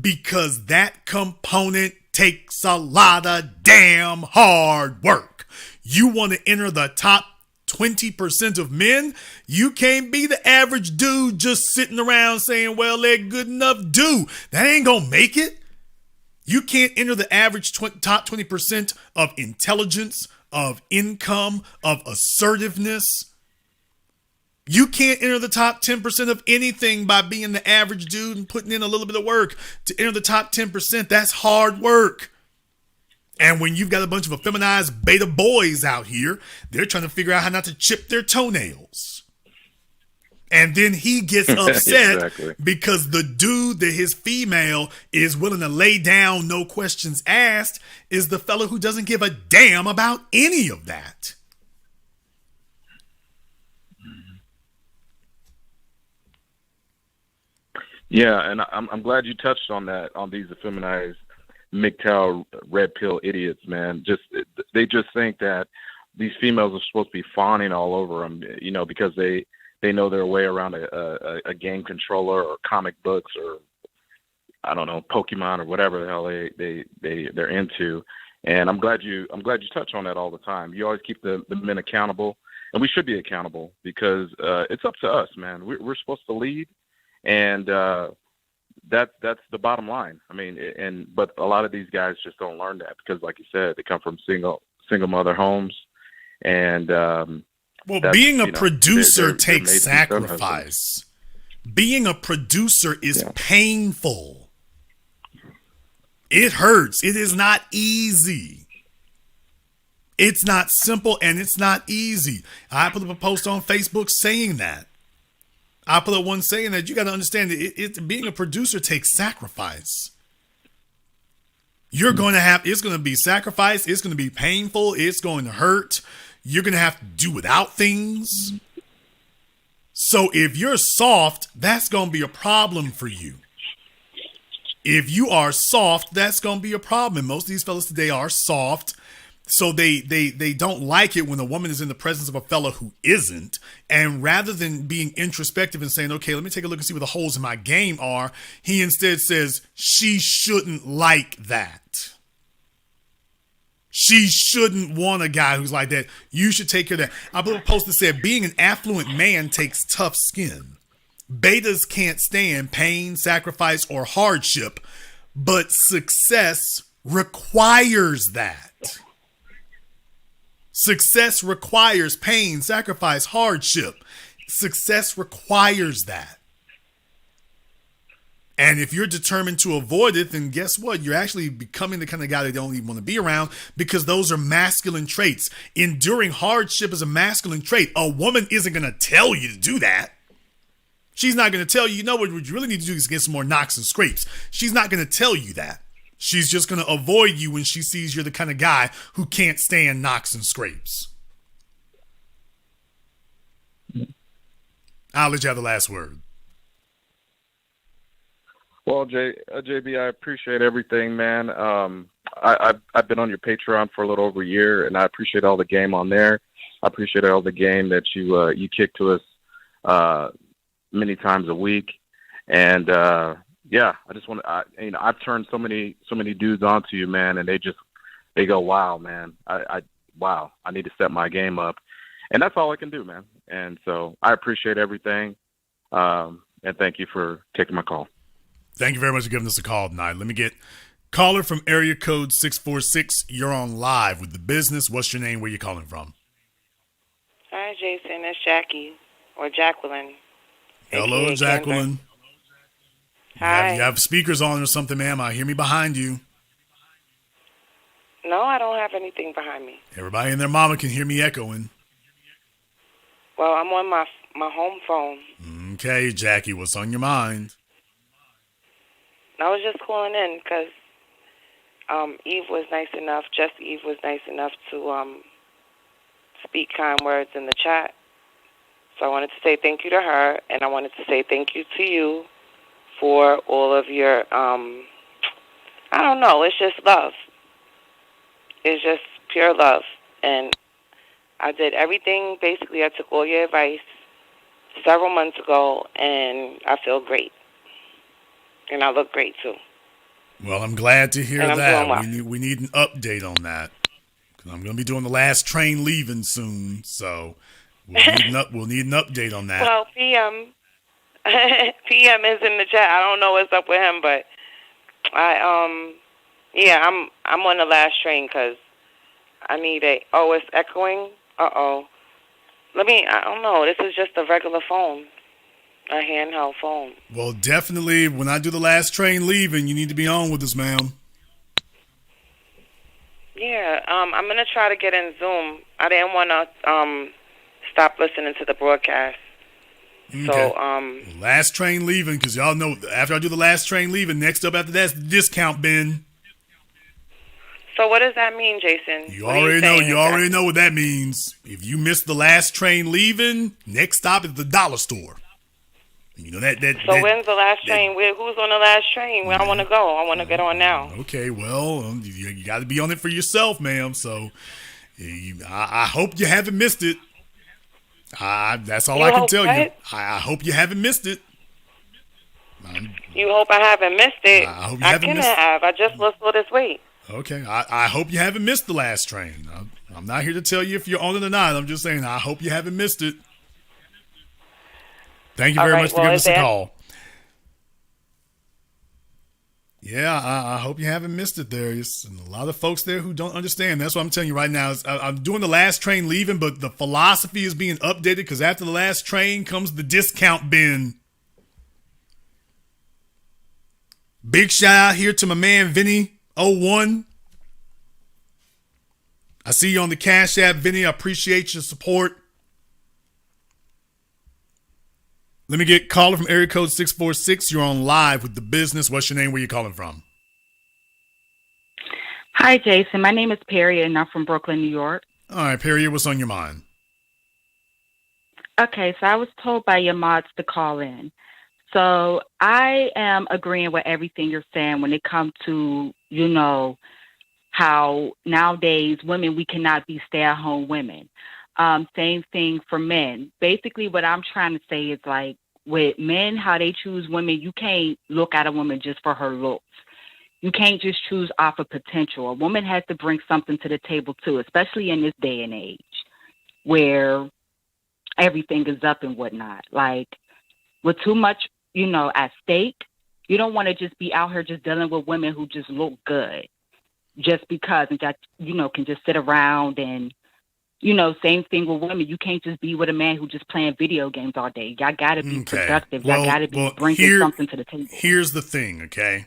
Because that component takes a lot of damn hard work. You want to enter the top 20% of men? You can't be the average dude just sitting around saying, well, they're good enough dude. That ain't gonna make it. You can't enter the average top 20% of intelligence, of income, of assertiveness. You can't enter the top 10% of anything by being the average dude and putting in a little bit of work. To enter the top 10%, that's hard work. And when you've got a bunch of effeminized beta boys out here, they're trying to figure out how not to chip their toenails. And then he gets upset because the dude that his female is willing to lay down, no questions asked, is the fellow who doesn't give a damn about any of that. Yeah, and I'm glad you touched on that, on these effeminized MGTOW red pill idiots, man. They just think that these females are supposed to be fawning all over them, you know, because they know their way around a game controller or comic books or, I don't know, Pokemon or whatever the hell they're into. And I'm glad you touch on that all the time. You always keep the men accountable, and we should be accountable because it's up to us, man. We're supposed to lead. And that's the bottom line. I mean, but a lot of these guys just don't learn that because, like you said, they come from single mother homes, and being a producer takes sacrifice. Being a producer is painful. It hurts. It is not easy. It's not simple and it's not easy. I put up a post on Facebook saying that. I put up one saying that you got to understand that being a producer takes sacrifice. You're going to have, it's going to be sacrifice. It's going to be painful. It's going to hurt. You're going to have to do without things. So if you're soft, that's going to be a problem for you. If you are soft, that's going to be a problem. Most of these fellas today are soft. So they don't like it when a woman is in the presence of a fella who isn't. And rather than being introspective and saying, okay, let me take a look and see what the holes in my game are, he instead says, she shouldn't like that. She shouldn't want a guy who's like that. You should take care of that. I put a post that said, being an affluent man takes tough skin. Betas can't stand pain, sacrifice, or hardship, but success requires that. Success requires pain, sacrifice, hardship. Success requires that. And if you're determined to avoid it, then guess what? You're actually becoming the kind of guy they don't even want to be around, because those are masculine traits. Enduring hardship is a masculine trait. A woman isn't going to tell you to do that. She's not going to tell you, you know what you really need to do is get some more knocks and scrapes. She's not going to tell you that. She's just going to avoid you when she sees you're the kind of guy who can't stand knocks and scrapes. I'll let you have the last word. Well, JB, I appreciate everything, man. I've been on your Patreon for a little over a year, and I appreciate all the game on there. I appreciate all the game that you kick to us many times a week, and yeah, I just want to. I've turned so many dudes onto you, man, and they go, wow, man, wow, I need to step my game up, and that's all I can do, man. And so I appreciate everything, and thank you for taking my call. Thank you very much for giving us a call tonight. Let me get caller from area code 646. You're on live with The Business. What's your name? Where you calling from? Hi, Jason. It's Jackie or Jacqueline. Hello, Jacqueline. Hi. You have speakers on or something, ma'am. I hear me behind you. No, I don't have anything behind me. Everybody and their mama can hear me echoing. Well, I'm on my home phone. Okay, Jackie, what's on your mind? I was just calling in because Eve was nice enough, just Eve was nice enough to speak kind words in the chat. So I wanted to say thank you to her, and I wanted to say thank you to you for all of your, I don't know, it's just love. It's just pure love. And I did everything, basically I took all your advice several months ago, and I feel great. And I look great, too. Well, I'm glad to hear and that. Well. We need an update on that. Because I'm going to be doing the last train leaving soon. So we'll need an update on that. Well, PM is in the chat. I don't know what's up with him, but I'm on the last train because I need it's echoing. I don't know. This is just a regular phone. A handheld phone. Well, definitely, when I do the last train leaving, you need to be on with us, ma'am. Yeah, I'm going to try to get in Zoom. I didn't want to stop listening to the broadcast. Okay. So, last train leaving, because y'all know, after I do the last train leaving, next up after that's the discount bin. So what does that mean, Jason? You already know what that means. If you miss the last train leaving, next stop is the dollar store. You know So when's the last train? Who's on the last train? Where I want to go? I want to get on now. Okay, well, you got to be on it for yourself, ma'am. So I hope you haven't missed it. That's all I can tell you. I hope you haven't missed it. You hope I haven't missed it? I hope you haven't missed it. I just lost all this weight. Okay, I hope you haven't missed the last train. I'm not here to tell you if you're on it or not. I'm just saying I hope you haven't missed it. Thank you very much for giving us a call. Yeah, I hope you haven't missed it there. There's a lot of folks there who don't understand. That's what I'm telling you right now. I'm doing the last train leaving, but the philosophy is being updated because after the last train comes the discount bin. Big shout out here to my man Vinny 01. I see you on the Cash App, Vinny. I appreciate your support. Let me get caller from area code 646. You're on live with The Business. What's your name? Where you calling from? Hi, Jason. My name is Perry, and I'm from Brooklyn, New York. All right, Perry, what's on your mind? Okay, so I was told by your mods to call in. So I am agreeing with everything you're saying when it comes to, how nowadays women, we cannot be stay-at-home women. Same thing for men. Basically, what I'm trying to say is like with men, how they choose women, you can't look at a woman just for her looks. You can't just choose off of potential. A woman has to bring something to the table too, especially in this day and age where everything is up and whatnot. Like with too much, at stake, you don't want to just be out here just dealing with women who just look good just because and that, can just sit around and, same thing with women. You can't just be with a man who just playing video games all day. Y'all got to be productive. Y'all got to be bringing something to the table. Here's the thing, okay?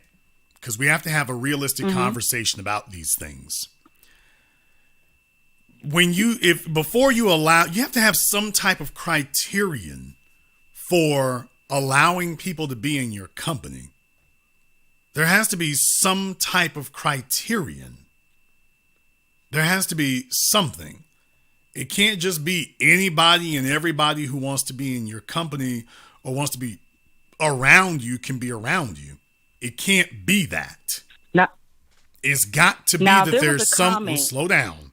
Because we have to have a realistic conversation about these things. Before you allow, you have to have some type of criterion for allowing people to be in your company. There has to be some type of criterion. There has to be something. It can't just be anybody and everybody who wants to be in your company or wants to be around you can be around you. It can't be that. No. It's got to be that there's some. Well, slow down.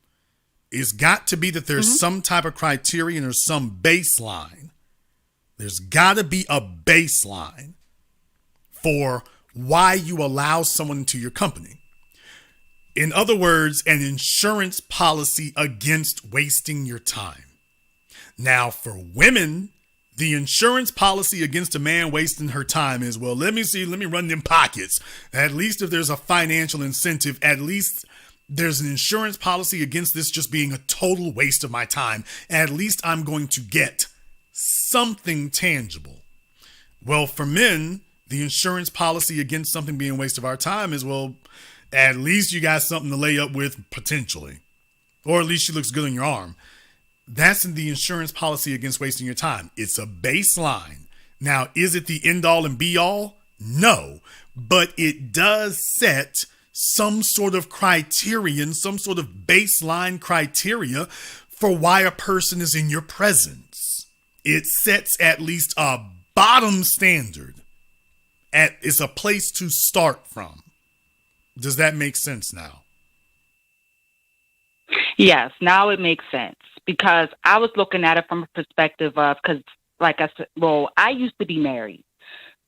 It's got to be that there's some type of criterion or some baseline. There's got to be a baseline for why you allow someone into your company. In other words, an insurance policy against wasting your time. Now, for women, the insurance policy against a man wasting her time is, well, let me run them pockets. At least if there's a financial incentive, at least there's an insurance policy against this just being a total waste of my time. At least I'm going to get something tangible. Well, for men, the insurance policy against something being a waste of our time is, well, at least you got something to lay up with potentially. Or at least she looks good on your arm. That's the insurance policy against wasting your time. It's a baseline. Now, is it the end all and be all? No. But it does set some sort of criterion, some sort of baseline criteria for why a person is in your presence. It sets at least a bottom standard. It's a place to start from. Does that make sense now? Yes, now it makes sense because I was looking at it from a perspective of, because like I said, I used to be married.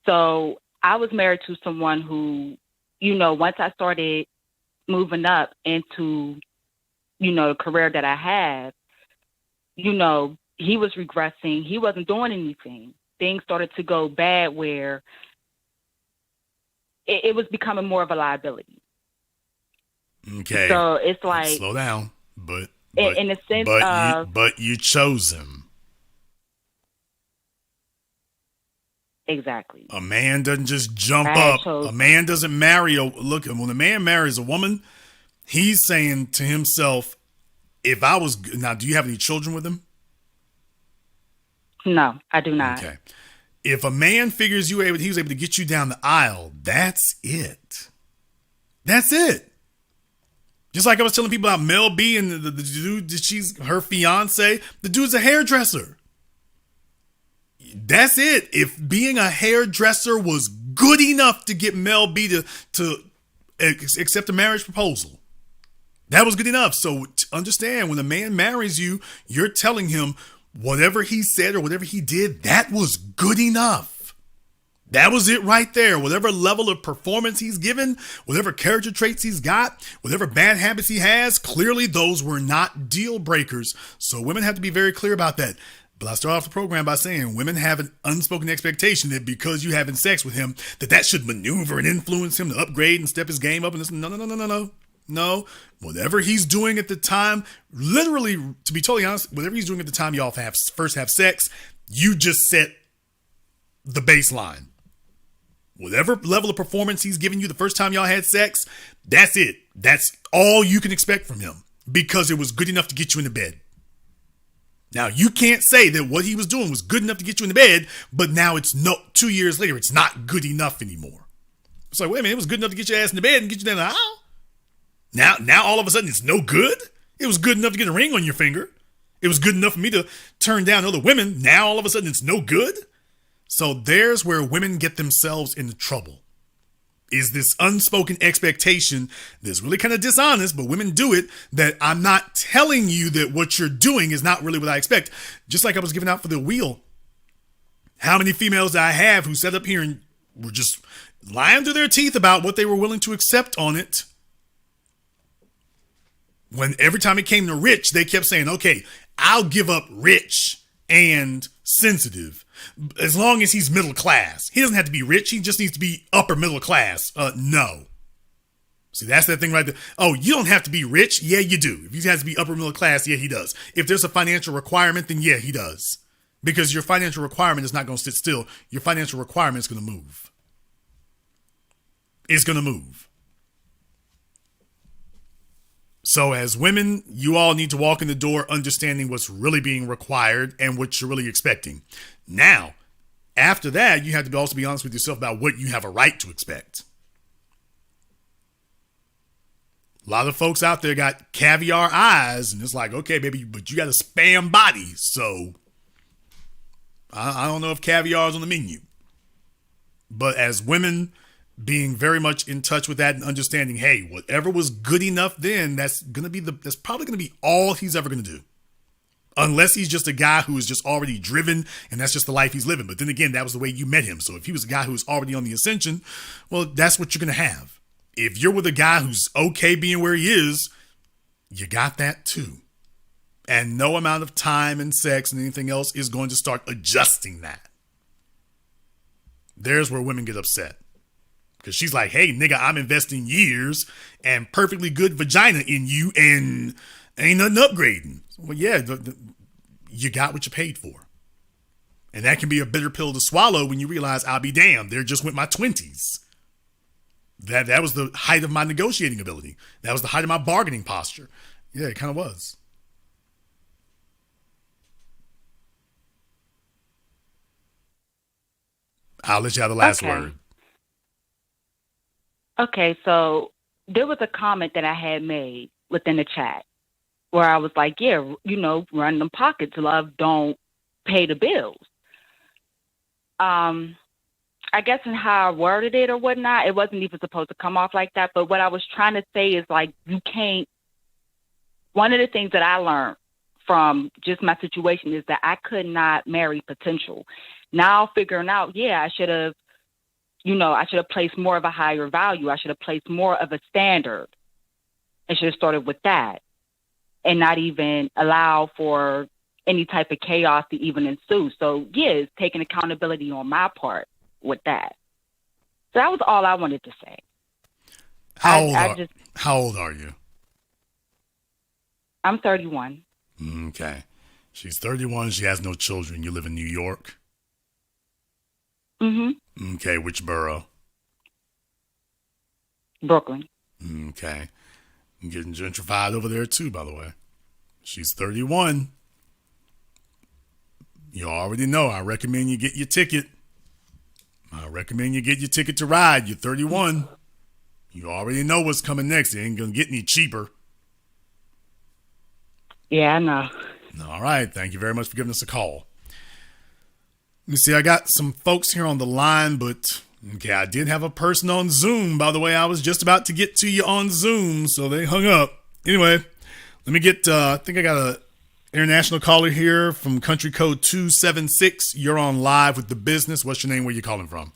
So I was married to someone who, once I started moving up into, the career that I have, he was regressing. He wasn't doing anything. Things started to go bad where it was becoming more of a liability. Okay. So it's like slow down, but in a sense but you chose him. Exactly. A man doesn't just jump up. A man doesn't marry when a man marries a woman, he's saying to himself, now, do you have any children with him? No, I do not. Okay. If a man figures he was able to get you down the aisle, that's it. That's it. Just like I was telling people about Mel B and the dude that she's her fiance. The dude's a hairdresser. That's it. If being a hairdresser was good enough to get Mel B to accept a marriage proposal, that was good enough. So understand, when a man marries you, you're telling him whatever he said or whatever he did, that was good enough. That was it right there. Whatever level of performance he's given, whatever character traits he's got, whatever bad habits he has, clearly those were not deal breakers. So women have to be very clear about that. But I start off the program by saying women have an unspoken expectation that because you're having sex with him, that should maneuver and influence him to upgrade and step his game up. And this, no. Whatever he's doing at the time, literally, to be totally honest, whatever he's doing at the time y'all first have sex, you just set the baseline. Whatever level of performance he's giving you the first time y'all had sex, that's it. That's all you can expect from him because it was good enough to get you in the bed. Now, you can't say that what he was doing was good enough to get you in the bed, but now 2 years later, it's not good enough anymore. It's like, wait a minute, it was good enough to get your ass in the bed and get you down the aisle. Now all of a sudden it's no good? It was good enough to get a ring on your finger. It was good enough for me to turn down other women. Now all of a sudden it's no good? So there's where women get themselves into trouble. Is this unspoken expectation that's really kind of dishonest, but women do it, that I'm not telling you that what you're doing is not really what I expect. Just like I was giving out for the wheel. How many females do I have who sat up here and were just lying through their teeth about what they were willing to accept on it? When every time it came to rich, they kept saying, okay, I'll give up rich and sensitive as long as he's middle class. He doesn't have to be rich. He just needs to be upper middle class. No. See, that's that thing right there. Oh, you don't have to be rich. Yeah, you do. If he has to be upper middle class, yeah, he does. If there's a financial requirement, then yeah, he does. Because your financial requirement is not going to sit still. Your financial requirement is going to move. It's going to move. So as women, you all need to walk in the door understanding what's really being required and what you're really expecting. Now, after that, you have to also be honest with yourself about what you have a right to expect. A lot of folks out there got caviar eyes, and it's like, okay, baby, but you got a spam body. So I don't know if caviar is on the menu. But as women, being very much in touch with that and understanding, hey, whatever was good enough then, that's probably gonna be all he's ever gonna do. Unless he's just a guy who is just already driven and that's just the life he's living. But then again, that was the way you met him. So if he was a guy who was already on the ascension, well, that's what you're gonna have. If you're with a guy who's okay being where he is, you got that too. And no amount of time and sex and anything else is going to start adjusting that. There's where women get upset. Because she's like, hey, nigga, I'm investing years and perfectly good vagina in you and ain't nothing upgrading. Well, yeah, you got what you paid for. And that can be a bitter pill to swallow when you realize, I'll be damned, there just went my 20s. That was the height of my negotiating ability. That was the height of my bargaining posture. Yeah, it kind of was. I'll let you have the last word. Okay, so there was a comment that I had made within the chat where I was like, yeah, run them pockets. Love don't pay the bills. I guess in how I worded it or whatnot, it wasn't even supposed to come off like that. But what I was trying to say is like, you can't, one of the things that I learned from just my situation is that I could not marry potential. Now figuring out, I should have placed more of a higher value. I should have placed more of a standard. I should have started with that and not even allow for any type of chaos to even ensue. So, it's taking accountability on my part with that. So that was all I wanted to say. How old are you? I'm 31. Okay. She's 31. She has no children. You live in New York? Mm-hmm. Okay. Which borough? Brooklyn. Okay. I'm getting gentrified over there too, by the way. She's 31. You already know. I recommend you get your ticket. I recommend you get your ticket to ride. You're 31. You already know what's coming next. It ain't going to get any cheaper. Yeah, I know. All right. Thank you very much for giving us a call. Let me see. I got some folks here on the line, but okay, I did have a person on Zoom. By the way, I was just about to get to you on Zoom, so they hung up. Anyway, let me get, I think I got a international caller here from country code 276. You're on live with The Business. What's your name? Where you calling from?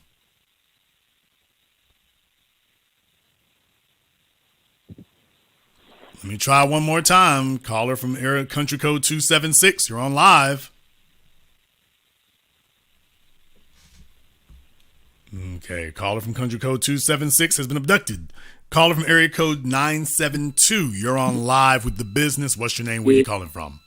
Let me try one more time. Caller from country code 276. You're on live. Okay, caller from country code 276 has been abducted. Caller from area code 972. You're on live with The Business. What's your name? Where you calling from?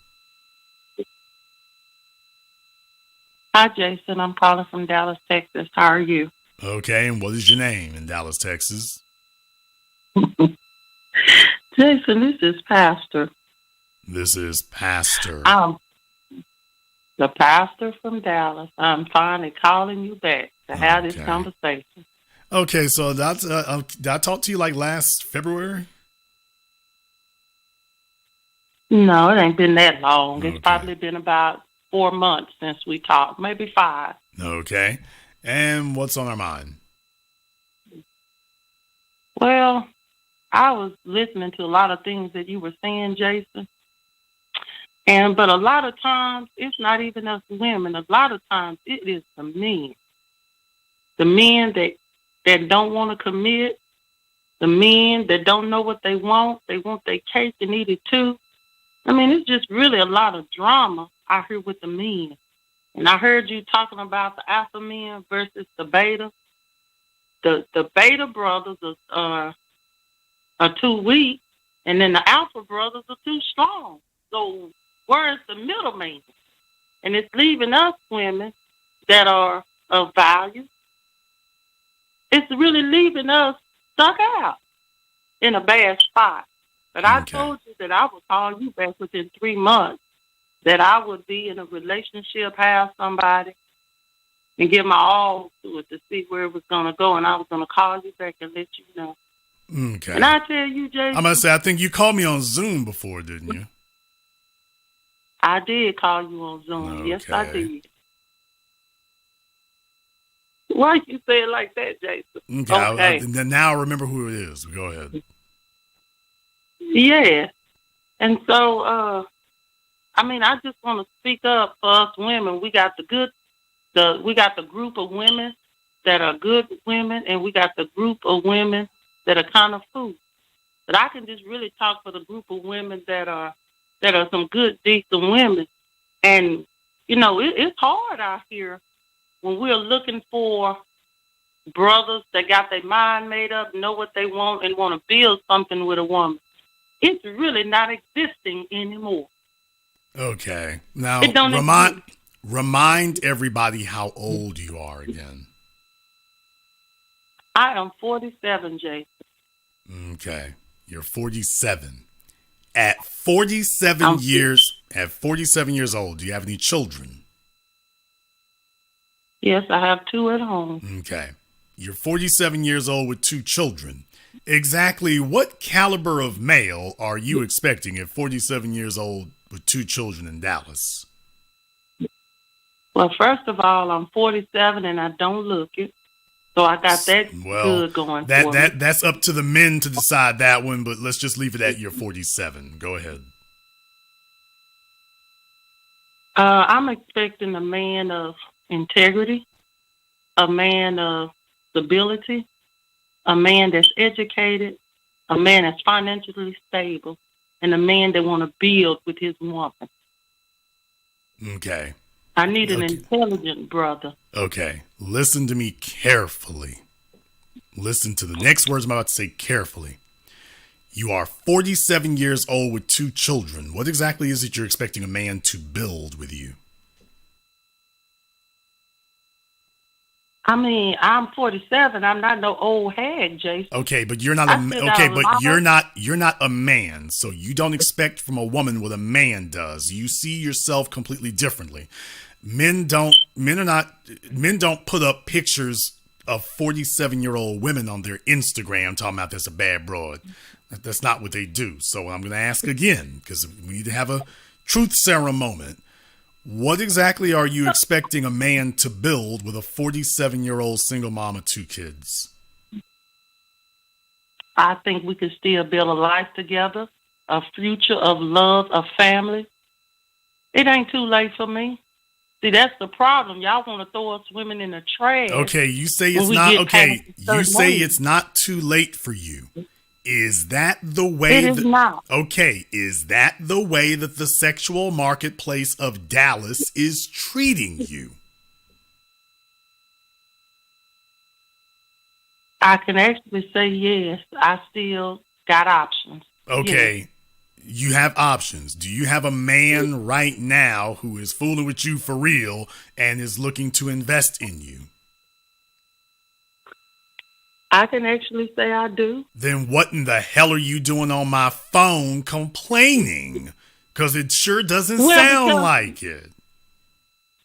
Hi, Jason. I'm calling from Dallas, Texas. How are you? Okay, and what is your name in Dallas, Texas? Jason, this is Pastor. This is Pastor. I'm the pastor from Dallas. I'm finally calling you back to have this conversation. Okay, so that's did I talk to you like last February? No, it ain't been that long. It's probably been about 4 months since we talked, maybe 5. Okay, and what's on our mind? Well, I was listening to a lot of things that you were saying, Jason. But a lot of times, it's not even us women. A lot of times, it is the men. The men that don't want to commit. The men that don't know what they want. They want their cake and eat it too. I mean, it's just really a lot of drama out here with the men. And I heard you talking about the alpha men versus the beta. The beta brothers are too weak, and then the alpha brothers are too strong. So where is the middleman? And it's leaving us women that are of value. It's really leaving us stuck out in a bad spot. But I told you that I would call you back within 3 months, that I would be in a relationship, have somebody, and give my all to it to see where it was going to go. And I was going to call you back and let you know. Okay. And I tell you, Jason, I'm going to say, I think you called me on Zoom before, didn't you? I did call you on Zoom. Okay. Yes, I did. Why you say it like that, Jason? Okay. Now I remember who it is. Go ahead. Yeah. And so, I just want to speak up for us women. We got we got the group of women that are good women, and we got the group of women that are kind of fools. But I can just really talk for the group of women that are some good, decent women. And, it's hard out here when we're looking for brothers that got their mind made up, know what they want, and want to build something with a woman. It's really not existing anymore. Okay. Now, remind everybody how old you are again. I am 47, Jason. Okay. You're 47. At 47 years old, do you have any children? Yes, I have 2 at home. Okay. You're 47 years old with 2 children. Exactly what caliber of male are you expecting at 47 years old with 2 children in Dallas? Well, first of all, I'm 47 and I don't look it. So I got that good going for me. That's up to the men to decide that one, but let's just leave it at you're 47. Go ahead. I'm expecting a man of integrity, a man of stability, a man that's educated, a man that's financially stable, and a man that want to build with his woman. Okay. I need an intelligent brother. Okay. Listen to me carefully. Listen to the next words I'm about to say carefully. You are 47 years old with 2 children. What exactly is it you're expecting a man to build with you? I'm 47. I'm not no old hag, Jason. Okay, but you're not you're not a man, so you don't expect from a woman what a man does. You see yourself completely differently. Men don't put up pictures of 47-year-old women on their Instagram talking about that's a bad broad. That's not what they do. So I'm going to ask again, because we need to have a truth serum moment. What exactly are you expecting a man to build with a 47-year-old single mom of 2 kids? I think we can still build a life together, a future of love, a family. It ain't too late for me. See, that's the problem. Y'all want to throw us women in the trash. Okay, you say it's not okay. You say it's not too late for you. Is that the way? It is not. Okay, is that the way that the sexual marketplace of Dallas is treating you? I can actually say yes. I still got options. Okay. Yes. You have options. Do you have a man right now who is fooling with you for real and is looking to invest in you? I can actually say I do. Then what in the hell are you doing on my phone complaining? Because it sure doesn't sound like it.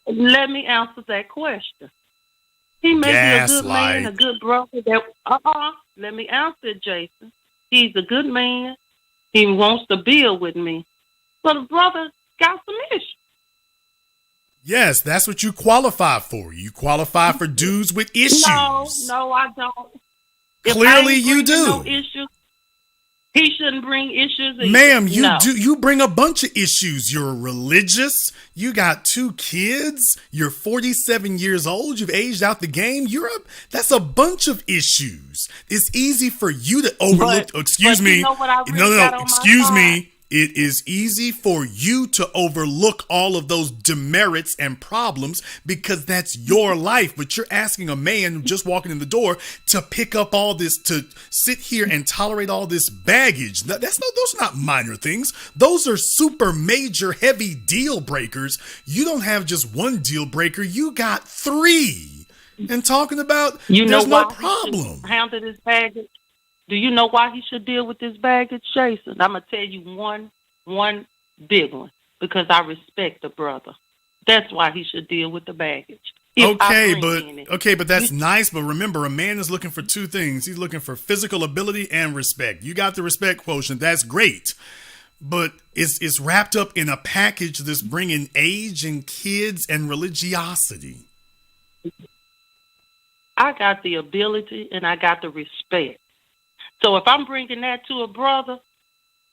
Let me answer that question. He may be a good man, a good brother. Let me answer it, Jason. He's a good man. He wants to build with me. But a brother got some issues. Yes, that's what you qualify for. You qualify for dudes with issues. No, I don't. Clearly you do. No issues, he shouldn't bring issues. Ma'am, you do. You bring a bunch of issues. You're religious. You got 2 kids. You're 47 years old. You've aged out the game. That's a bunch of issues. It's easy for you to overlook. Excuse me. Excuse me. It is easy for you to overlook all of those demerits and problems because that's your life. But you're asking a man just walking in the door to pick up all this, to sit here and tolerate all this baggage. Those are not minor things. Those are super major heavy deal breakers. You don't have just one deal breaker. You got 3. And talking about there's no problem. Handle this baggage. Do you know why he should deal with this baggage, Jason? I'm going to tell you one big one, because I respect the brother. That's why he should deal with the baggage. Okay, but that's nice. But remember, a man is looking for 2 things. He's looking for physical ability and respect. You got the respect quotient. That's great. But it's wrapped up in a package that's bringing age and kids and religiosity. I got the ability and I got the respect. So if I'm bringing that to a brother,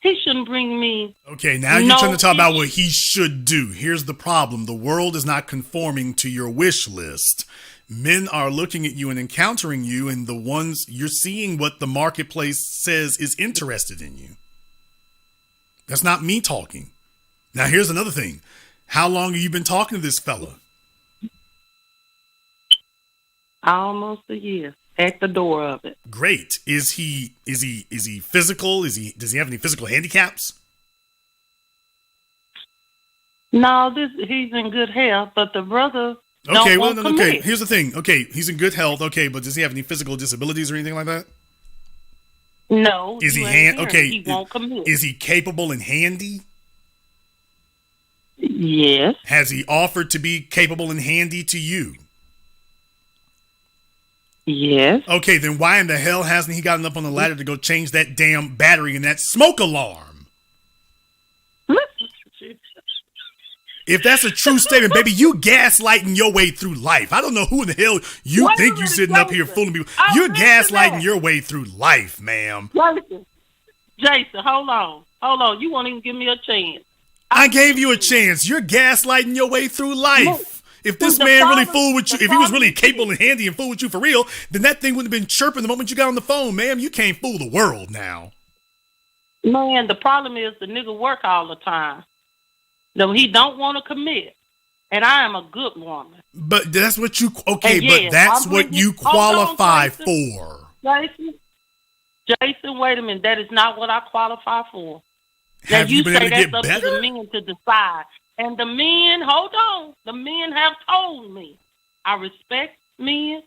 he shouldn't bring me. Okay, now you're trying to talk about what he should do. Here's the problem. The world is not conforming to your wish list. Men are looking at you and encountering you, and the ones you're seeing what the marketplace says is interested in you. That's not me talking. Now, here's another thing. How long have you been talking to this fella? Almost a year. At the door of it. Great. Is he physical? Does he have any physical handicaps? No, he's in good health, but the brother okay, here's the thing. Okay, he's in good health, okay, but does he have any physical disabilities or anything like that? No. Is he he won't commit. Is he capable and handy? Yes. Has he offered to be capable and handy to you? Yes. Okay, then why in the hell hasn't he gotten up on the ladder to go change that damn battery in that smoke alarm? If that's a true statement, baby, you gaslighting your way through life. I don't know who in the hell you think you're sitting up here fooling people. You're gaslighting your way through life, ma'am. Jason, hold on. You won't even give me a chance. I gave you a chance. You're gaslighting your way through life. If this man really fooled with you, if he was really capable and handy and fooled with you for real, then that thing wouldn't have been chirping the moment you got on the phone, ma'am. You can't fool the world now. Man, the problem is the nigga work all the time. No, he don't want to commit. And I am a good woman. But that's what you, that's what you qualify for. Jason, wait a minute. That is not what I qualify for. Have you been able to get better? That's up to the men to decide. And the men, hold on, the men have told me, I respect men,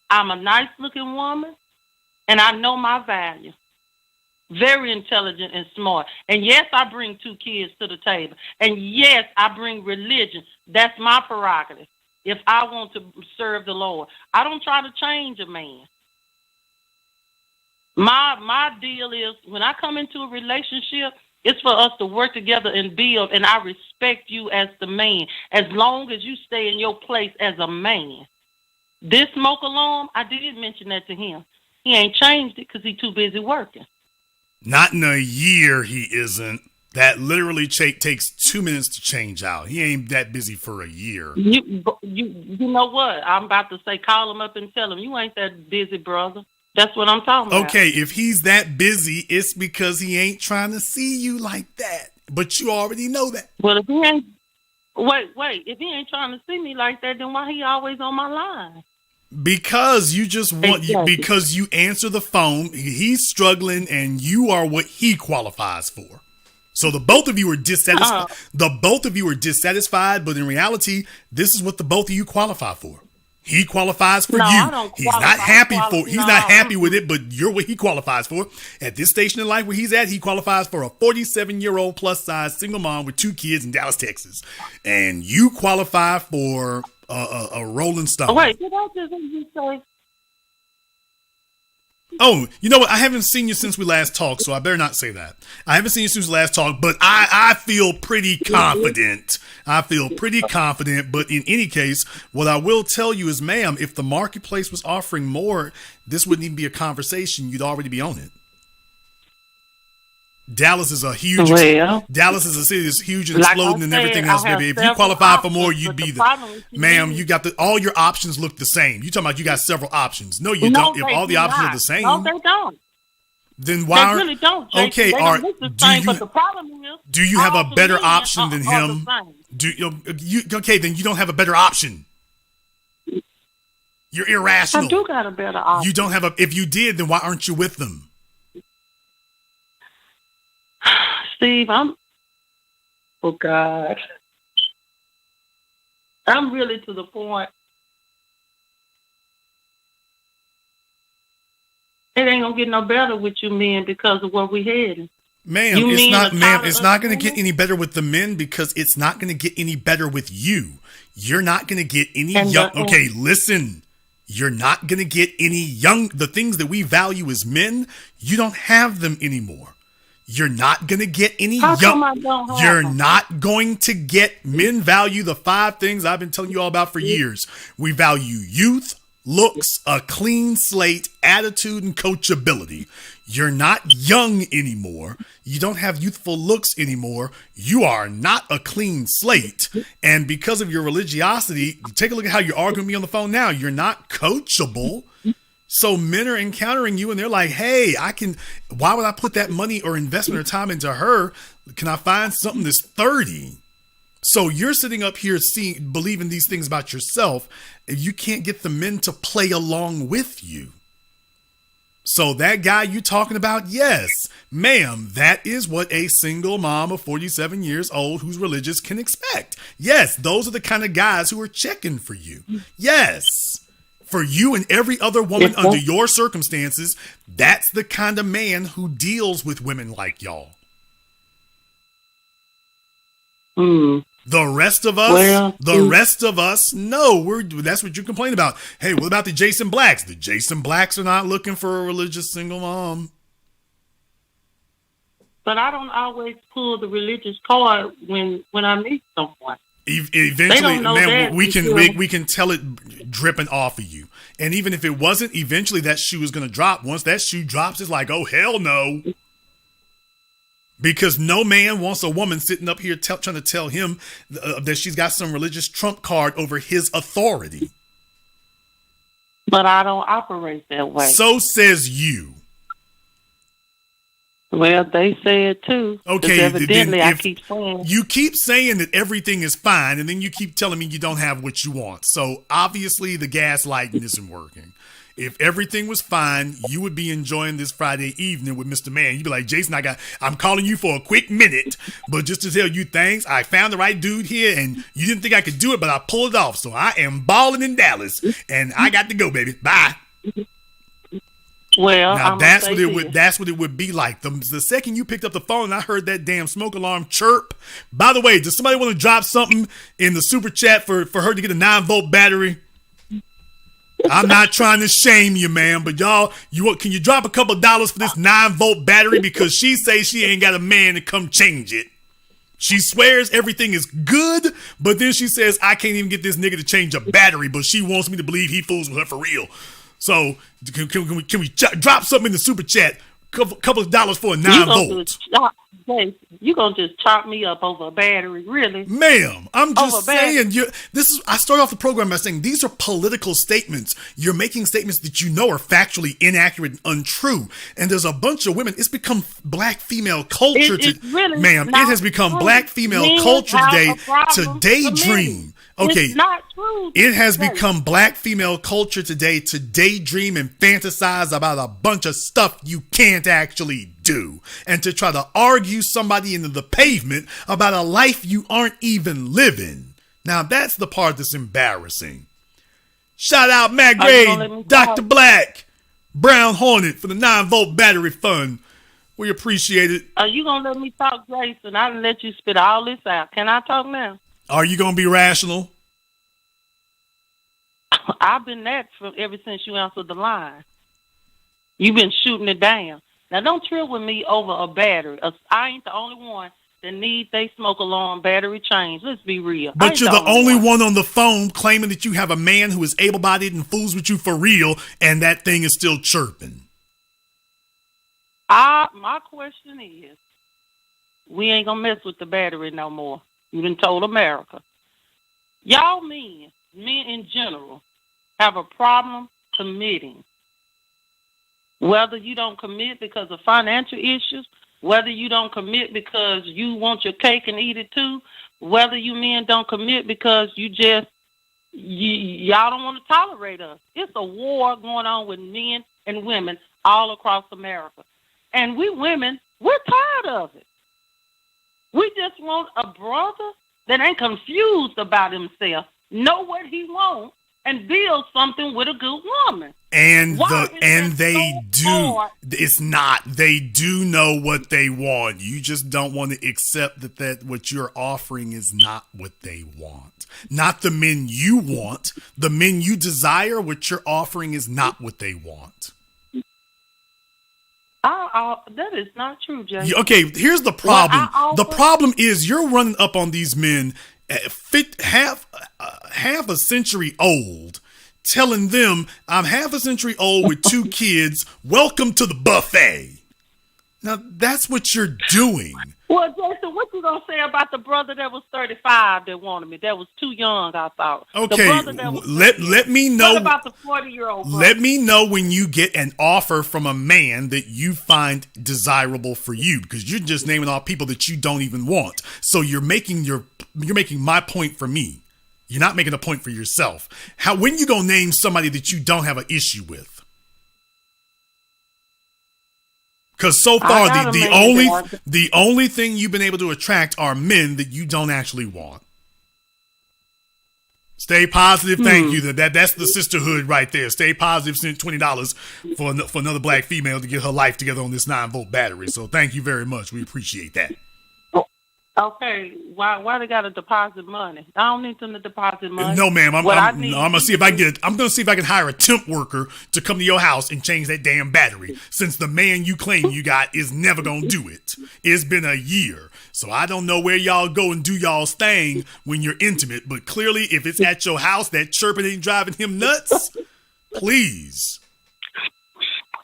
I'm a nice-looking woman, and I know my value. Very intelligent and smart. And yes, I bring 2 kids to the table. And yes, I bring religion. That's my prerogative if I want to serve the Lord. I don't try to change a man. My deal is when I come into a relationship, it's for us to work together and build, and I respect you as the man, as long as you stay in your place as a man. This smoke alarm, I did mention that to him. He ain't changed it because he's too busy working. Not in a year, he isn't. That literally takes 2 minutes to change out. He ain't that busy for a year. You know what? I'm about to say, call him up and tell him, you ain't that busy, brother. That's what I'm talking about. Okay, if he's that busy, it's because he ain't trying to see you like that. But you already know that. Well, if he ain't, wait. If he ain't trying to see me like that, then why he always on my line? Because you just want, because you answer the phone, he's struggling, and you are what he qualifies for. So the both of you are dissatisfied. The both of you are dissatisfied, but in reality, this is what the both of you qualify for. He qualifies for No, you. I don't He's not qualify. happy he's not happy No. with it, but you're what he qualifies for. At this station in life where he's at, he qualifies for a 47-year-old plus size single mom with 2 kids in Dallas, Texas. And you qualify for a Rolling Stone. Oh, wait, did I just hear you say? Oh, you know what? I haven't seen you since we last talked, so I better not say that. I haven't seen you since we last talked, but I feel pretty confident. But in any case, what I will tell you is, ma'am, if the marketplace was offering more, this wouldn't even be a conversation. You'd already be on it. Dallas is a huge. Dallas is a city that's huge and exploding and everything else, baby. If you qualify for more, you'd be ma'am. You got all your options look the same. You talking about you got several options? No, you don't. If all the options are the same, no, they don't. Then why? They really don't. Jason. Okay, they don't look the same, but the problem is, do you have a better option than him? Okay, then you don't have a better option. You're irrational. I do got a better option. You don't have a. If you did, then why aren't you with them? Steve, oh God, I'm really to the point. It ain't gonna get no better with you men because of where we heading. Ma'am, it's not going to get any better with the men because it's not going to get any better with you. You're not going to get any young. Okay, listen. You're not going to get any young. The things that we value as men, you don't have them anymore. You're not going to get any young. You're not going to get men value the 5 things I've been telling you all about for years. We value youth, looks, a clean slate, attitude, and coachability. You're not young anymore. You don't have youthful looks anymore. You are not a clean slate. And because of your religiosity, take a look at how you're arguing with me on the phone now. You're not coachable. So men are encountering you and they're like, hey, why would I put that money or investment or time into her? Can I find something that's 30? So you're sitting up here believing these things about yourself, and you can't get the men to play along with you. So that guy you talking about, yes, ma'am, that is what a single mom of 47 years old who's religious can expect. Yes, those are the kind of guys who are checking for you. Yes. For you and every other woman under your circumstances, that's the kind of man who deals with women like y'all. The rest of us, no, that's what you complain about. Hey, what about the Jason Blacks? The Jason Blacks are not looking for a religious single mom. But I don't always pull the religious card when I meet someone. Eventually, man, we can tell it dripping off of you. And even if it wasn't, eventually that shoe is going to drop. Once that shoe drops, it's like, oh, hell no. Because no man wants a woman sitting up here trying to tell him that she's got some religious trump card over his authority. But I don't operate that way. So says you. Well, they say it too. Okay, evidently I keep saying. You keep saying that everything is fine, and then you keep telling me you don't have what you want. So obviously the gaslighting isn't working. If everything was fine, you would be enjoying this Friday evening with Mr. Man. You'd be like, Jason, I'm calling you for a quick minute, but just to tell you thanks, I found the right dude here, and you didn't think I could do it, but I pulled it off. So I am balling in Dallas, and I got to go, baby. Bye. Well, now that's what it would be like. The second you picked up the phone and I heard that damn smoke alarm chirp. By the way, does somebody want to drop something in the super chat for her to get a 9-volt battery? I'm not trying to shame you, man, but can you drop a couple $2 for this 9-volt battery? Because she says she ain't got a man to come change it. She swears everything is good, but then she says I can't even get this nigga to change a battery, but she wants me to believe he fools with her for real. So can we drop something in the super chat? Couple of dollars for a 9-volt. You gonna just chop me up over a battery, really? Ma'am, I'm just saying. I start off the program by saying these are political statements. You're making statements that you know are factually inaccurate and untrue. And there's a bunch of women. It's become black female culture. It has become black female culture today to daydream. Okay, it's not true. It has become black female culture today to daydream and fantasize about a bunch of stuff you can't actually do, and to try to argue somebody into the pavement about a life you aren't even living. Now that's the part that's embarrassing. Shout out Matt Are you gonna let Gray, me Dr. talk? Black, Brown Hornet for the 9-volt battery fund. We appreciate it. Are you going to let me talk, Jason? I done let you spit all this out. Can I talk now? Are you going to be rational? I've been that ever since you answered the line. You've been shooting it down. Now, don't trip with me over a battery. I ain't the only one that needs they smoke alarm battery change. Let's be real. But you're the only one on the phone claiming that you have a man who is able-bodied and fools with you for real, and that thing is still chirping. My question is, we ain't gonna mess with the battery no more. You done told America. Y'all men in general, have a problem committing. Whether you don't commit because of financial issues, whether you don't commit because you want your cake and eat it too, whether you men don't commit because y'all don't want to tolerate us. It's a war going on with men and women all across America. And we women, we're tired of it. We just want a brother that ain't confused about himself, know what he wants, and build something with a good woman. And they do know what they want. You just don't want to accept that what you're offering is not what they want. Not the men you want. The men you desire, what you're offering is not what they want. That is not true, Jay. Okay, here's the problem. The problem is you're running up on these men half a century old, telling them, I'm half a century old with 2 kids. Welcome to the buffet. Now, that's what you're doing. Well, Jason, what you gonna say about the brother that was 35 that wanted me? That was too young, I thought. Okay, let me know. What about the 40-year-old brother? Let me know when you get an offer from a man that you find desirable for you, because you're just naming all people that you don't even want. So you're making my point for me. You're not making a point for yourself. When you gonna name somebody that you don't have an issue with? Because so far, the only thing you've been able to attract are men that you don't actually want. Stay positive. Thank you. That's the sisterhood right there. Stay positive. Sent $20 for another black female to get her life together on this 9-volt battery. So thank you very much. We appreciate that. Okay, why they gotta deposit money? I don't need them to deposit money. No, ma'am. I'm gonna see if I can hire a temp worker to come to your house and change that damn battery. Since the man you claim you got is never gonna do it. It's been a year, so I don't know where y'all go and do y'all's thing when you're intimate. But clearly, if it's at your house, that chirping ain't driving him nuts. Please.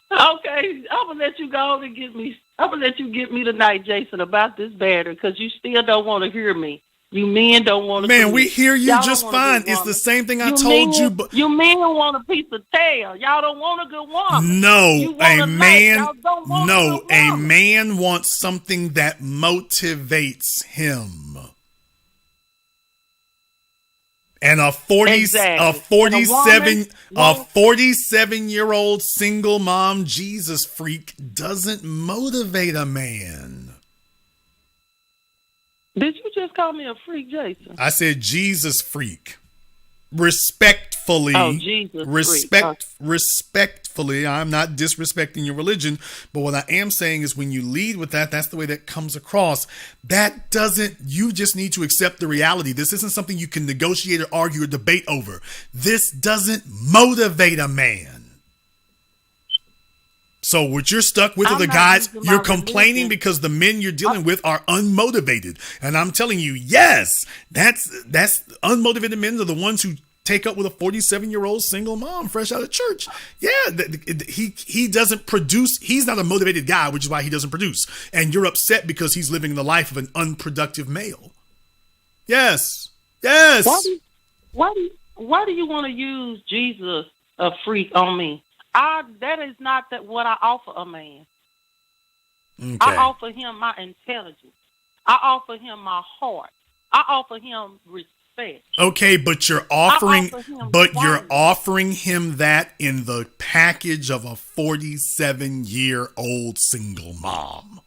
Okay, I'm gonna let you go and get me. I'm gonna let you get me tonight, Jason, about this battery, because you still don't want to hear me. You men don't want to. Man, we hear you just fine. It's the same thing I told you. But you men want a piece of tail. Y'all don't want a good woman. No, a man wants something that motivates him. And a 47-year-old single mom Jesus freak doesn't motivate a man. Did you just call me a freak, Jason? I said Jesus freak. Respectfully. Oh, Jesus respectfully. I'm not disrespecting your religion, but what I am saying is when you lead with that's the way that comes across. You just need to accept the reality. This isn't something you can negotiate or argue or debate over. This doesn't motivate a man. So what you're stuck with are the guys, you're complaining because the men you're dealing with are unmotivated. And I'm telling you, yes, that's unmotivated men are the ones who take up with a 47-year-old single mom fresh out of church. Yeah, he doesn't produce. He's not a motivated guy, which is why he doesn't produce. And you're upset because he's living the life of an unproductive male. Yes. Why do you want to use Jesus a freak on me? That is not what I offer a man. Okay. I offer him my intelligence. I offer him my heart. I offer him respect. Okay, but you're offering him that in the package of a 47-year-old single mom.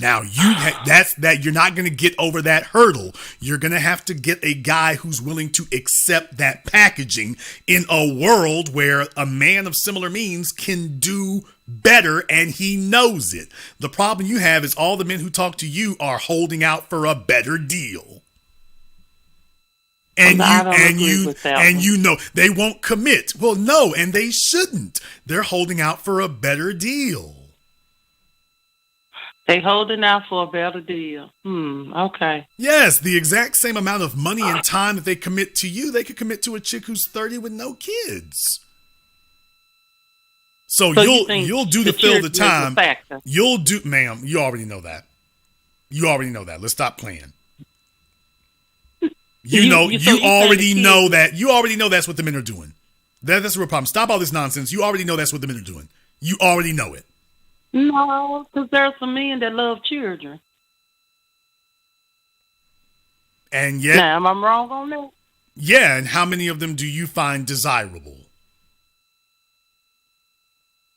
Now you're not going to get over that hurdle. You're going to have to get a guy who's willing to accept that packaging in a world where a man of similar means can do better, and he knows it. The problem you have is all the men who talk to you are holding out for a better deal. And you know they won't commit. Well, no, and they shouldn't. They're holding out for a better deal. They holding out for a better deal. Okay. Yes, the exact same amount of money and time that they commit to you, they could commit to a chick who's 30 with no kids. So you'll do the fill the time. You'll do, ma'am. You already know that. Let's stop playing. You already know that's what the men are doing. That's the real problem. Stop all this nonsense. You already know that's what the men are doing. You already know it. No, because there are some men that love children. And yet, now, am I wrong on that? Yeah, and how many of them do you find desirable?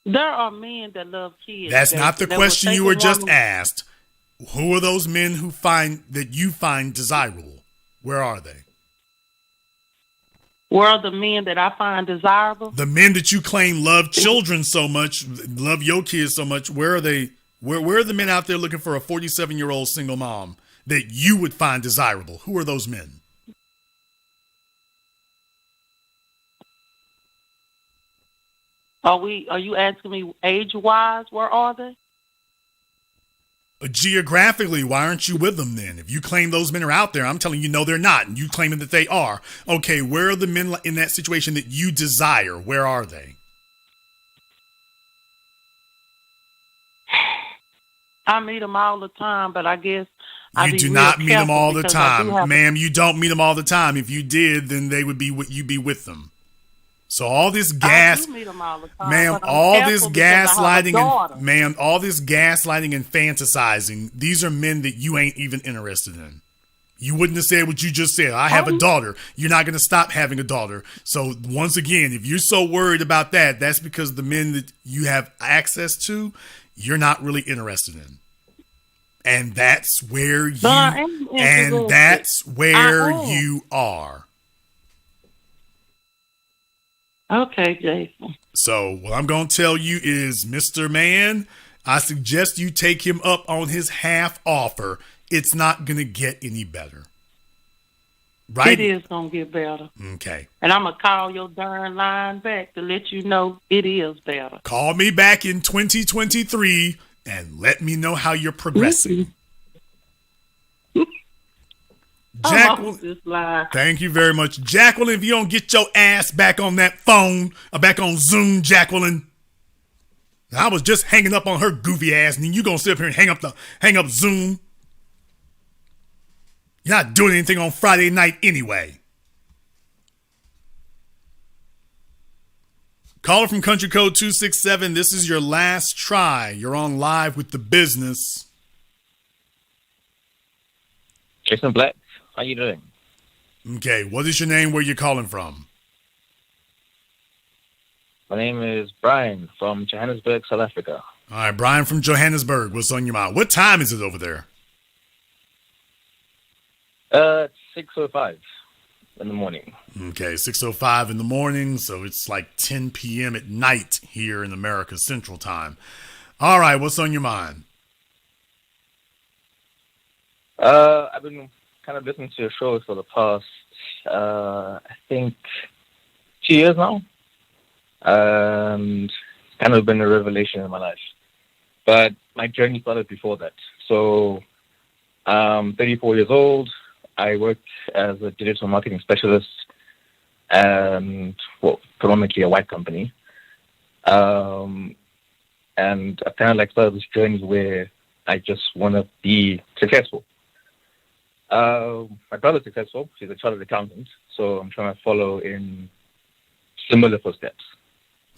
There are men that love kids. That's not the question you were just asked. Who are those men that you find desirable? Where are they? Where are the men that I find desirable? The men that you claim love children so much, love your kids so much, where are they? Where are the men out there looking for a 47-year-old single mom that you would find desirable? Who are those men? Are you asking me age-wise, where are they? Geographically, why aren't you with them then? If you claim those men are out there, I'm telling you, no, they're not. And you claiming that they are. Okay, where are the men in that situation that you desire? Where are they? I meet them all the time, but I guess you do not meet them all the time. Ma'am, you don't meet them all the time. If you did, then you'd be with them. So all this ma'am, all this gaslighting and fantasizing, these are men that you ain't even interested in. You wouldn't have said what you just said. I have a daughter. You're not going to stop having a daughter. So once again, if you're so worried about that, that's because the men that you have access to, you're not really interested in. And that's where you are. Okay, Jason. So what I'm going to tell you is, Mr. Man, I suggest you take him up on his half offer. It's not going to get any better. Right? It is going to get better. Okay. And I'm going to call your darn line back to let you know it is better. Call me back in 2023 and let me know how you're progressing. Jacqueline, thank you very much. Jacqueline, if you don't get your ass back on that phone or back on Zoom, Jacqueline, I was just hanging up on her goofy ass, and then you gonna sit up here and hang up Zoom. You're not doing anything on Friday night anyway. Caller from Country Code 267. This is your last try. You're on live with the business. Jason Black. How you doing? Okay, what is your name? Where you calling from? My name is Brian from Johannesburg, South Africa. All right, Brian from Johannesburg. What's on your mind? What time is it over there? 6:05 in the morning. Okay, 6:05 in the morning, so it's like 10 p.m. at night here in America Central Time. All right, what's on your mind? I've been kind of listening to your shows for the past, I think, 2 years now. And it's kind of been a revelation in my life. But my journey started before that. So I'm 34 years old. I worked as a digital marketing specialist and, predominantly a white company. And I kind of started this journey where I just want to be successful. My brother's successful. He's a chartered accountant. So I'm trying to follow in similar footsteps.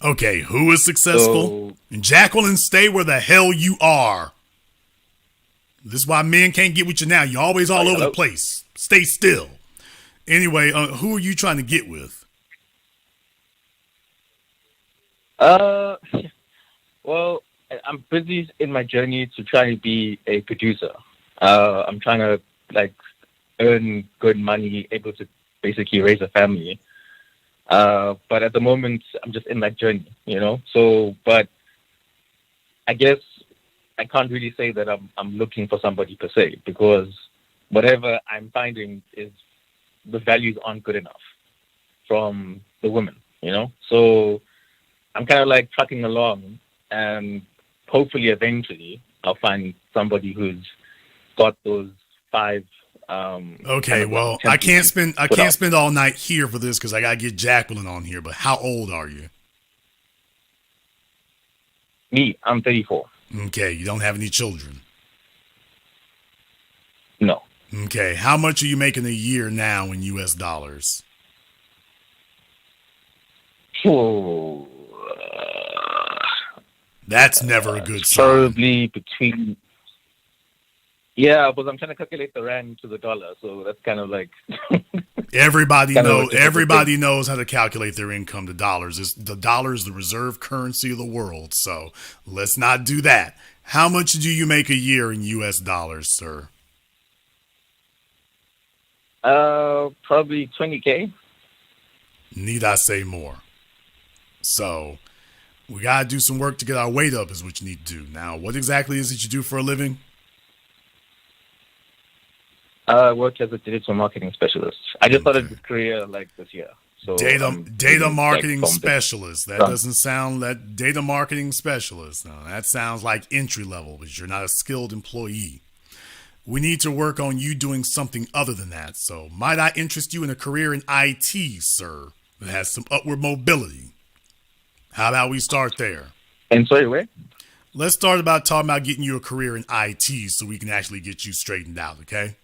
Okay, who is successful? And Jacqueline, stay where the hell you are. This is why men can't get with you now. You're always all over the place. Stay still. Anyway, who are you trying to get with? Well, I'm busy in my journey to try to be a producer. I'm trying to like earn good money, able to basically raise a family. But at the moment, I'm just in that journey, you know. So, but I guess I can't really say that I'm looking for somebody per se, because whatever I'm finding is the values aren't good enough from the women, you know. So I'm kind of like trucking along, and hopefully eventually I'll find somebody who's got those 5. Okay, well, I can't spend all night here for this because I gotta get Jacqueline on here. But how old are you? Me, I'm 34. Okay, you don't have any children. No. Okay, how much are you making a year now in U.S. dollars? Oh, That's never a good sign. probably between. Yeah, but I'm trying to calculate the rand to the dollar, so that's kind of like. Everybody kind of knows. a difficult Everybody thing. knows how to calculate their income to dollars. The dollar is the reserve currency of the world. So let's not do that. How much do you make a year in U.S. dollars, sir? Probably 20K. Need I say more? So we gotta do some work to get our weight up, is what you need to do. Now, what exactly is it you do for a living? I work as a digital marketing specialist. I just started this career like this year. So Data marketing like specialist. That doesn't sound that data marketing specialist. No, that sounds like entry level, but you're not a skilled employee. We need to work on you doing something other than that. So might I interest you in a career in IT, sir, that has some upward mobility? How about we start there? And sorry, where? Let's start about talking about getting you a career in IT so we can actually get you straightened out, okay?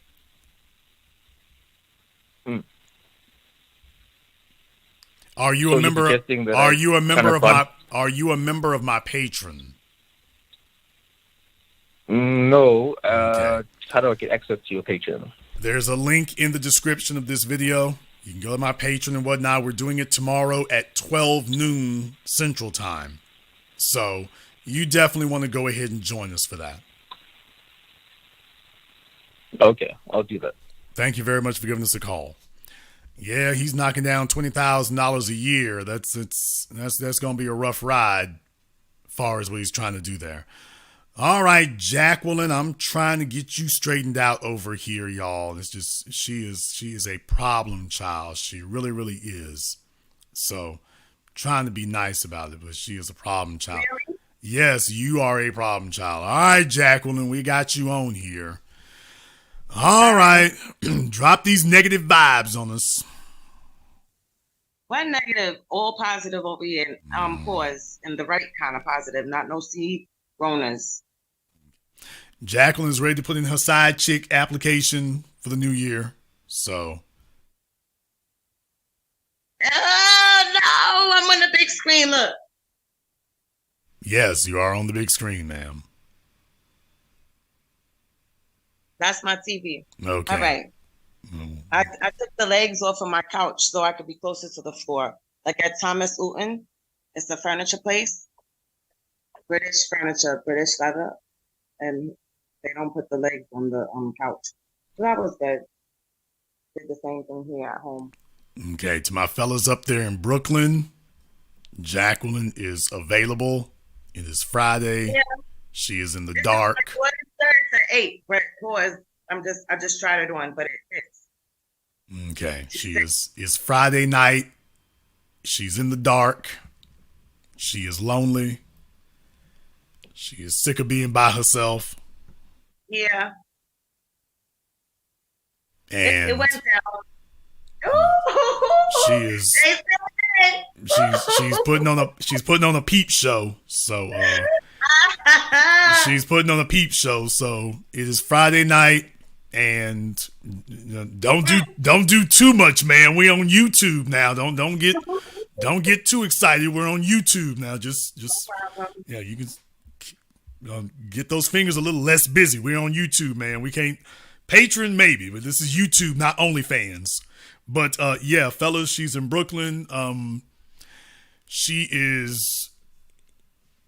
Are you a member? Are you a member of my? Are you a member of my patron? No. Okay. How do I get access to your Patreon? There's a link in the description of this video. You can go to my Patreon and whatnot. We're doing it tomorrow at 12 noon Central Time. So you definitely want to go ahead and join us for that. Okay, I'll do that. Thank you very much for giving us a call. Yeah, he's knocking down $20,000 a year. That's going to be a rough ride as far as what he's trying to do there. All right, Jacqueline, I'm trying to get you straightened out over here, y'all. It's just she is a problem child. She really, really is. So, trying to be nice about it, but she is a problem child. Really? Yes, you are a problem child. All right, Jacqueline, we got you on here. All right, drop these negative vibes on us. One negative, all positive over here. Pause, and the right kind of positive, not no C Ronas. Jacqueline is ready to put in her side chick application for the new year. So. Oh, no, I'm on the big screen. Look. Yes, you are on the big screen, ma'am. That's my TV. Okay. All right. I took the legs off of my couch so I could be closer to the floor. Like at Thomas Uton, it's a furniture place. British furniture, British leather. And they don't put the legs on the couch. So that was good. Did the same thing here at home. Okay, to my fellas up there in Brooklyn, Jacqueline is available. It is Friday. Yeah. She is in the dark. Like 1:30 to 8, but boys, I just tried it on, but it fits. Okay, it's Friday night. She's in the dark. She is lonely. She is sick of being by herself. Yeah. And it went down. Ooh, she's putting on a peep show. So she's putting on a peep show. So it is Friday night, and don't do too much, man. We on YouTube now. Don't get too excited. We're on YouTube now. Just yeah, you can. Get those fingers a little less busy. We're on YouTube, man. We can't Patreon maybe, but this is YouTube, not OnlyFans. But yeah, fellas, she's in Brooklyn. She is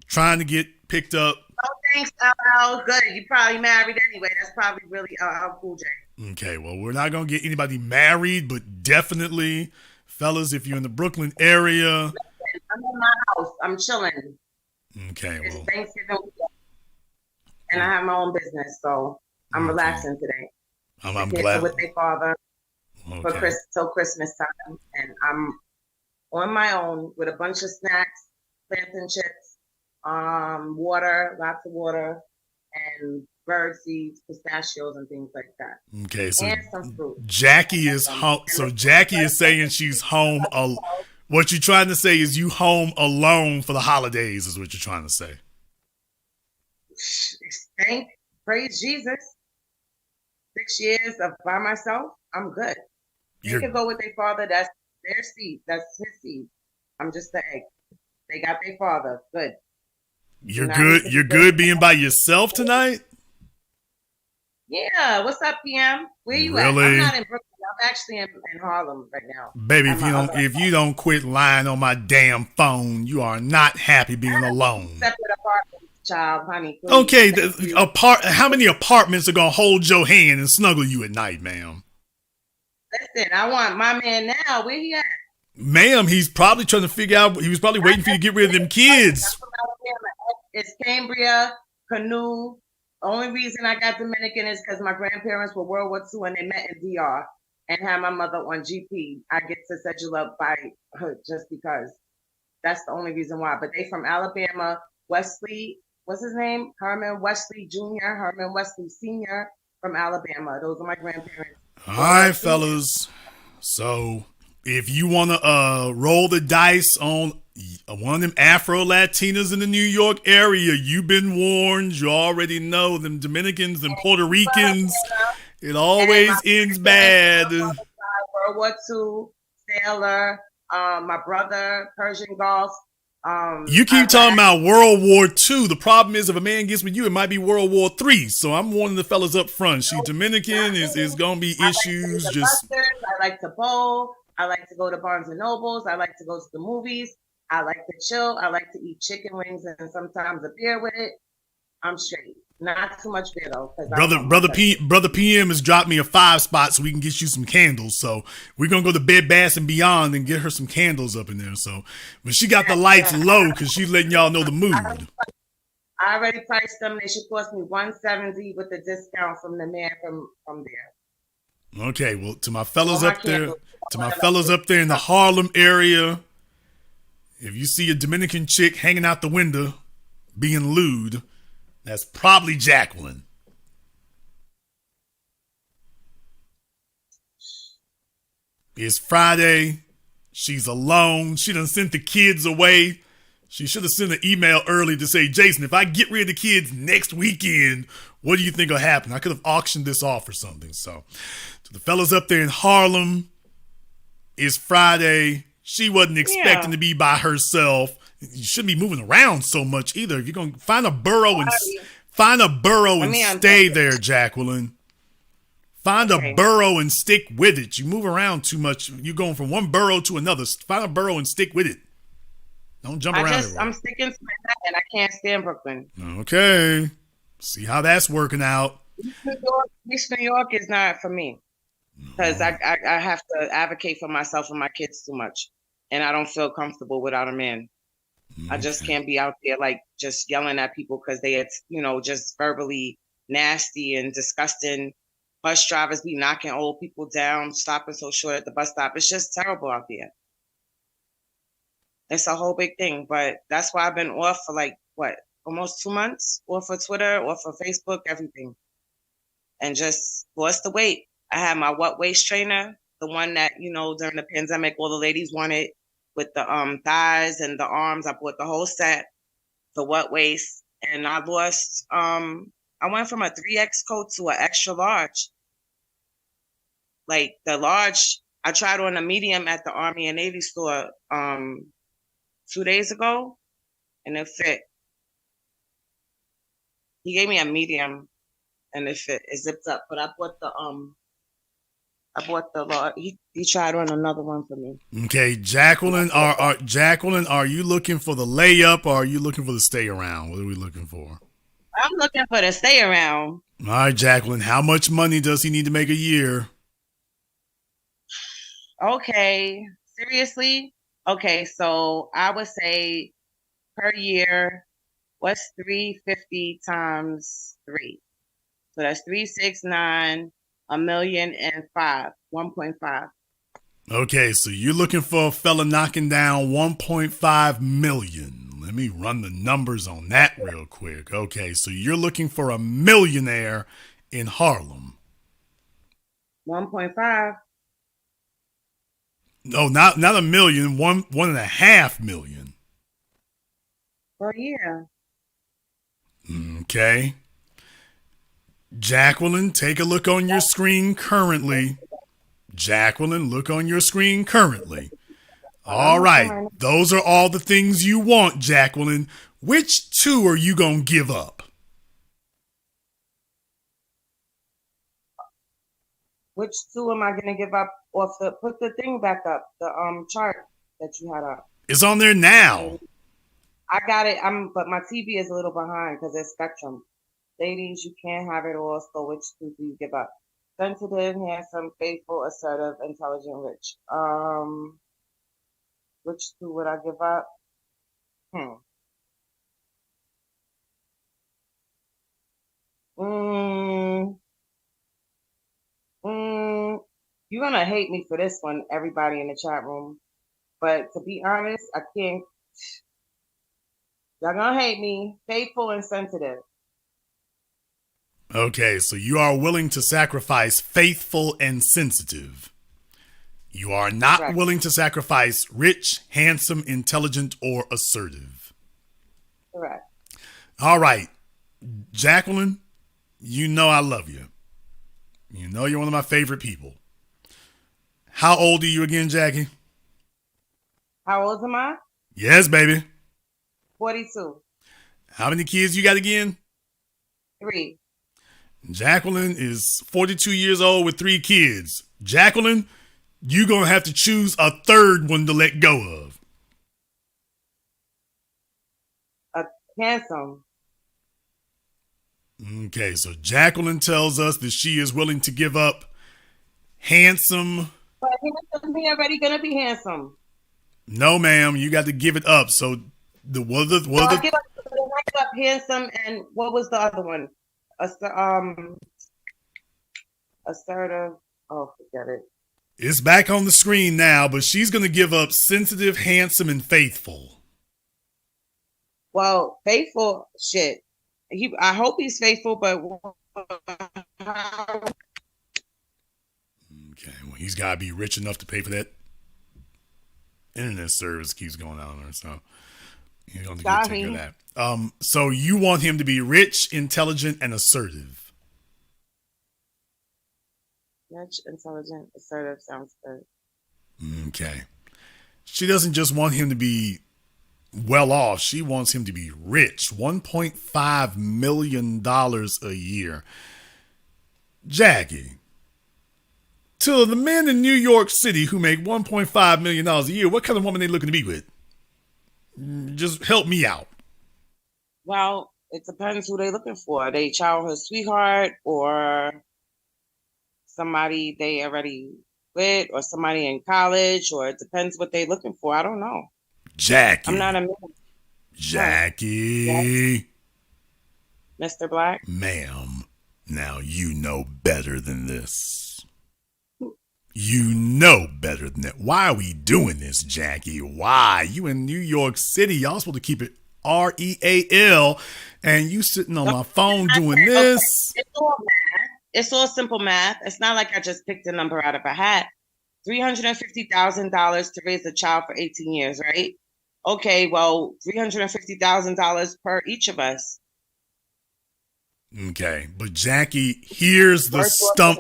trying to get picked up. Oh, thanks, LL. Good. You probably married anyway. That's probably really Cool J. Okay, well, we're not going to get anybody married, but definitely, fellas, if you're in the Brooklyn area. Listen, I'm in my house. I'm chilling. Okay, It's well. Thanksgiving weekend. And I have my own business, so I'm relaxing today. I'm kids glad. are with their father Okay. till Christmas time. And I'm on my own with a bunch of snacks, plantain chips, water, lots of water, and bird seeds, pistachios, and things like that. Okay, so and some fruit. Jackie is home. So Jackie is saying she's home. What you're trying to say is you home alone for the holidays is what you're trying to say. Praise Jesus. 6 years of by myself, I'm good. They can go with their father. That's their seed. That's his seed. I'm just the egg. They got their father. Good. You're good. You're good being by yourself tonight? Yeah. What's up, PM? Where you at? I'm not in Brooklyn. I'm actually in Harlem right now. Baby, if you don't quit lying on my damn phone, you are not happy being alone. Separate apartments, child, honey. Please. Okay, how many apartments are gonna hold your hand and snuggle you at night, ma'am? Listen, I want my man now. Where he at? Ma'am, he's probably trying to figure out. He was probably waiting for you to get rid of them kids. It's Cambria, Canoe. Only reason I got Dominican is because my grandparents were World War II and they met in DR and had my mother on GP. I get to set you up by her just because. That's the only reason why. But they from Alabama. Wesley, what's his name? Herman Wesley Jr., Herman Wesley Sr. from Alabama. Those are my grandparents. All right, fellas. So if you want to roll the dice on one of them Afro-Latinas in the New York area, you've been warned. You already know them Dominicans and Puerto Ricans. It always ends bad. World War II, sailor, my brother, Persian Gulf. You keep talking about World War II. The problem is if a man gets with you, it might be World War III. So I'm warning the fellas up front. She Dominican is going to be issues. I like to bowl. I like to go to Barnes and Nobles. I like to go to the movies. I like to chill. I like to eat chicken wings and sometimes a beer with it. I'm straight. Not too much beer though. Brother PM has dropped me a 5-spot so we can get you some candles. So we're gonna go to Bed Bath and Beyond and get her some candles up in there. So when she got the lights low, because she's letting y'all know the mood. I already priced them. They should cost me $170 with the discount from the man from there. Okay, well, to my fellas up there in the Harlem area, if you see a Dominican chick hanging out the window being lewd, that's probably Jacqueline. It's Friday. She's alone. She done sent the kids away. She should have sent an email early to say, Jason, if I get rid of the kids next weekend, what do you think will happen? I could have auctioned this off or something. So, to the fellas up there in Harlem, it's Friday. She wasn't expecting to be by herself. You shouldn't be moving around so much either. If you're going to find a burrow and stay there, Jacqueline. Find a burrow and stick with it. You move around too much. You're going from one burrow to another. Find a burrow and stick with it. Don't jump around. I'm sticking to Manhattan. I can't stand Brooklyn. Okay. See how that's working out. East New York is not for me. Because I have to advocate for myself and my kids too much. And I don't feel comfortable without a man. I just can't be out there like just yelling at people because they, just verbally nasty and disgusting. Bus drivers be knocking old people down, stopping so short at the bus stop. It's just terrible out there. It's a whole big thing. But that's why I've been off for almost 2 months? Off for Twitter, off for Facebook, everything. And just lost the weight. I had my what waist trainer, the one that, during the pandemic, all the ladies wanted. With the thighs and the arms, I bought the whole set, the what waist, and I lost. I went from a 3X coat to an extra large. Like the large, I tried on a medium at the Army and Navy store 2 days ago, and it fit. He gave me a medium, and it fit. It zipped up, but I bought the I bought the law. He tried on another one for me. Okay, Jacqueline, are you looking for the layup or are you looking for the stay around? What are we looking for? I'm looking for the stay around. All right, Jacqueline, how much money does he need to make a year? Okay, seriously? Okay, so I would say per year, what's 350 times 3? So that's 369, 1,000,005, 1.5. Okay, so you're looking for a fella knocking down 1.5 million. Let me run the numbers on that real quick. Okay, so you're looking for a millionaire in Harlem. 1.5. No, not a million, 1.5 million. Per year. Okay. Jacqueline, take a look on your screen currently. Jacqueline, look on your screen currently. All right. Those are all the things you want, Jacqueline. Which two are you going to give up? Which two am I going to give up off the, put the thing back up, the chart that you had up. It's on there now. I got it. But my TV is a little behind because it's Spectrum. Ladies, you can't have it all, so which two do you give up? Sensitive, handsome, faithful, assertive, intelligent, rich. Which two would I give up? You're gonna hate me for this one, everybody in the chat room. But to be honest, I can't. Y'all gonna hate me. Faithful and sensitive. Okay, so you are willing to sacrifice faithful and sensitive. You are not Correct. willing to sacrifice rich, handsome, intelligent, or assertive. Correct. All right. Jacqueline, you know I love you. You know you're one of my favorite people. How old are you again, Jackie? How old am I? Yes, baby. 42. How many kids you got again? 3. Jacqueline is 42 years old with 3 kids. Jacqueline, you're going to have to choose a third one to let go of. Handsome. Okay, so Jacqueline tells us that she is willing to give up handsome. But handsome, he already going to be handsome. No, ma'am, you got to give it up. So I'll give up handsome, and what was the other one? Assertive. Oh, forget it. It's back on the screen now, but she's going to give up sensitive, handsome, and faithful. Well, faithful, shit. I hope he's faithful, but okay, well, he's got to be rich enough to pay for that internet service keeps going on there, so he's going to take care of that. So you want him to be rich, intelligent, and assertive. Rich, intelligent, assertive sounds good. Okay. She doesn't just want him to be well off. She wants him to be rich. $1.5 million a year. Jackie, to the men in New York City who make $1.5 million a year, what kind of woman they looking to be with? Just help me out. Well, it depends who they're looking for. Are they childhood sweetheart or somebody they already with or somebody in college, or it depends what they're looking for. I don't know. Jackie. I'm not a man. Jackie. Yes. Mr. Black? Ma'am, now you know better than this. You know better than that. Why are we doing this, Jackie? Why? You in New York City. Y'all supposed to keep it REAL, and you sitting on my phone doing this. It's all math. It's all simple math. It's not like I just picked a number out of a hat. $350,000 to raise a child for 18 years, right? Okay, well, $350,000 per each of us. Okay, but Jackie, here's the stump.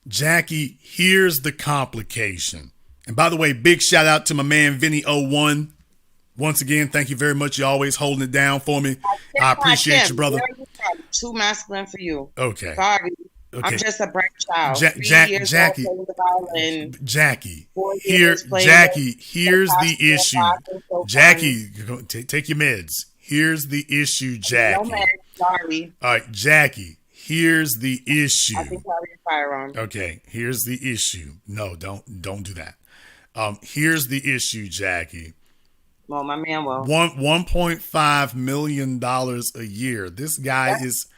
Jackie, here's the complication. And by the way, big shout out to my man Vinny01. Once again, thank you very much. You're always holding it down for me. I appreciate you, brother. Too masculine for you. Okay. Sorry. Okay. I'm just a bright child. Ja- 3 Ja- years Jackie. old playing the violin. Jackie. 4 Here, years playing Jackie. Here's the the issue. so Jackie, take your meds. Here's the issue, Jackie. No man, sorry. All right, Jackie. Here's the issue. I can carry a firearm. Okay, here's the issue. No, don't do that. Here's the issue, Jackie. Well, my man will. $1.5 million a year. This guy is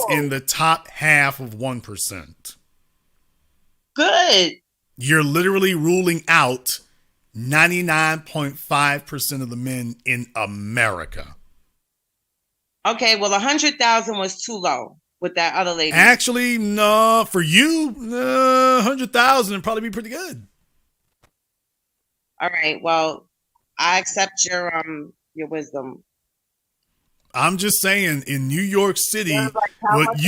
in the top half of 1%. Good. You're literally ruling out 99.5% of the men in America. Okay, well, 100,000 was too low with that other lady. Actually, no, for you, 100,000 would probably be pretty good. All right, well, I accept your wisdom. I'm just saying, in New York City, Like what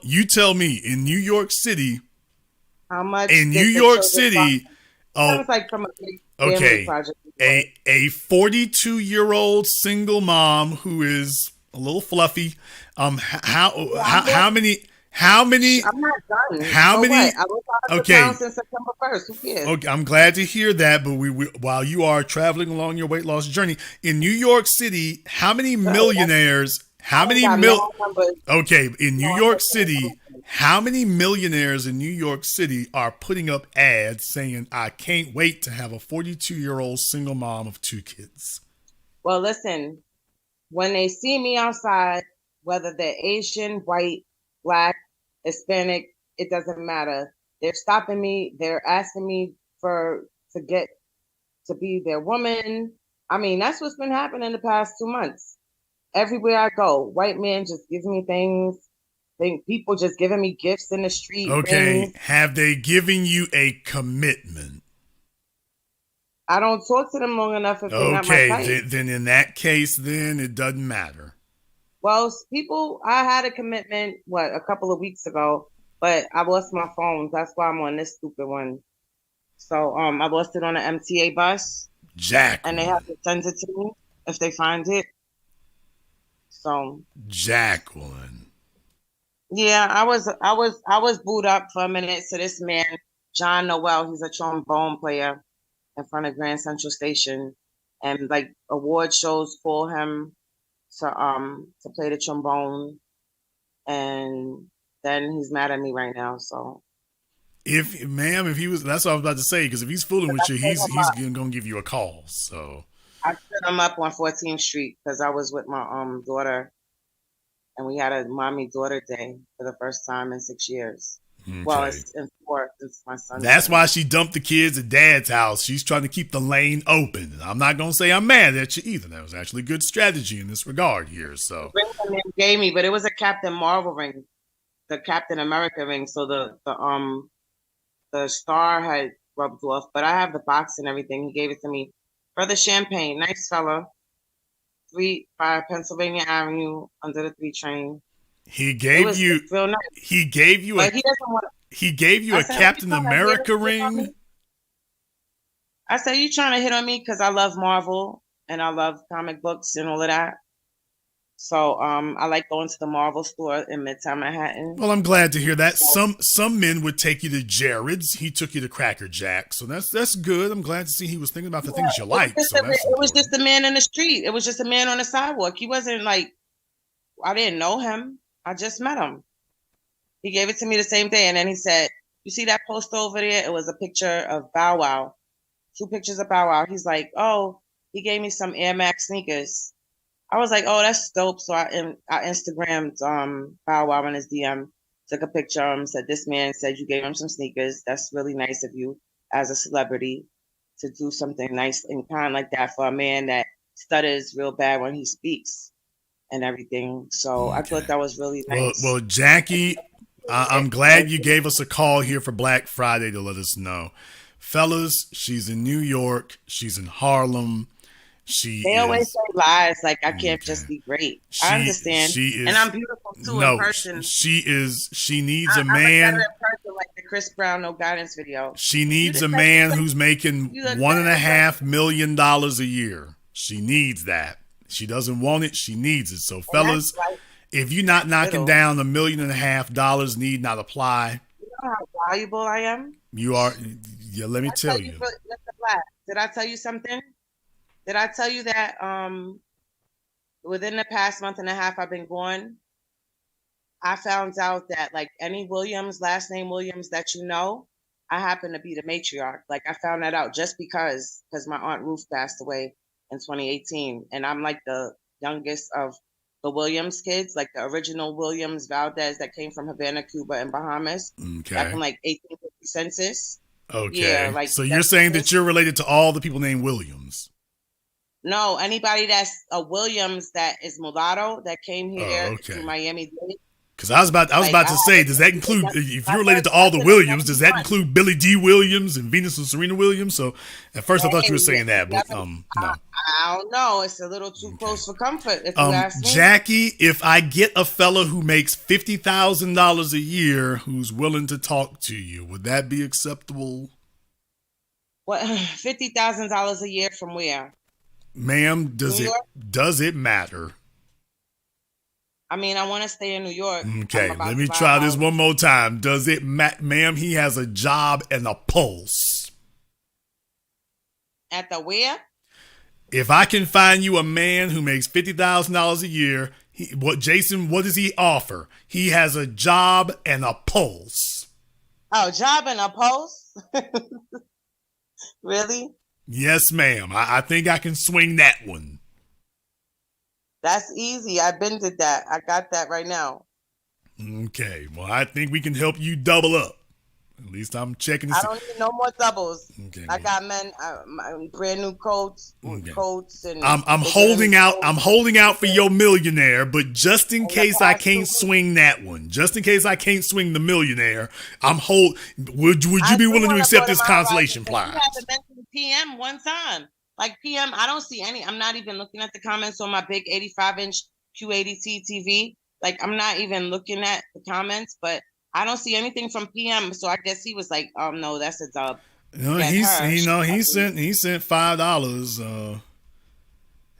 you tell me in New York City. How much in New York City? Sounds like from a big family project. A 42-year-old single mom who is a little fluffy. How many? I'm not done. How many? What? I was out of town since September 1st. Who cares? Okay, I'm glad to hear that. But we while you are traveling along your weight loss journey in New York City, how many millionaires? How many Okay, in New York City, how many millionaires in New York City are putting up ads saying, "I can't wait to have a 42-year-old single mom of 2 kids"? Well, listen, when they see me outside, whether they're Asian, white, Black, Hispanic, it doesn't matter. They're stopping me. They're asking me to be their woman. I mean, that's what's been happening the past 2 months. Everywhere I go, white men just gives me things. People just giving me gifts in the street. Okay, things. Have they given you a commitment? I don't talk to them long enough if they're not my type. Then in that case, then it doesn't matter. Well, I had a commitment, a couple of weeks ago, but I lost my phone. That's why I'm on this stupid one. So I lost it on an MTA bus. Jacqueline. And they have to send it to me if they find it. So Jacqueline. Yeah, I was booed up for a minute. So this man, John Noel, he's a trombone player in front of Grand Central Station. And like award shows call him to play the trombone, and then he's mad at me right now. So, if he was, that's what I was about to say. Because if he's fooling with you, he's gonna give you a call. So I set him up on 14th Street because I was with my daughter, and we had a mommy-daughter day for the first time in 6 years. Okay. Well, it's in 4 since my son. That's why she dumped the kids at Dad's house. She's trying to keep the lane open. I'm not going to say I'm mad at you either. That was actually good strategy in this regard here. So the ring they gave me, but it was a Captain Marvel ring, the Captain America ring. So the star had rubbed off, but I have the box and everything. He gave it to me. Brother Champagne, nice fella. 3-5 Pennsylvania Avenue under the 3 train. He gave you real nice. He gave you but he gave you a Captain America ring. I said, you trying to hit on me because I love Marvel and I love comic books and all of that. So I like going to the Marvel store in Midtown Manhattan. Well, I'm glad to hear that. Some men would take you to Jared's. He took you to Cracker Jack. So that's good. I'm glad to see he was thinking about the things you like. It was just a man in the street. It was just a man on the sidewalk. He wasn't like, I didn't know him. I just met him. He gave it to me the same day. And then he said, you see that poster over there? It was a picture of Bow Wow. 2 pictures of Bow Wow. He's like, oh, he gave me some Air Max sneakers. I was like, oh, that's dope. So I Instagrammed Bow Wow in his DM, took a picture of him, said, this man said you gave him some sneakers. That's really nice of you as a celebrity to do something nice and kind like that for a man that stutters real bad when he speaks and everything. So okay. I thought that was really nice. Well, Jackie, I'm glad you gave us a call here for Black Friday to let us know. Fellas, she's in New York. She's in Harlem. They always say lies, like I can't just be great. I understand. And I'm beautiful too in person. She needs a man. I'm in person, like the Chris Brown No Guidance video. She needs a man who's making $1.5 million a year. She needs that. She doesn't want it. She needs it. So, fellas, If you're not knocking Little. down $1.5 million, need not apply. You know how valuable I am? You are. Yeah, let me tell you. Mr. Black, did I tell you something? Did I tell you that within the past month and a half I've been gone, I found out that like any Williams, last name Williams that you know, I happen to be the matriarch. Like I found that out just because my Aunt Ruth passed away in 2018. And I'm like the youngest of the Williams kids, like the original Williams Valdez that came from Havana, Cuba, and Bahamas back in like 1850 census. Okay. Yeah, like so you're saying that you're related to all the people named Williams? No, anybody that's a Williams that is mulatto that came here to Miami-Dade. Because I was about to say, does that include, if you're related to all the Williams, does that include Billy D. Williams and Venus and Serena Williams? So at first I thought you were saying that, but no. I don't know. It's a little too close for comfort, if you ask me. Jackie, if I get a fella who makes $50,000 a year who's willing to talk to you, would that be acceptable? What, $50,000 a year from where? Ma'am, does it matter? I mean, I want to stay in New York. Okay, let me try this one more time. Does it matter? Ma'am, he has a job and a pulse. At the where? If I can find you a man who makes $50,000 a year, what does he offer? He has a job and a pulse. Oh, job and a pulse? Really? Yes, ma'am. I think I can swing that one. That's easy. I've been to that. I got that right now. Okay. Well, I think we can help you double up. At least I'm checking to see. I don't need no more doubles. Okay, I got men, brand new coats, and I'm holding out. I'm holding out for your millionaire, but just in case I can't swing that one, just in case I can't swing the millionaire, would you be willing to accept this consolation prize? You haven't mentioned PM one time. Like PM, I don't see any. I'm not even looking at the comments on my big 85-inch Q80T TV. Like I'm not even looking at the comments, but I don't see anything from PM. So I guess he was like, no, that's a dub. No, he sent $5.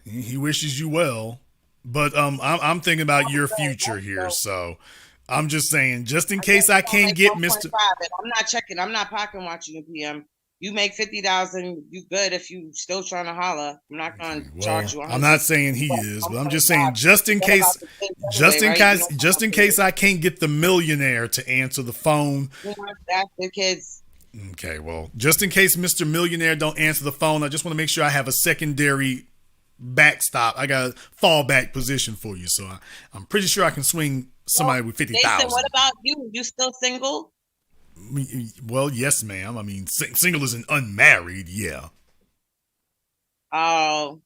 He wishes you well, but I'm thinking about your future here. So I'm just saying, just in case I can't get Mr. I'm not checking. I'm not pocket watching you, PM. You make $50,000, you good. If you still trying to holler, I'm not going to charge you. I'm not saying he is, but I'm just saying, just in case I can't get the millionaire to answer the phone. That's the kids. Okay, well, just in case Mr. Millionaire don't answer the phone, I just want to make sure I have a secondary backstop. I got a fallback position for you, so I'm pretty sure I can swing somebody with 50,000. Jason, what about you? You still single? Well, yes, ma'am. I mean, single isn't unmarried, yeah. Oh,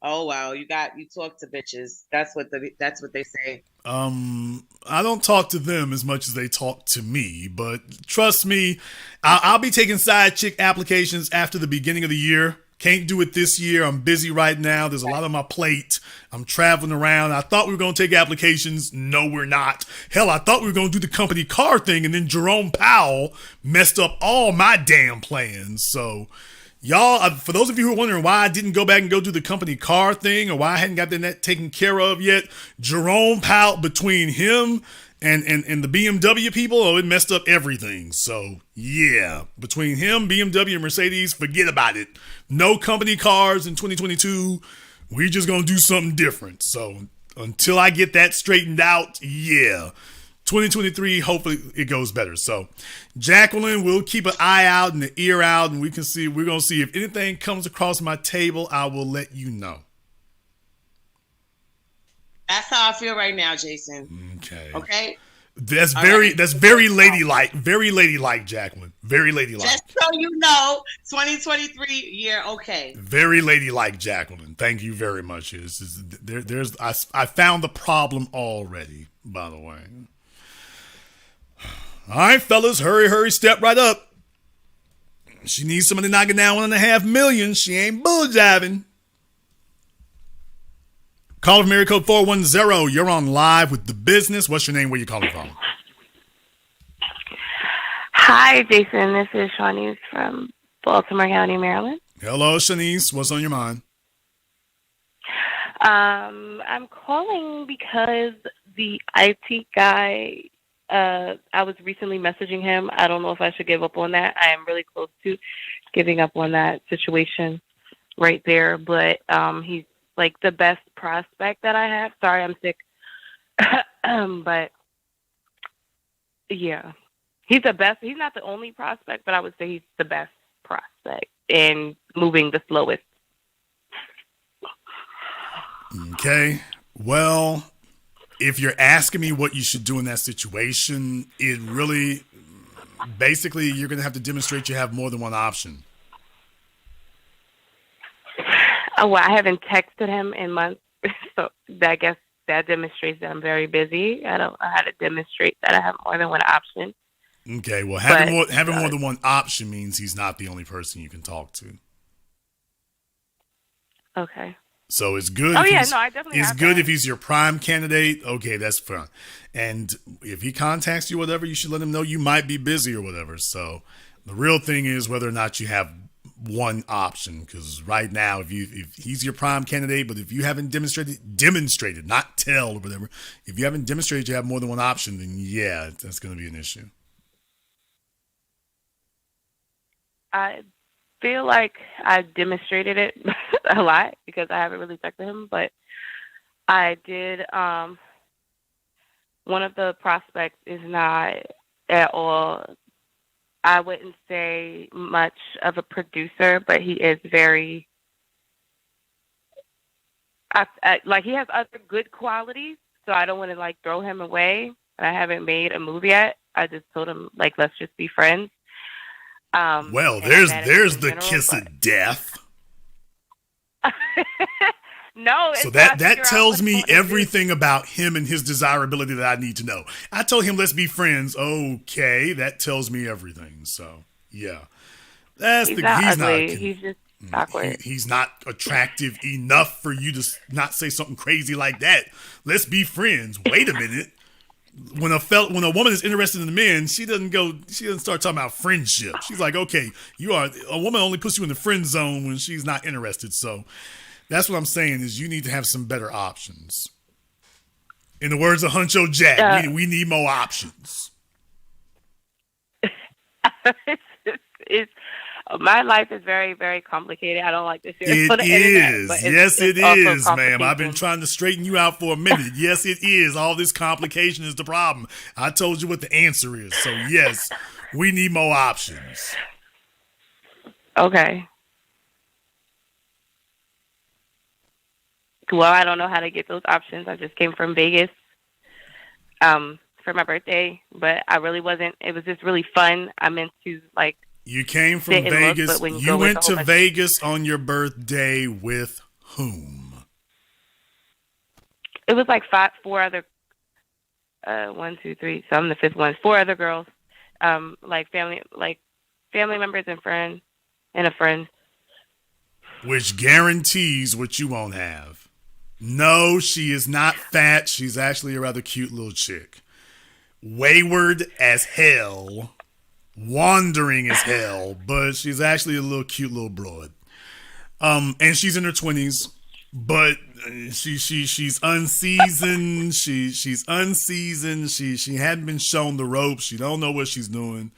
wow. You talk to bitches. That's what they say. I don't talk to them as much as they talk to me, but trust me, I'll be taking side chick applications after the beginning of the year. Can't do it this year. I'm busy right now. There's a lot on my plate. I'm traveling around. I thought we were going to take applications. No, we're not. Hell, I thought we were going to do the company car thing, and then Jerome Powell messed up all my damn plans. So, y'all, for those of you who are wondering why I didn't go back and go do the company car thing or why I hadn't got that taken care of yet, Jerome Powell, between him and the BMW people, it messed up everything. So, yeah, between him, BMW, and Mercedes, forget about it. No company cars in 2022. We just going to do something different. So, until I get that straightened out, yeah, 2023, hopefully it goes better. So, Jacqueline, we'll keep an eye out and an ear out, and we're going to see if anything comes across my table, I will let you know. That's how I feel right now, Jason. Okay. That's very ladylike. Very ladylike, Jacqueline. Very ladylike. Just so you know, 2023 year, okay. Very ladylike, Jacqueline. Thank you very much. I found the problem already, by the way. All right, fellas, hurry, step right up. She needs somebody knocking down $1.5 million. She ain't bull jiving. Call from area code 410. You're on live with The Business. What's your name? Where you calling from? Hi, Jason. This is Shawnee's from Baltimore County, Maryland. Hello, Shanice. What's on your mind? I'm calling because the IT guy, I was recently messaging him. I don't know if I should give up on that. I am really close to giving up on that situation right there, but he's like the best prospect that I have. Sorry, I'm sick. But yeah, he's the best. He's not the only prospect, but I would say he's the best prospect and moving the slowest. Okay. Well, if you're asking me what you should do in that situation, it really, basically, you're going to have to demonstrate you have more than one option. Oh, well, I haven't texted him in months, so I guess that demonstrates that I'm very busy. I don't know how to demonstrate that I have more than one option. Okay, well, having more than one option means he's not the only person you can talk to. Okay. So it's good. I definitely. It's good if he's your prime candidate. Okay, that's fine. And if he contacts you, whatever, you should let him know you might be busy or whatever. So the real thing is whether or not you have one option. Because right now, if he's your prime candidate, but if you haven't demonstrated, not tell or whatever, if you haven't demonstrated you have more than one option, then yeah, that's going to be an issue. I feel like I demonstrated it a lot because I haven't really talked to him, but I did. One of the prospects is not at all, I wouldn't say much of a producer, but he is very, like he has other good qualities, so I don't want to like throw him away. I haven't made a move yet. I just told him like, let's just be friends. Well, there's the kiss of death. No, so that tells me everything about him and his desirability that I need to know. I told him let's be friends. Okay, that tells me everything. So yeah, he's not ugly. He's just awkward. He's not attractive enough for you to not say something crazy like that. Let's be friends. Wait a minute. When a woman is interested in men, she doesn't start talking about friendship. She's like, okay, a woman only puts you in the friend zone when she's not interested. So that's what I'm saying is you need to have some better options. In the words of Huncho Jack, we need more options. My life is very, very complicated. I don't like to share it on the internet. Yes, it is, ma'am. I've been trying to straighten you out for a minute. Yes, it is. All this complication is the problem. I told you what the answer is. So, yes, we need more options. Okay. Well, I don't know how to get those options. I just came from Vegas for my birthday, but I really wasn't. It was just really fun. I meant to, like, you came from Vegas. You went to Vegas on your birthday with whom? It was like four other. 1, 2, 3. So I'm the fifth one. 4 other girls, like family members and a friend. Which guarantees what you won't have. No, she is not fat. She's actually a rather cute little chick. Wayward as hell. Wandering as hell, but she's actually a little cute little broad. And she's in her 20s, but she's unseasoned. She's unseasoned. She hadn't been shown the ropes. She don't know what she's doing.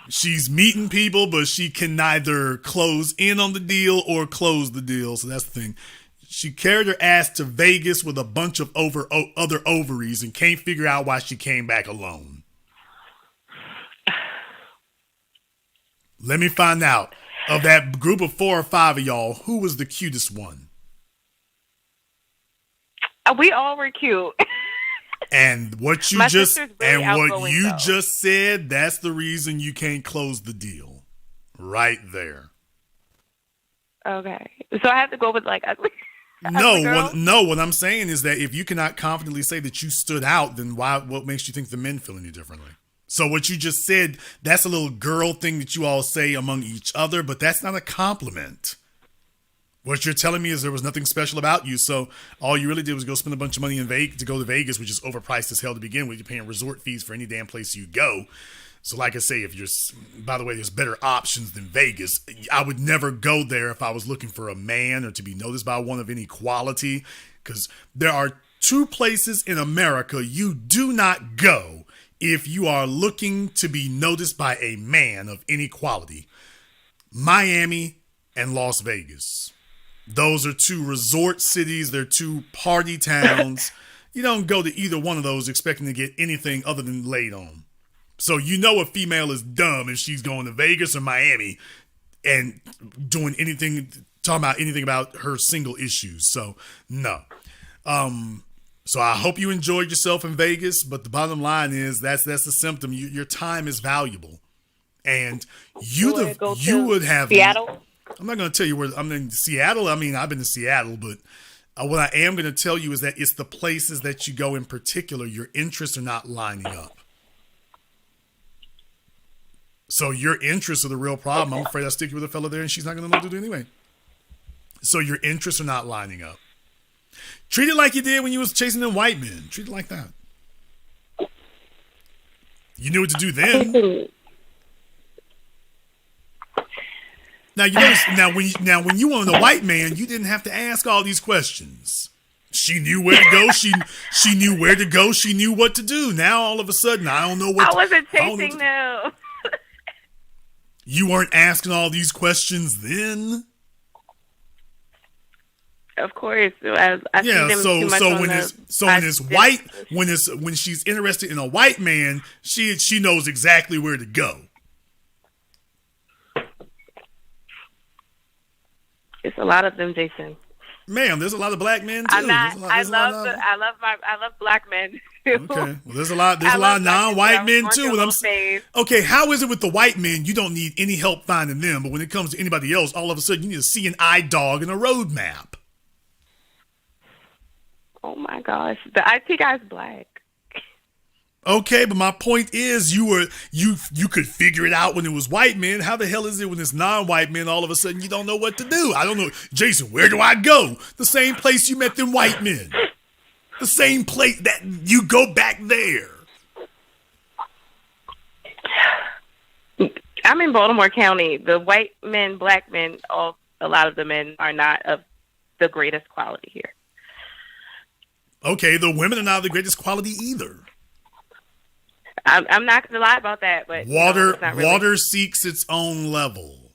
She's meeting people, but she can neither close in on the deal or close the deal. So that's the thing. She carried her ass to Vegas with a bunch of other ovaries and can't figure out why she came back alone. Let me find out. Of that group of 4 or 5 of y'all, who was the cutest one? We all were cute. And what you just said, that's the reason you can't close the deal. Right there. Okay. So I have to go with like ugly. No, what I'm saying is that if you cannot confidently say that you stood out, then what makes you think the men feel any differently? So what you just said, that's a little girl thing that you all say among each other, but that's not a compliment. What you're telling me is there was nothing special about you, so all you really did was go spend a bunch of money to go to Vegas, which is overpriced as hell to begin with. You're paying resort fees for any damn place you go. So like I say, by the way, there's better options than Vegas. I would never go there if I was looking for a man or to be noticed by one of any quality, because there are two places in America you do not go if you are looking to be noticed by a man of any quality: Miami and Las Vegas. Those are two resort cities. They're two party towns. You don't go to either one of those expecting to get anything other than laid on. So you know a female is dumb if she's going to Vegas or Miami and doing anything, talking about anything about her single issues. So no. So I hope you enjoyed yourself in Vegas, but the bottom line is that's a symptom. Your time is valuable, and you would have Seattle. I'm not going to tell you where I'm in Seattle. I mean, I've been to Seattle, but what I am going to tell you is that it's the places that you go in particular. Your interests are not lining up. So your interests are the real problem. I'm afraid I'll stick you with a fella there and she's not going to know what to do anyway. So your interests are not lining up. Treat it like you did when you was chasing them white men. Treat it like that. You knew what to do then. Now you notice, when you wanted a white man, you didn't have to ask all these questions. She knew where to go. She knew where to go. She knew what to do. Now all of a sudden, I don't know what. I wasn't chasing them. You weren't asking all these questions then. Of course, I see them too much when she's interested in a white man, she knows exactly where to go. It's a lot of them, Jason. Ma'am, there's a lot of black men too. I love black men too. Okay, well, there's a lot of non-white men too. Okay, how is it with the white men? You don't need any help finding them, but when it comes to anybody else, all of a sudden you need a CNI dog and a road map. Oh my gosh, the IT guy's black. Okay, but my point is you could figure it out when it was white men. How the hell is it when it's non-white men all of a sudden you don't know what to do? I don't know. Jason, where do I go? The same place you met them white men. The same place that you go back there. I'm in Baltimore County. The white men, black men, a lot of the men are not of the greatest quality here. Okay, the women are not of the greatest quality either. I'm not going to lie about that, but water seeks its own level.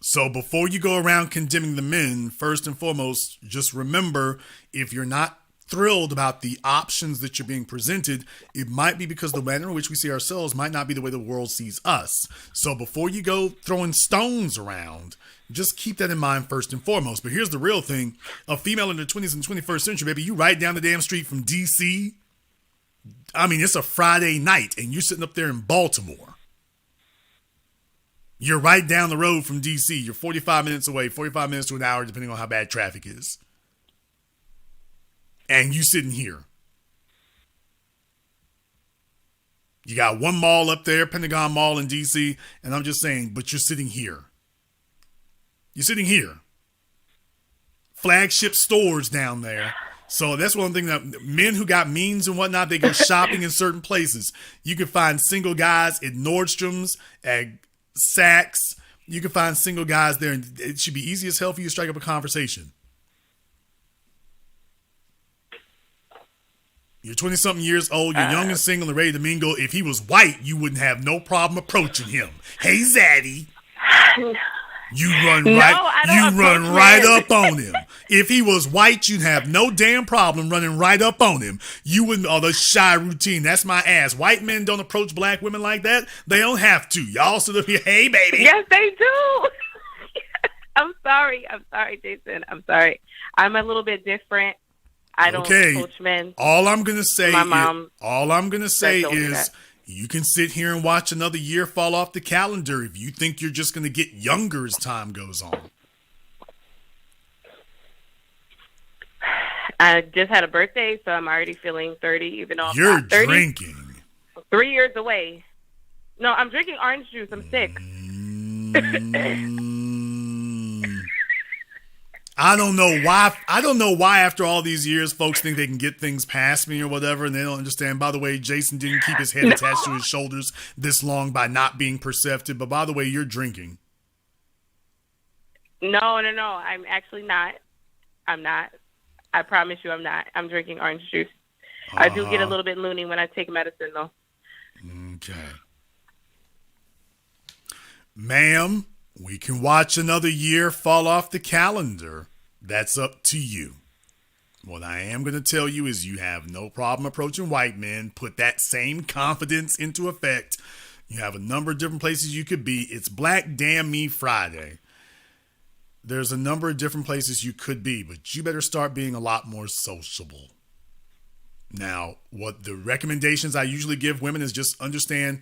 So before you go around condemning the men, first and foremost, just remember, if you're not thrilled about the options that you're being presented, it might be because the manner in which we see ourselves might not be the way the world sees us. So before you go throwing stones around, just keep that in mind first and foremost. But here's the real thing. A female in the 20s and 21st century, baby, you ride down the damn street from D.C., I mean, it's a Friday night, and you're sitting up there in Baltimore. You're right down the road from D.C. You're 45 minutes away, 45 minutes to an hour, depending on how bad traffic is. And you sitting here. You got one mall up there, Pentagon Mall in D.C., and I'm just saying, but you're sitting here. You're sitting here. Flagship stores down there. So that's one thing that men who got means and whatnot, they go shopping in certain places. You can find single guys at Nordstrom's, at Saks. You can find single guys there, and it should be easy as hell for you to strike up a conversation. You're 20-something years old, you're young and single and ready to mingle. If he was white, you wouldn't have no problem approaching him. Hey, Zaddy. You run right up on him. If he was white, you'd have no damn problem running right up on him. You wouldn't, the shy routine, that's my ass. White men don't approach black women like that. They don't have to. Y'all sit up here, hey, baby. Yes, they do. I'm sorry, Jason. I'm sorry. I'm a little bit different. I don't coach men. All I'm going to say is you can sit here and watch another year fall off the calendar if you think you're just going to get younger as time goes on. I just had a birthday, so I'm already feeling 30, even though you're I'm not 30. Drinking. 3 years away. No, I'm drinking orange juice. I'm sick. I don't know why. I don't know why after all these years, folks think they can get things past me or whatever, and they don't understand. By the way, Jason didn't keep his head attached to his shoulders this long by not being perceptive. But by the way, you're drinking. No. I'm actually not. I'm not. I promise you I'm not. I'm drinking orange juice. I do get a little bit loony when I take medicine, though. Okay. Ma'am, we can watch another year fall off the calendar. That's up to you. What I am going to tell you is you have no problem approaching white men. Put that same confidence into effect. You have a number of different places you could be. It's Black Damn Me Friday. There's a number of different places you could be, but you better start being a lot more sociable. Now, what the recommendations I usually give women is just understand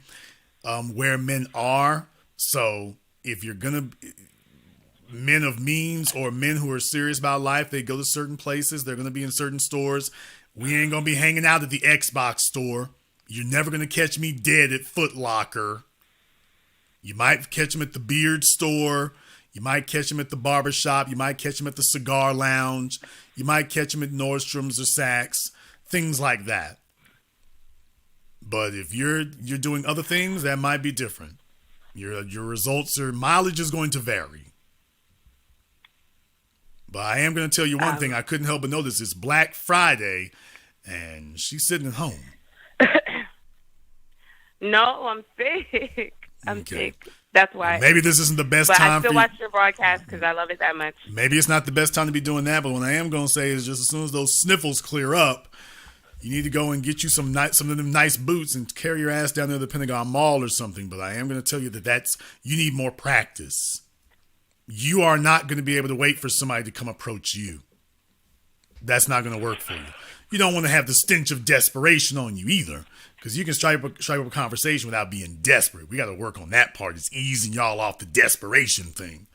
where men are. So if you're going to, men of means or men who are serious about life, they go to certain places. They're going to be in certain stores. We ain't going to be hanging out at the Xbox store. You're never going to catch me dead at Foot Locker. You might catch them at the beard store. You might catch them at the barber shop. You might catch them at the cigar lounge. You might catch them at Nordstrom's or Saks. Things like that. But if you're doing other things, that might be different. Your results or mileage is going to vary. But I am going to tell you one thing. I couldn't help but notice it's Black Friday, and she's sitting at home. No, I'm sick. I'm sick. That's why. Maybe this isn't the best but time I still for watch your broadcast because I love it that much. Maybe it's not the best time to be doing that, but what I am going to say is just as soon as those sniffles clear up, you need to go and get you some of them nice boots and carry your ass down there to the Pentagon Mall or something. But I am going to tell you that you need more practice. You are not going to be able to wait for somebody to come approach you. That's not going to work for you. You don't want to have the stench of desperation on you either, because you can strike up a conversation without being desperate. We got to work on that part. It's easing y'all off the desperation thing.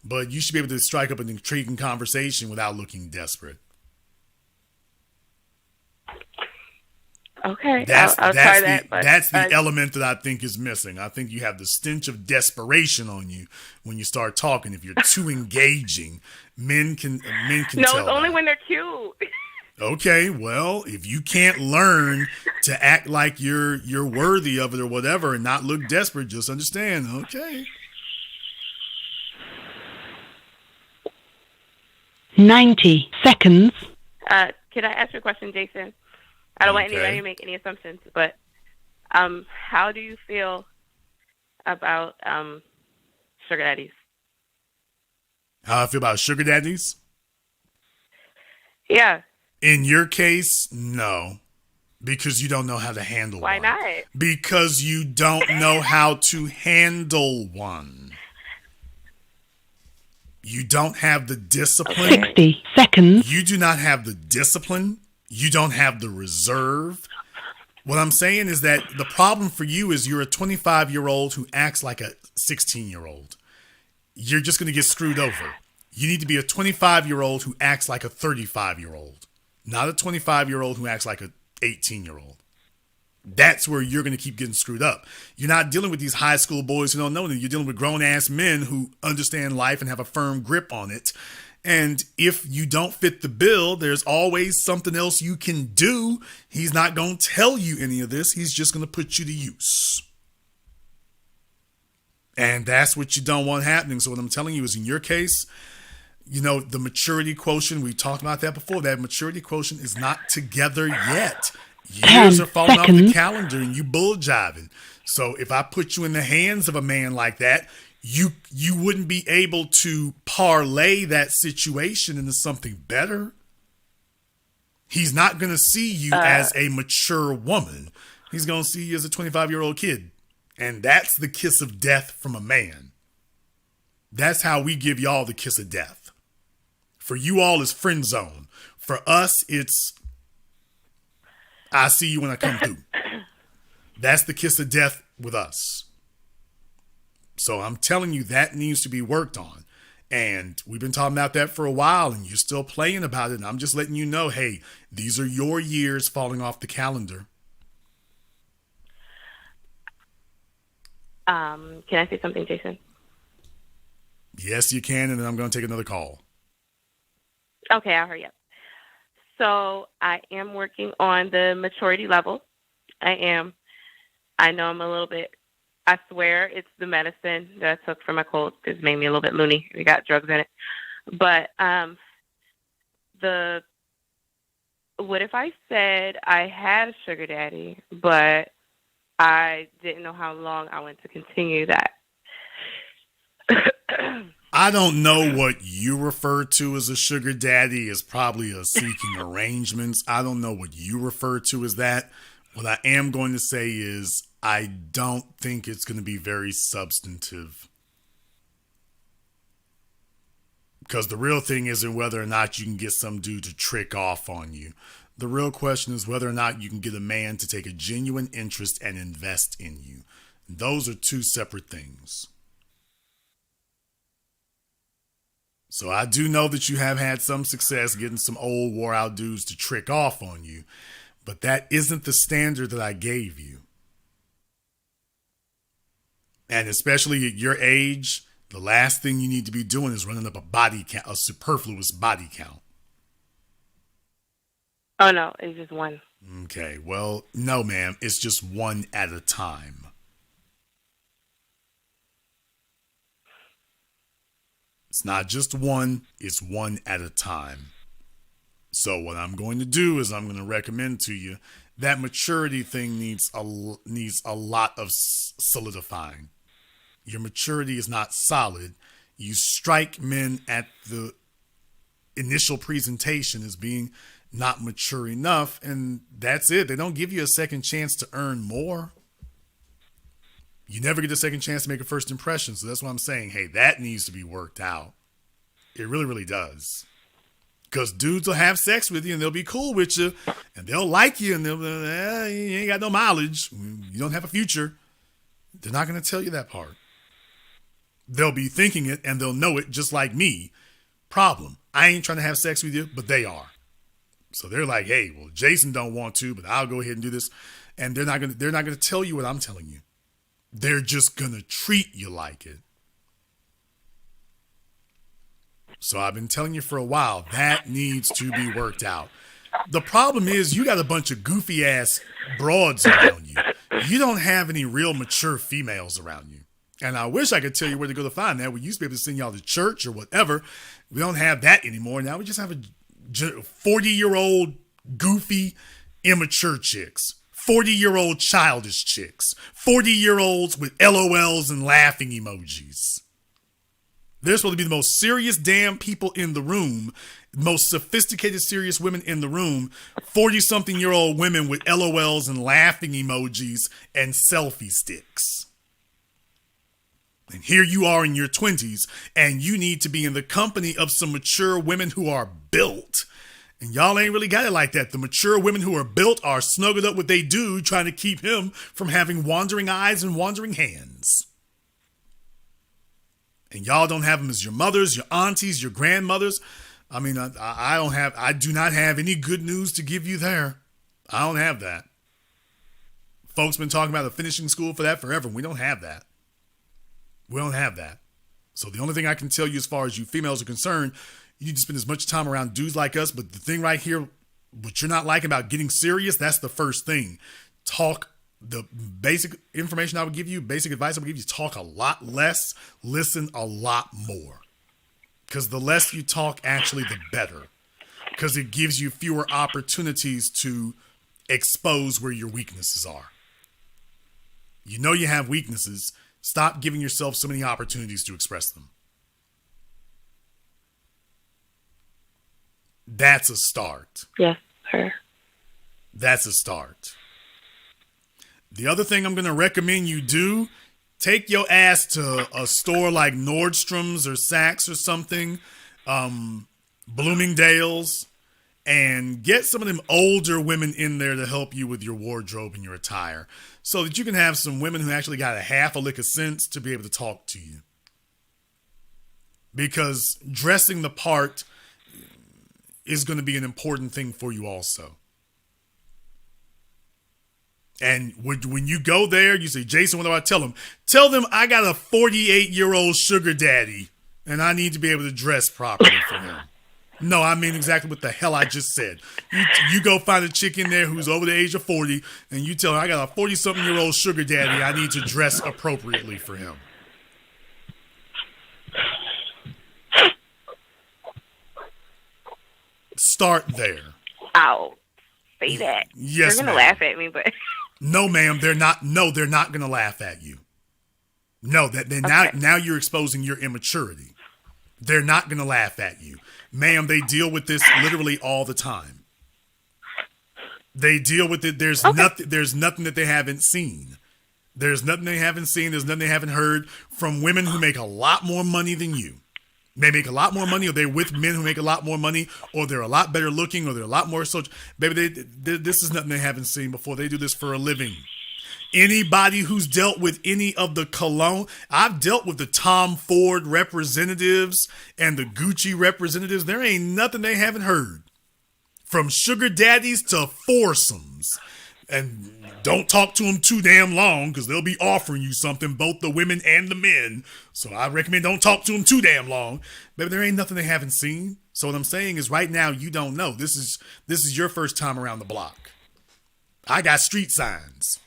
But you should be able to strike up an intriguing conversation without looking desperate. Okay, I'll try that. That's the element that I think is missing. I think you have the stench of desperation on you when you start talking. If you're too engaging, men can tell. No, it's only when they're cute. Okay, well, if you can't learn to act like you're worthy of it or whatever and not look desperate, just understand, okay. 90 seconds. Can I ask you a question, Jason? I don't want anybody to make any assumptions, but how do you feel about sugar daddies? How I feel about sugar daddies? Yeah. In your case, no. Because you don't know how to handle one. Why not? Because you don't know how to handle one. You don't have the discipline. 60 seconds. You do not have the discipline. You don't have the reserve. What I'm saying is that the problem for you is you're a 25-year-old who acts like a 16-year-old. You're just going to get screwed over. You need to be a 25-year-old who acts like a 35-year-old, not a 25-year-old who acts like an 18-year-old. That's where you're going to keep getting screwed up. You're not dealing with these high school boys who don't know them. You're dealing with grown-ass men who understand life and have a firm grip on it. And if you don't fit the bill, there's always something else you can do. He's not going to tell you any of this. He's just going to put you to use. And that's what you don't want happening. So what I'm telling you is in your case, you know, the maturity quotient, we talked about that before. That maturity quotient is not together yet. Years are falling off the calendar and you bull jiving. So if I put you in the hands of a man like that, you wouldn't be able to parlay that situation into something better. He's not going to see you as a mature woman. He's going to see you as a 25-year-old kid. And that's the kiss of death from a man. That's how we give y'all the kiss of death. For you all, it's friend zone. For us, it's I see you when I come through. That's the kiss of death with us. So I'm telling you that needs to be worked on. And we've been talking about that for a while and you're still playing about it. And I'm just letting you know, hey, these are your years falling off the calendar. Can I say something, Jason? Yes, you can. And then I'm going to take another call. Okay, I'll hurry up. So I am working on the maturity level. I am. I know I'm a little bit, I swear it's the medicine that I took for my cold because it made me a little bit loony. We got drugs in it. But what if I said I had a sugar daddy, but I didn't know how long I wanted to continue that? I don't know what you refer to as a sugar daddy is probably a seeking arrangements. I don't know what you refer to as that. What I am going to say is I don't think it's going to be very substantive. Because the real thing isn't whether or not you can get some dude to trick off on you. The real question is whether or not you can get a man to take a genuine interest and invest in you. Those are two separate things. So I do know that you have had some success getting some old wore out dudes to trick off on you, but that isn't the standard that I gave you. And especially at your age, the last thing you need to be doing is running up a body count, a superfluous body count. Oh, no, it's just one. Okay, well, no, ma'am. It's just one at a time. It's not just one, it's one at a time. So what I'm going to do is I'm going to recommend to you that maturity thing needs a lot of solidifying. Your maturity is not solid. You strike men at the initial presentation as being not mature enough, and that's it. They don't give you a second chance to earn more. You never get a second chance to make a first impression. So that's why I'm saying, hey, that needs to be worked out. It really, really does. Because dudes will have sex with you and they'll be cool with you and they'll like you and they'll be, you ain't got no mileage. You don't have a future. They're not going to tell you that part. They'll be thinking it and they'll know it just like me. Problem. I ain't trying to have sex with you, but they are. So they're like, hey, well, Jason don't want to, but I'll go ahead and do this. And they're not going to tell you what I'm telling you. They're just going to treat you like it. So I've been telling you for a while, that needs to be worked out. The problem is you got a bunch of goofy ass broads around you. You don't have any real mature females around you. And I wish I could tell you where to go to find that. We used to be able to send y'all to church or whatever. We don't have that anymore. Now we just have a 40-year-old goofy, immature chicks. 40-year-old childish chicks. 40-year-olds with LOLs and laughing emojis. They're supposed to be the most serious damn people in the room, most sophisticated, serious women in the room, 40-something-year-old women with LOLs and laughing emojis and selfie sticks. And here you are in your 20s, and you need to be in the company of some mature women who are built. And y'all ain't really got it like that. The mature women who are built are snuggled up with they dude, trying to keep him from having wandering eyes and wandering hands. And y'all don't have them as your mothers, your aunties, your grandmothers. I mean, I do not have any good news to give you there. I don't have that. Folks been talking about the finishing school for that forever. We don't have that. We don't have that. So the only thing I can tell you as far as you females are concerned, you need to spend as much time around dudes like us. But the thing right here, what you're not liking about getting serious, that's the first thing. Talk. The basic information I would give you, basic advice I would give you, talk a lot less, listen a lot more. Because the less you talk, actually, the better. Because it gives you fewer opportunities to expose where your weaknesses are. You know you have weaknesses. Stop giving yourself so many opportunities to express them. That's a start. Yes, sir. That's a start. The other thing I'm going to recommend you do, take your ass to a store like Nordstrom's or Saks or something, Bloomingdale's, and get some of them older women in there to help you with your wardrobe and your attire so that you can have some women who actually got a half a lick of sense to be able to talk to you. Because dressing the part is going to be an important thing for you also. And when you go there, you say, Jason, what do I tell them? Tell them I got a 48-year-old sugar daddy, and I need to be able to dress properly for him. No, I mean exactly what the hell I just said. You go find a chick in there who's over the age of 40, and you tell her, I got a 40-something-year-old sugar daddy. I need to dress appropriately for him. Start there. I'll say that. Yes, They're going to laugh at me, but... No, ma'am, they're not. No, they're not going to laugh at you. No, now you're exposing your immaturity. They're not going to laugh at you. Ma'am, they deal with this literally all the time. They deal with it. There's nothing that they haven't seen. There's nothing they haven't seen. There's nothing they haven't heard from women who make a lot more money than you. They make a lot more money, or they're with men who make a lot more money, or they're a lot better looking, or they're a lot more social. Baby, this is nothing they haven't seen before. They do this for a living. Anybody who's dealt with any of the cologne, I've dealt with the Tom Ford representatives and the Gucci representatives. There ain't nothing they haven't heard. From sugar daddies to foursomes. And don't talk to them too damn long, because they'll be offering you something, both the women and the men. So I recommend don't talk to them too damn long. But there ain't nothing they haven't seen. So what I'm saying is right now you don't know. This is your first time around the block. I got street signs.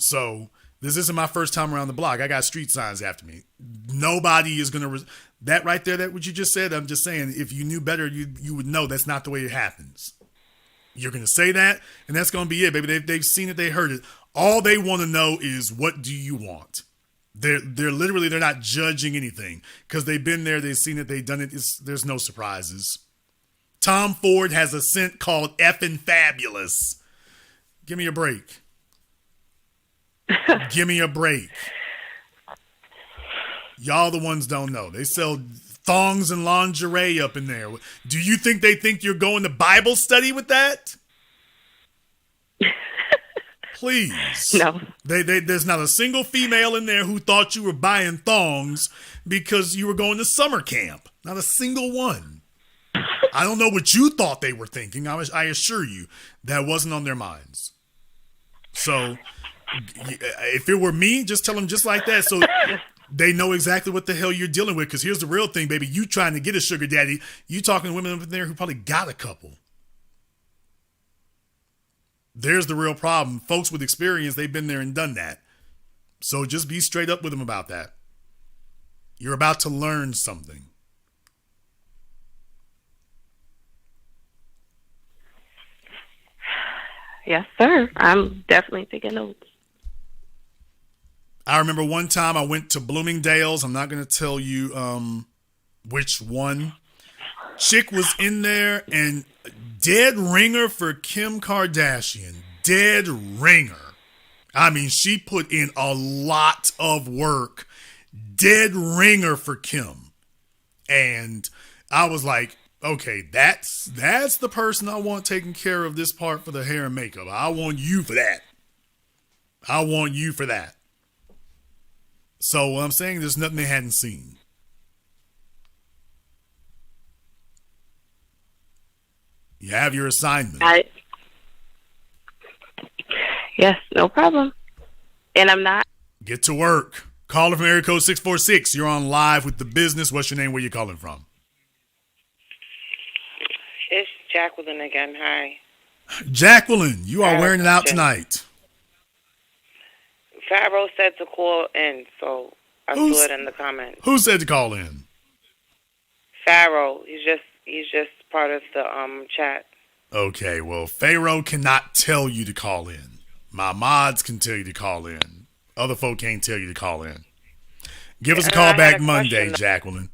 So this isn't my first time around the block. I got street signs after me. Nobody is going to... that right there, that what you just said, I'm just saying, if you knew better, you would know that's not the way it happens. You're going to say that, and that's going to be it, baby. They've seen it. They heard it. All they want to know is, what do you want? They're literally, they're not judging anything because they've been there. They've seen it. They've done it. There's no surprises. Tom Ford has a scent called effing fabulous. Give me a break. Give me a break. Y'all the ones don't know. They sell thongs and lingerie up in there. Do you think they think you're going to Bible study with that? Please. No. There's not a single female in there who thought you were buying thongs because you were going to summer camp. Not a single one. I don't know what you thought they were thinking. I assure you that wasn't on their minds. So if it were me, just tell them just like that. So they know exactly what the hell you're dealing with. Because here's the real thing, baby. You trying to get a sugar daddy. You talking to women up there who probably got a couple. There's the real problem. Folks with experience, they've been there and done that. So just be straight up with them about that. You're about to learn something. Yes, sir. I'm definitely taking notes. I remember one time I went to Bloomingdale's. I'm not going to tell you which one. Chick was in there and dead ringer for Kim Kardashian. Dead ringer. I mean, she put in a lot of work. Dead ringer for Kim. And I was like, okay, that's the person I want taking care of this part for the hair and makeup. I want you for that. I want you for that. So what I'm saying, there's nothing they hadn't seen. You have your assignment. Yes, no problem. And I'm not. Get to work. Caller from area code 646. You're on live with The Business. What's your name? Where you calling from? It's Jacqueline again. Hi. Jacqueline, you are wearing it out tonight. Pharaoh said to call in, so I saw it in the comments. Who said to call in? Pharaoh. He's just part of the chat. Okay, well, Pharaoh cannot tell you to call in. My mods can tell you to call in. Other folk can't tell you to call in. Give us a call back Monday, Jacqueline.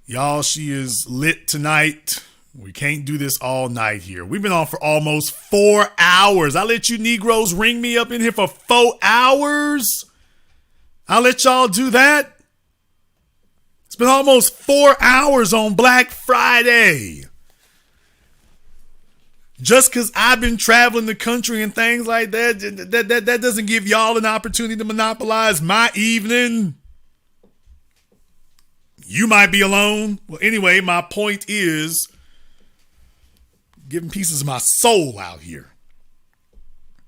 Y'all, she is lit tonight. We can't do this all night here. We've been on for almost 4 hours. I let you Negroes ring me up in here for 4 hours. I'll let y'all do that. It's been almost 4 hours on Black Friday. Just because I've been traveling the country and things like that, that doesn't give y'all an opportunity to monopolize my evening. You might be alone. Well, anyway, my point is giving pieces of my soul out here.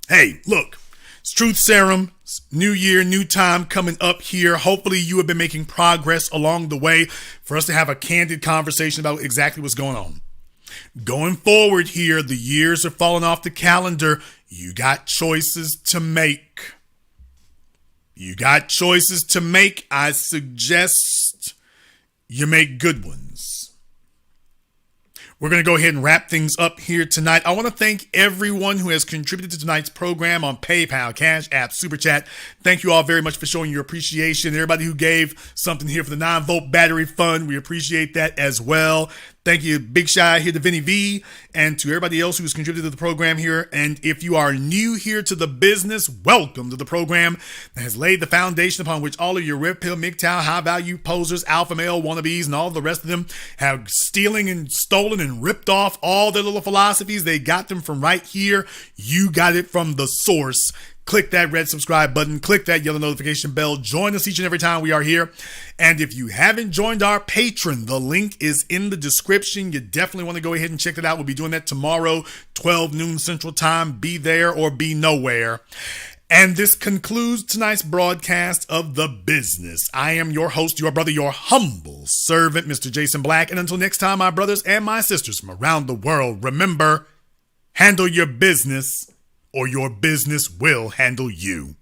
Hey, look, It's Truth Serum. It's new year, new time coming up here. Hopefully you have been making progress along the way for us to have a candid conversation about exactly what's going on. Going forward here, the years are falling off the calendar. You got choices to make. You got choices to make. I suggest you make good ones. We're going to go ahead and wrap things up here tonight. I want to thank everyone who has contributed to tonight's program on PayPal, CashApp, Super Chat. Thank you all very much for showing your appreciation. Everybody who gave something here for the 9-volt battery fund, we appreciate that as well. Thank you, Big Shy here to Vinny V, and to everybody else who's contributed to the program here. And if you are new here to the business, welcome to the program that has laid the foundation upon which all of your red pill, MGTOW, high-value posers, alpha male wannabes, and all the rest of them have stealing and stolen and ripped off all their little philosophies. They got them from right here. You got it from the source. Click that red subscribe button. Click that yellow notification bell. Join us each and every time we are here. And if you haven't joined our Patreon, the link is in the description. You definitely want to go ahead and check it out. We'll be doing that tomorrow, 12 noon Central Time. Be there or be nowhere. And this concludes tonight's broadcast of The Business. I am your host, your brother, your humble servant, Mr. Jason Black. And until next time, my brothers and my sisters from around the world, remember, handle your business, or your business will handle you.